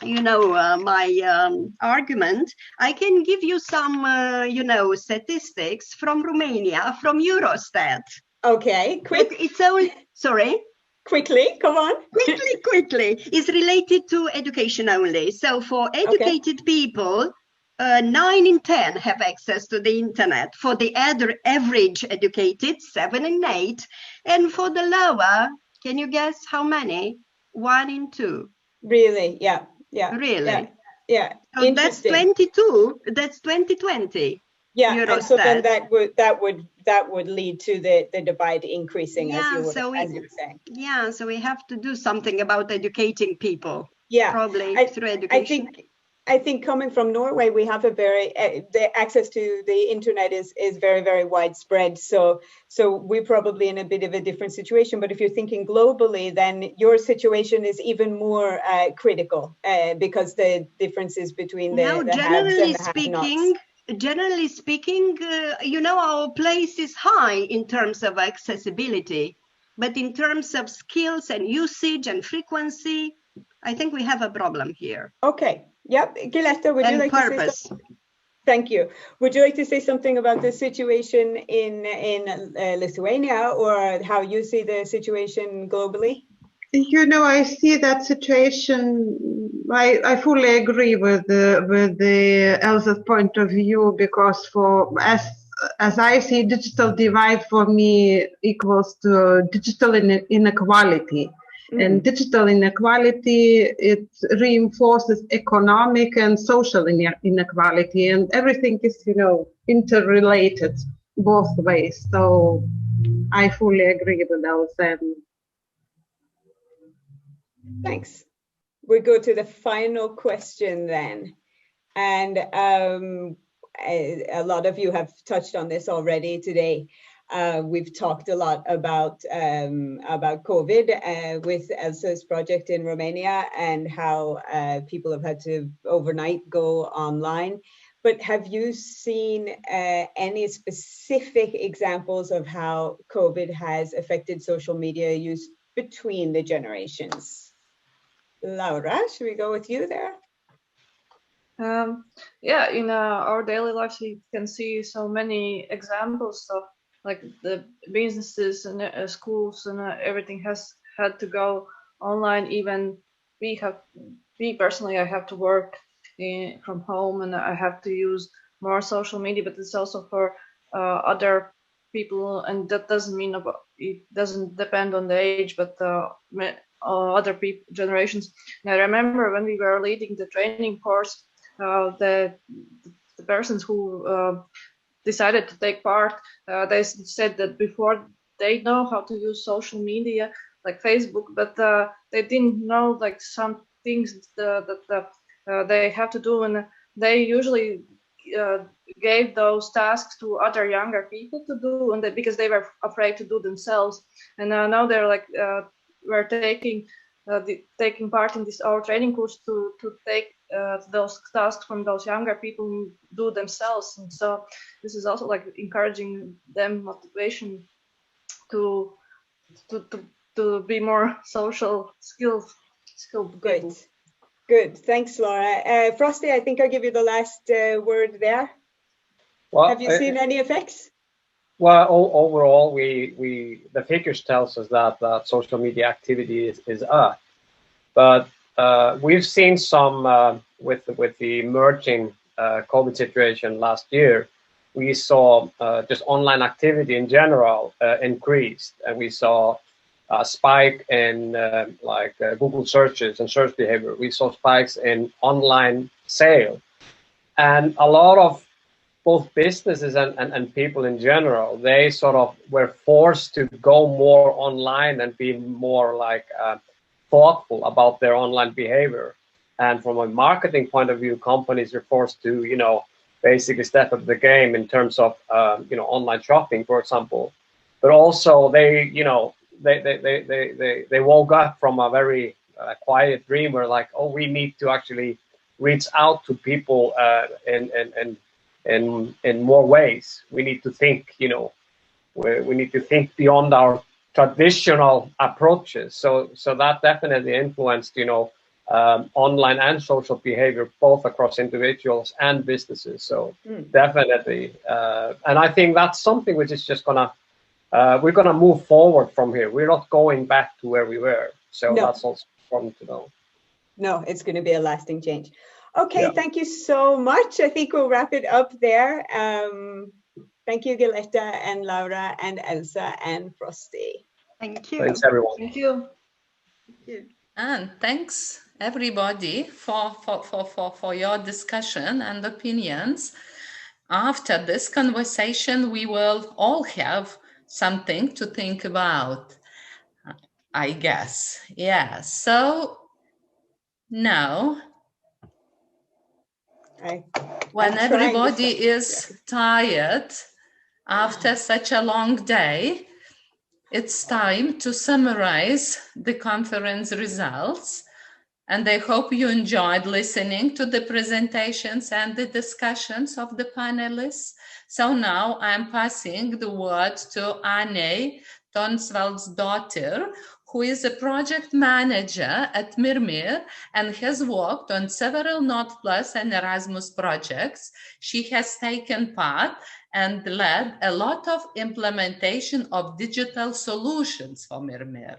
[SPEAKER 10] you know, my argument, I can give you some, you know, statistics from Romania, from Eurostat.
[SPEAKER 13] Okay, quick.
[SPEAKER 10] But it's only, sorry?
[SPEAKER 13] Quickly, come on.
[SPEAKER 10] Quickly. It's related to education only. So for educated people, 9 in 10 have access to the internet. For the average educated, 7 in 8. And for the lower, can you guess how many? 1 in 2.
[SPEAKER 13] Really? Yeah. Yeah.
[SPEAKER 10] Really?
[SPEAKER 13] Yeah.
[SPEAKER 10] So that's 22. That's 2020.
[SPEAKER 13] Yeah,
[SPEAKER 10] Eurostat.
[SPEAKER 13] and so then that would lead to the divide increasing, as you were saying.
[SPEAKER 10] Yeah, so we have to do something about educating people.
[SPEAKER 13] Yeah,
[SPEAKER 10] probably through education.
[SPEAKER 13] I think coming from Norway, we have a very the access to the internet is very, very widespread. So we're probably in a bit of a different situation. But if you're thinking globally, then your situation is even more critical because the differences between the haves and the have-nots.
[SPEAKER 10] Generally speaking, you know, our place is high in terms of accessibility, but in terms of skills and usage and frequency, I think we have a problem here.
[SPEAKER 13] Okay. Yep. Giletta, would you like to say something? Thank you. Would you like to say something about the situation in Lithuania, or how you see the situation globally?
[SPEAKER 5] You know, I see that situation. I fully agree with the Elsa's point of view, because as I see, digital divide for me equals to digital inequality. And digital inequality, it reinforces economic and social inequality, and everything is, you know, interrelated both ways. So I fully agree with Elsa.
[SPEAKER 13] Thanks. We go to the final question then. And a lot of you have touched on this already today. We've talked a lot about COVID with Elsa's project in Romania and how people have had to overnight go online. But have you seen any specific examples of how COVID has affected social media use between the generations? Laura, should we go with you there?
[SPEAKER 6] Yeah, in our daily lives, we can see so many examples of like the businesses and schools and everything has had to go online. Even me personally, I have to work from home and I have to use more social media, but it's also for other people, and that doesn't mean it doesn't depend on the age, but other people generations. And I remember when we were leading the training course, the persons who decided to take part, they said that before they know how to use social media like Facebook, but they didn't know like some things that they have to do, and they usually gave those tasks to other younger people to do, and because they were afraid to do themselves. And now they're like we're taking part in this our training course to take those tasks from those younger people who do themselves. And so this is also like encouraging them motivation to be more social skilled people.
[SPEAKER 13] Good, thanks, Laura. Frosty, I think I'll give you the last word there.
[SPEAKER 4] Well,
[SPEAKER 13] have you seen any effects?
[SPEAKER 4] Well, overall, the figures tells us that social media activity is up, but we've seen some with the emerging COVID situation last year. We saw just online activity in general increased, and we saw a spike in Google searches and search behavior. We saw spikes in online sale, and a lot of both businesses and people in general, they sort of were forced to go more online and be more thoughtful about their online behavior. And from a marketing point of view, companies are forced to, basically step up the game in terms of, online shopping, for example. But also they woke up from a very quiet dream where we need to actually reach out to people in more ways. We need to think, we need to think beyond our traditional approaches. So that definitely influenced, online and social behavior, both across individuals and businesses. So definitely, and I think that's something which is just we're gonna move forward from here. We're not going back to where we were. So that's also important to know.
[SPEAKER 13] No, it's going to be a lasting change. Okay, Thank you so much. I think we'll wrap it up there. Thank you, Giletta and Laura and Elsa and Frosty.
[SPEAKER 10] Thank you.
[SPEAKER 4] Thanks, everyone.
[SPEAKER 6] Thank you.
[SPEAKER 10] Thank you.
[SPEAKER 1] And thanks, everybody, for your discussion and opinions. After this conversation, we will all have something to think about, I guess. Yeah, so now, when everybody is tired after such a long day, it's time to summarize the conference results. And I hope you enjoyed listening to the presentations and the discussions of the panelists. So now I'm passing the word to Anne Tonsvaldsdottir, who is a project manager at Myrmir and has worked on several Not Plus and Erasmus projects. She has taken part and led a lot of implementation of digital solutions for Myrmir.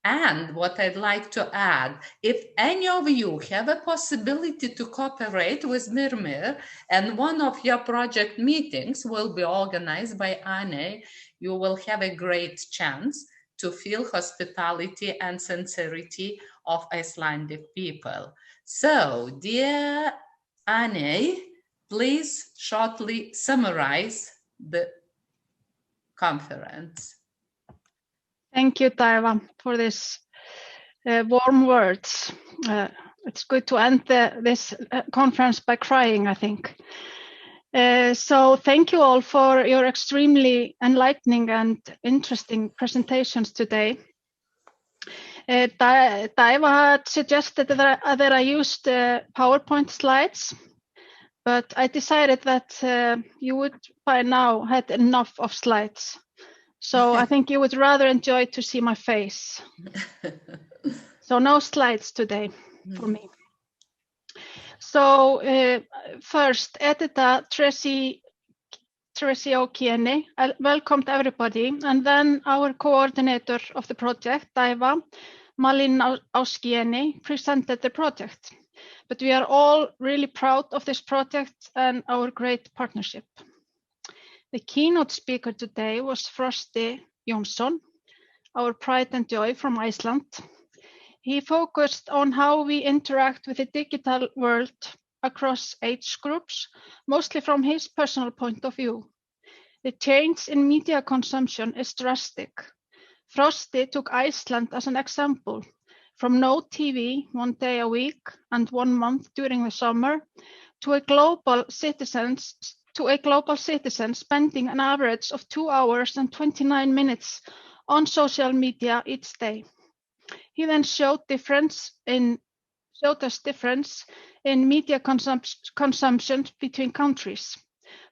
[SPEAKER 1] And what I'd like to add, if any of you have a possibility to cooperate with Myrmir and one of your project meetings will be organized by Anne, you will have a great chance to feel hospitality and sincerity of Icelandic people. So, dear Anne, please shortly summarize the conference.
[SPEAKER 14] Thank you, Taiva, for this warm words. It's good to end this conference by crying, I think. So thank you all for your extremely enlightening and interesting presentations today. Taiva had suggested that I used PowerPoint slides, but I decided that you would by now had enough of slides. So I think you would rather enjoy to see my face. So no slides today for me. So first, Edith Richard, welcomed everybody, and then our coordinator of the project, Taiva Malinowskiene, presented the project. But we are all really proud of this project and our great partnership. The keynote speaker today was Frosti Jónsson, our pride and joy from Iceland. He focused on how we interact with the digital world across age groups, mostly from his personal point of view. The change in media consumption is drastic. Frosti took Iceland as an example, from no TV 1 day a week and 1 month during the summer, to a global citizen spending an average of 2 hours and 29 minutes on social media each day. He then showed us difference in media consumption between countries.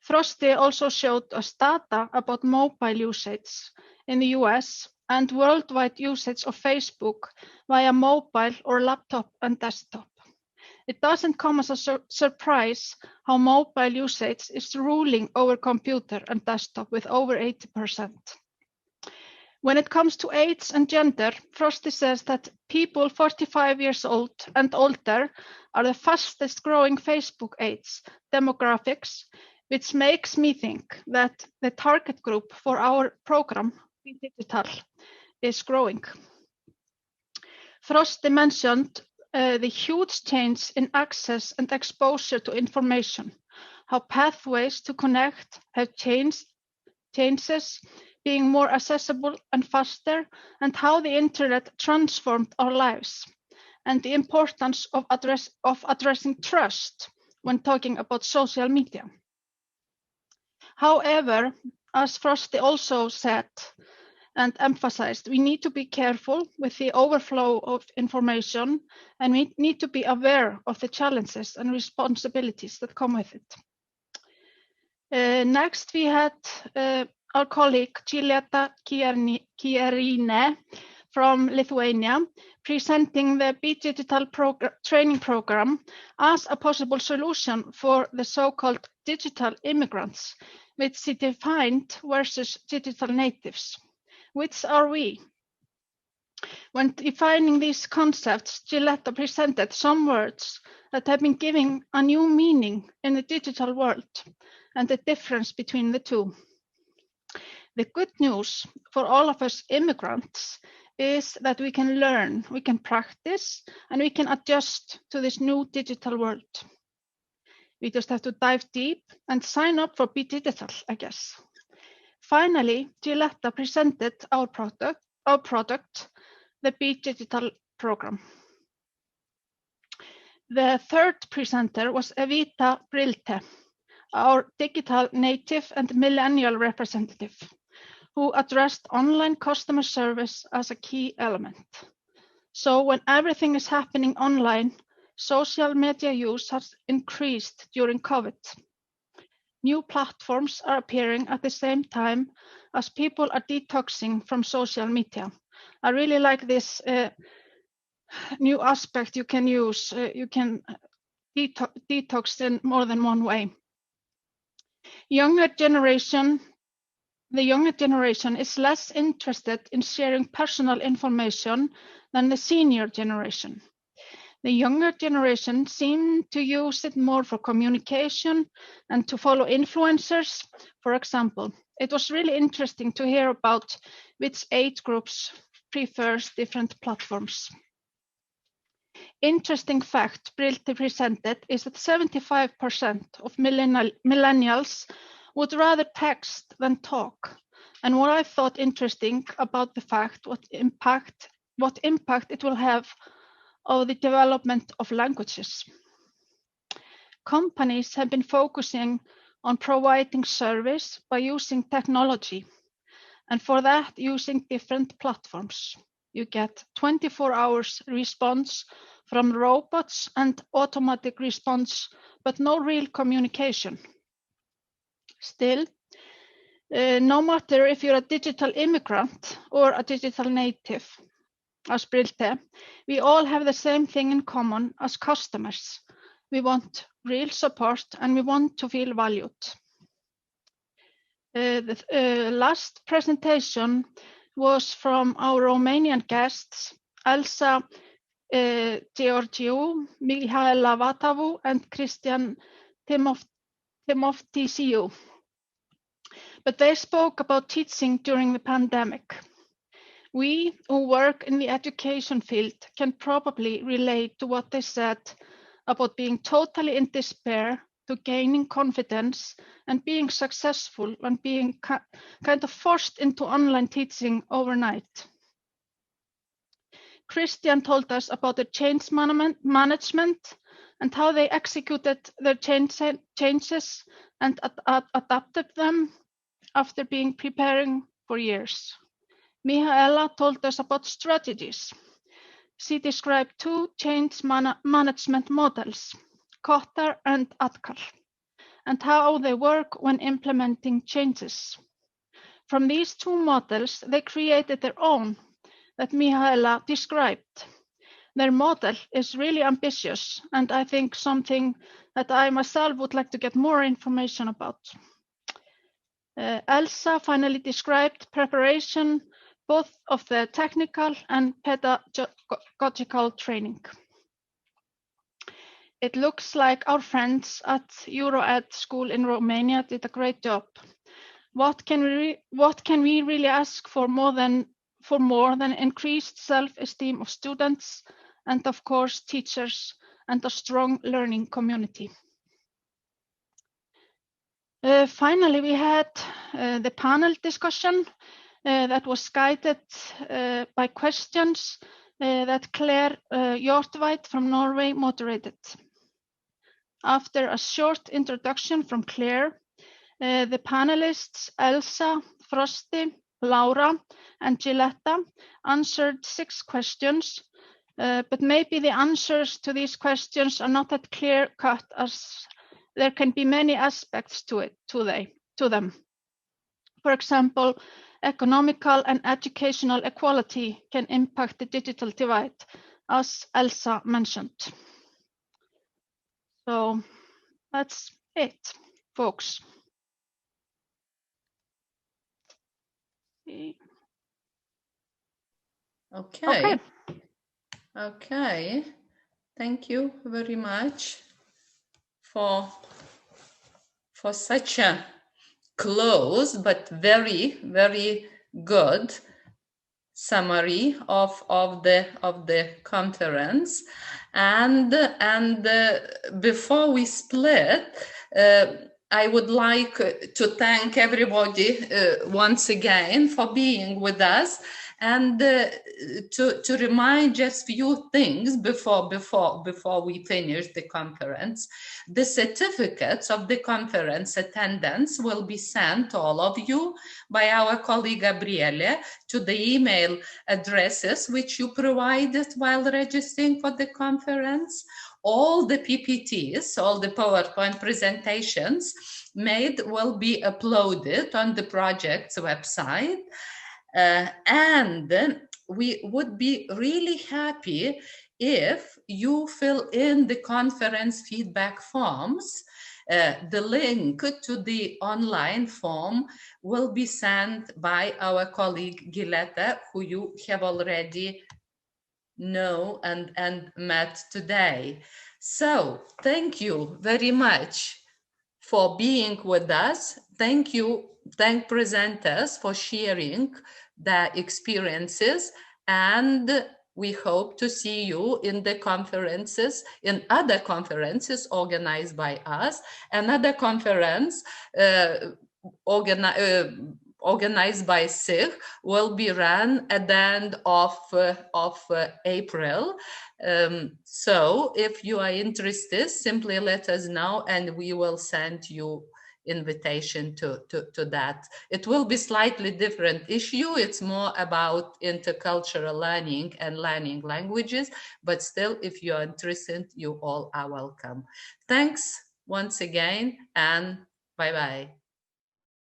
[SPEAKER 14] Frosti also showed us data about mobile usage in the US and worldwide usage of Facebook via mobile or laptop and desktop. It doesn't come as a surprise how mobile usage is ruling over computer and desktop with over 80%. When it comes to age and gender, Frosti says that people 45 years old and older are the fastest growing Facebook age demographics, which makes me think that the target group for our program, Be Digital, is growing. Frosti mentioned the huge change in access and exposure to information, how pathways to connect have changes, being more accessible and faster, and how the internet transformed our lives, and the importance of addressing trust when talking about social media. However, as Frosti also said and emphasized, we need to be careful with the overflow of information, and we need to be aware of the challenges and responsibilities that come with it. Next, we had our colleague Giulietta Kierine from Lithuania presenting the Be Digital training program as a possible solution for the so-called digital immigrants, which she defined versus digital natives. Which are we? When defining these concepts, Giulietta presented some words that have been giving a new meaning in the digital world and the difference between the two. The good news for all of us immigrants is that we can learn, we can practice, and we can adjust to this new digital world. We just have to dive deep and sign up for Be Digital, I guess. Finally, Giulietta presented our product, the Be Digital program. The third presenter was Evita Brilte, our digital native and millennial representative, who addressed online customer service as a key element. So when everything is happening online, social media use has increased during COVID. New platforms are appearing at the same time as people are detoxing from social media. I really like this new aspect you can use. You can detox in more than one way. The younger generation is less interested in sharing personal information than the senior generation. The younger generation seem to use it more for communication and to follow influencers, for example. It was really interesting to hear about which age groups prefers different platforms. Interesting fact Brilte presented is that 75% of millennials would rather text than talk. And what I thought interesting about the fact, what impact it will have on the development of languages. Companies have been focusing on providing service by using technology, and for that using different platforms. You get 24 hours response from robots and automatic response, but no real communication. Still, no matter if you're a digital immigrant or a digital native, as Brilte, we all have the same thing in common as customers. We want real support and we want to feel valued. The last presentation was from our Romanian guests, Elsa Georgiou, Mihaela Vatavu, and Christian Timofteisiu. But they spoke about teaching during the pandemic. We who work in the education field can probably relate to what they said about being totally in despair to gaining confidence and being successful when being kind of forced into online teaching overnight. Christian told us about the change management and how they executed their changes and adapted them after being preparing for years. Mihaela told us about strategies. She described two change management models, Cotter and Adkar, and how they work when implementing changes. From these two models, they created their own that Mihaela described. Their model is really ambitious, and I think something that I myself would like to get more information about. Elsa finally described preparation, both of the technical and pedagogical training. It looks like our friends at EuroEd school in Romania did a great job. What can we really ask for more than increased self-esteem of students and of course teachers and a strong learning community? Finally, we had the panel discussion that was guided by questions that Claire Hjortveit from Norway moderated. After a short introduction from Claire, the panelists Elsa, Frosti, Laura, and Gilletta answered 6 questions, but maybe the answers to these questions are not that clear-cut as there can be many aspects to them. For example, economical and educational equality can impact the digital divide, as Elsa mentioned. So that's it, folks.
[SPEAKER 1] Okay. Thank you very much for such a close but very, very good summary of the conference. And before we split, I would like to thank everybody once again for being with us, and to remind just few things before we finish the conference. The certificates of the conference attendance will be sent to all of you by our colleague Gabriele to the email addresses which you provided while registering for the conference. All the PPTs, all the PowerPoint presentations made will be uploaded on the project's website. And we would be really happy if you fill in the conference feedback forms. The link to the online form will be sent by our colleague Gilletta, who you have already know and met today. So thank you very much for being with us. Thank presenters for sharing their experiences, and we hope to see you in the conferences, in other conferences organized by us. Another conference organized by SIG will be run at the end of April. So if you are interested, simply let us know and we will send you invitation to that. It will be slightly different issue. It's more about intercultural learning and learning languages, but still, if you're interested, you all are welcome. Thanks once again, and bye-bye.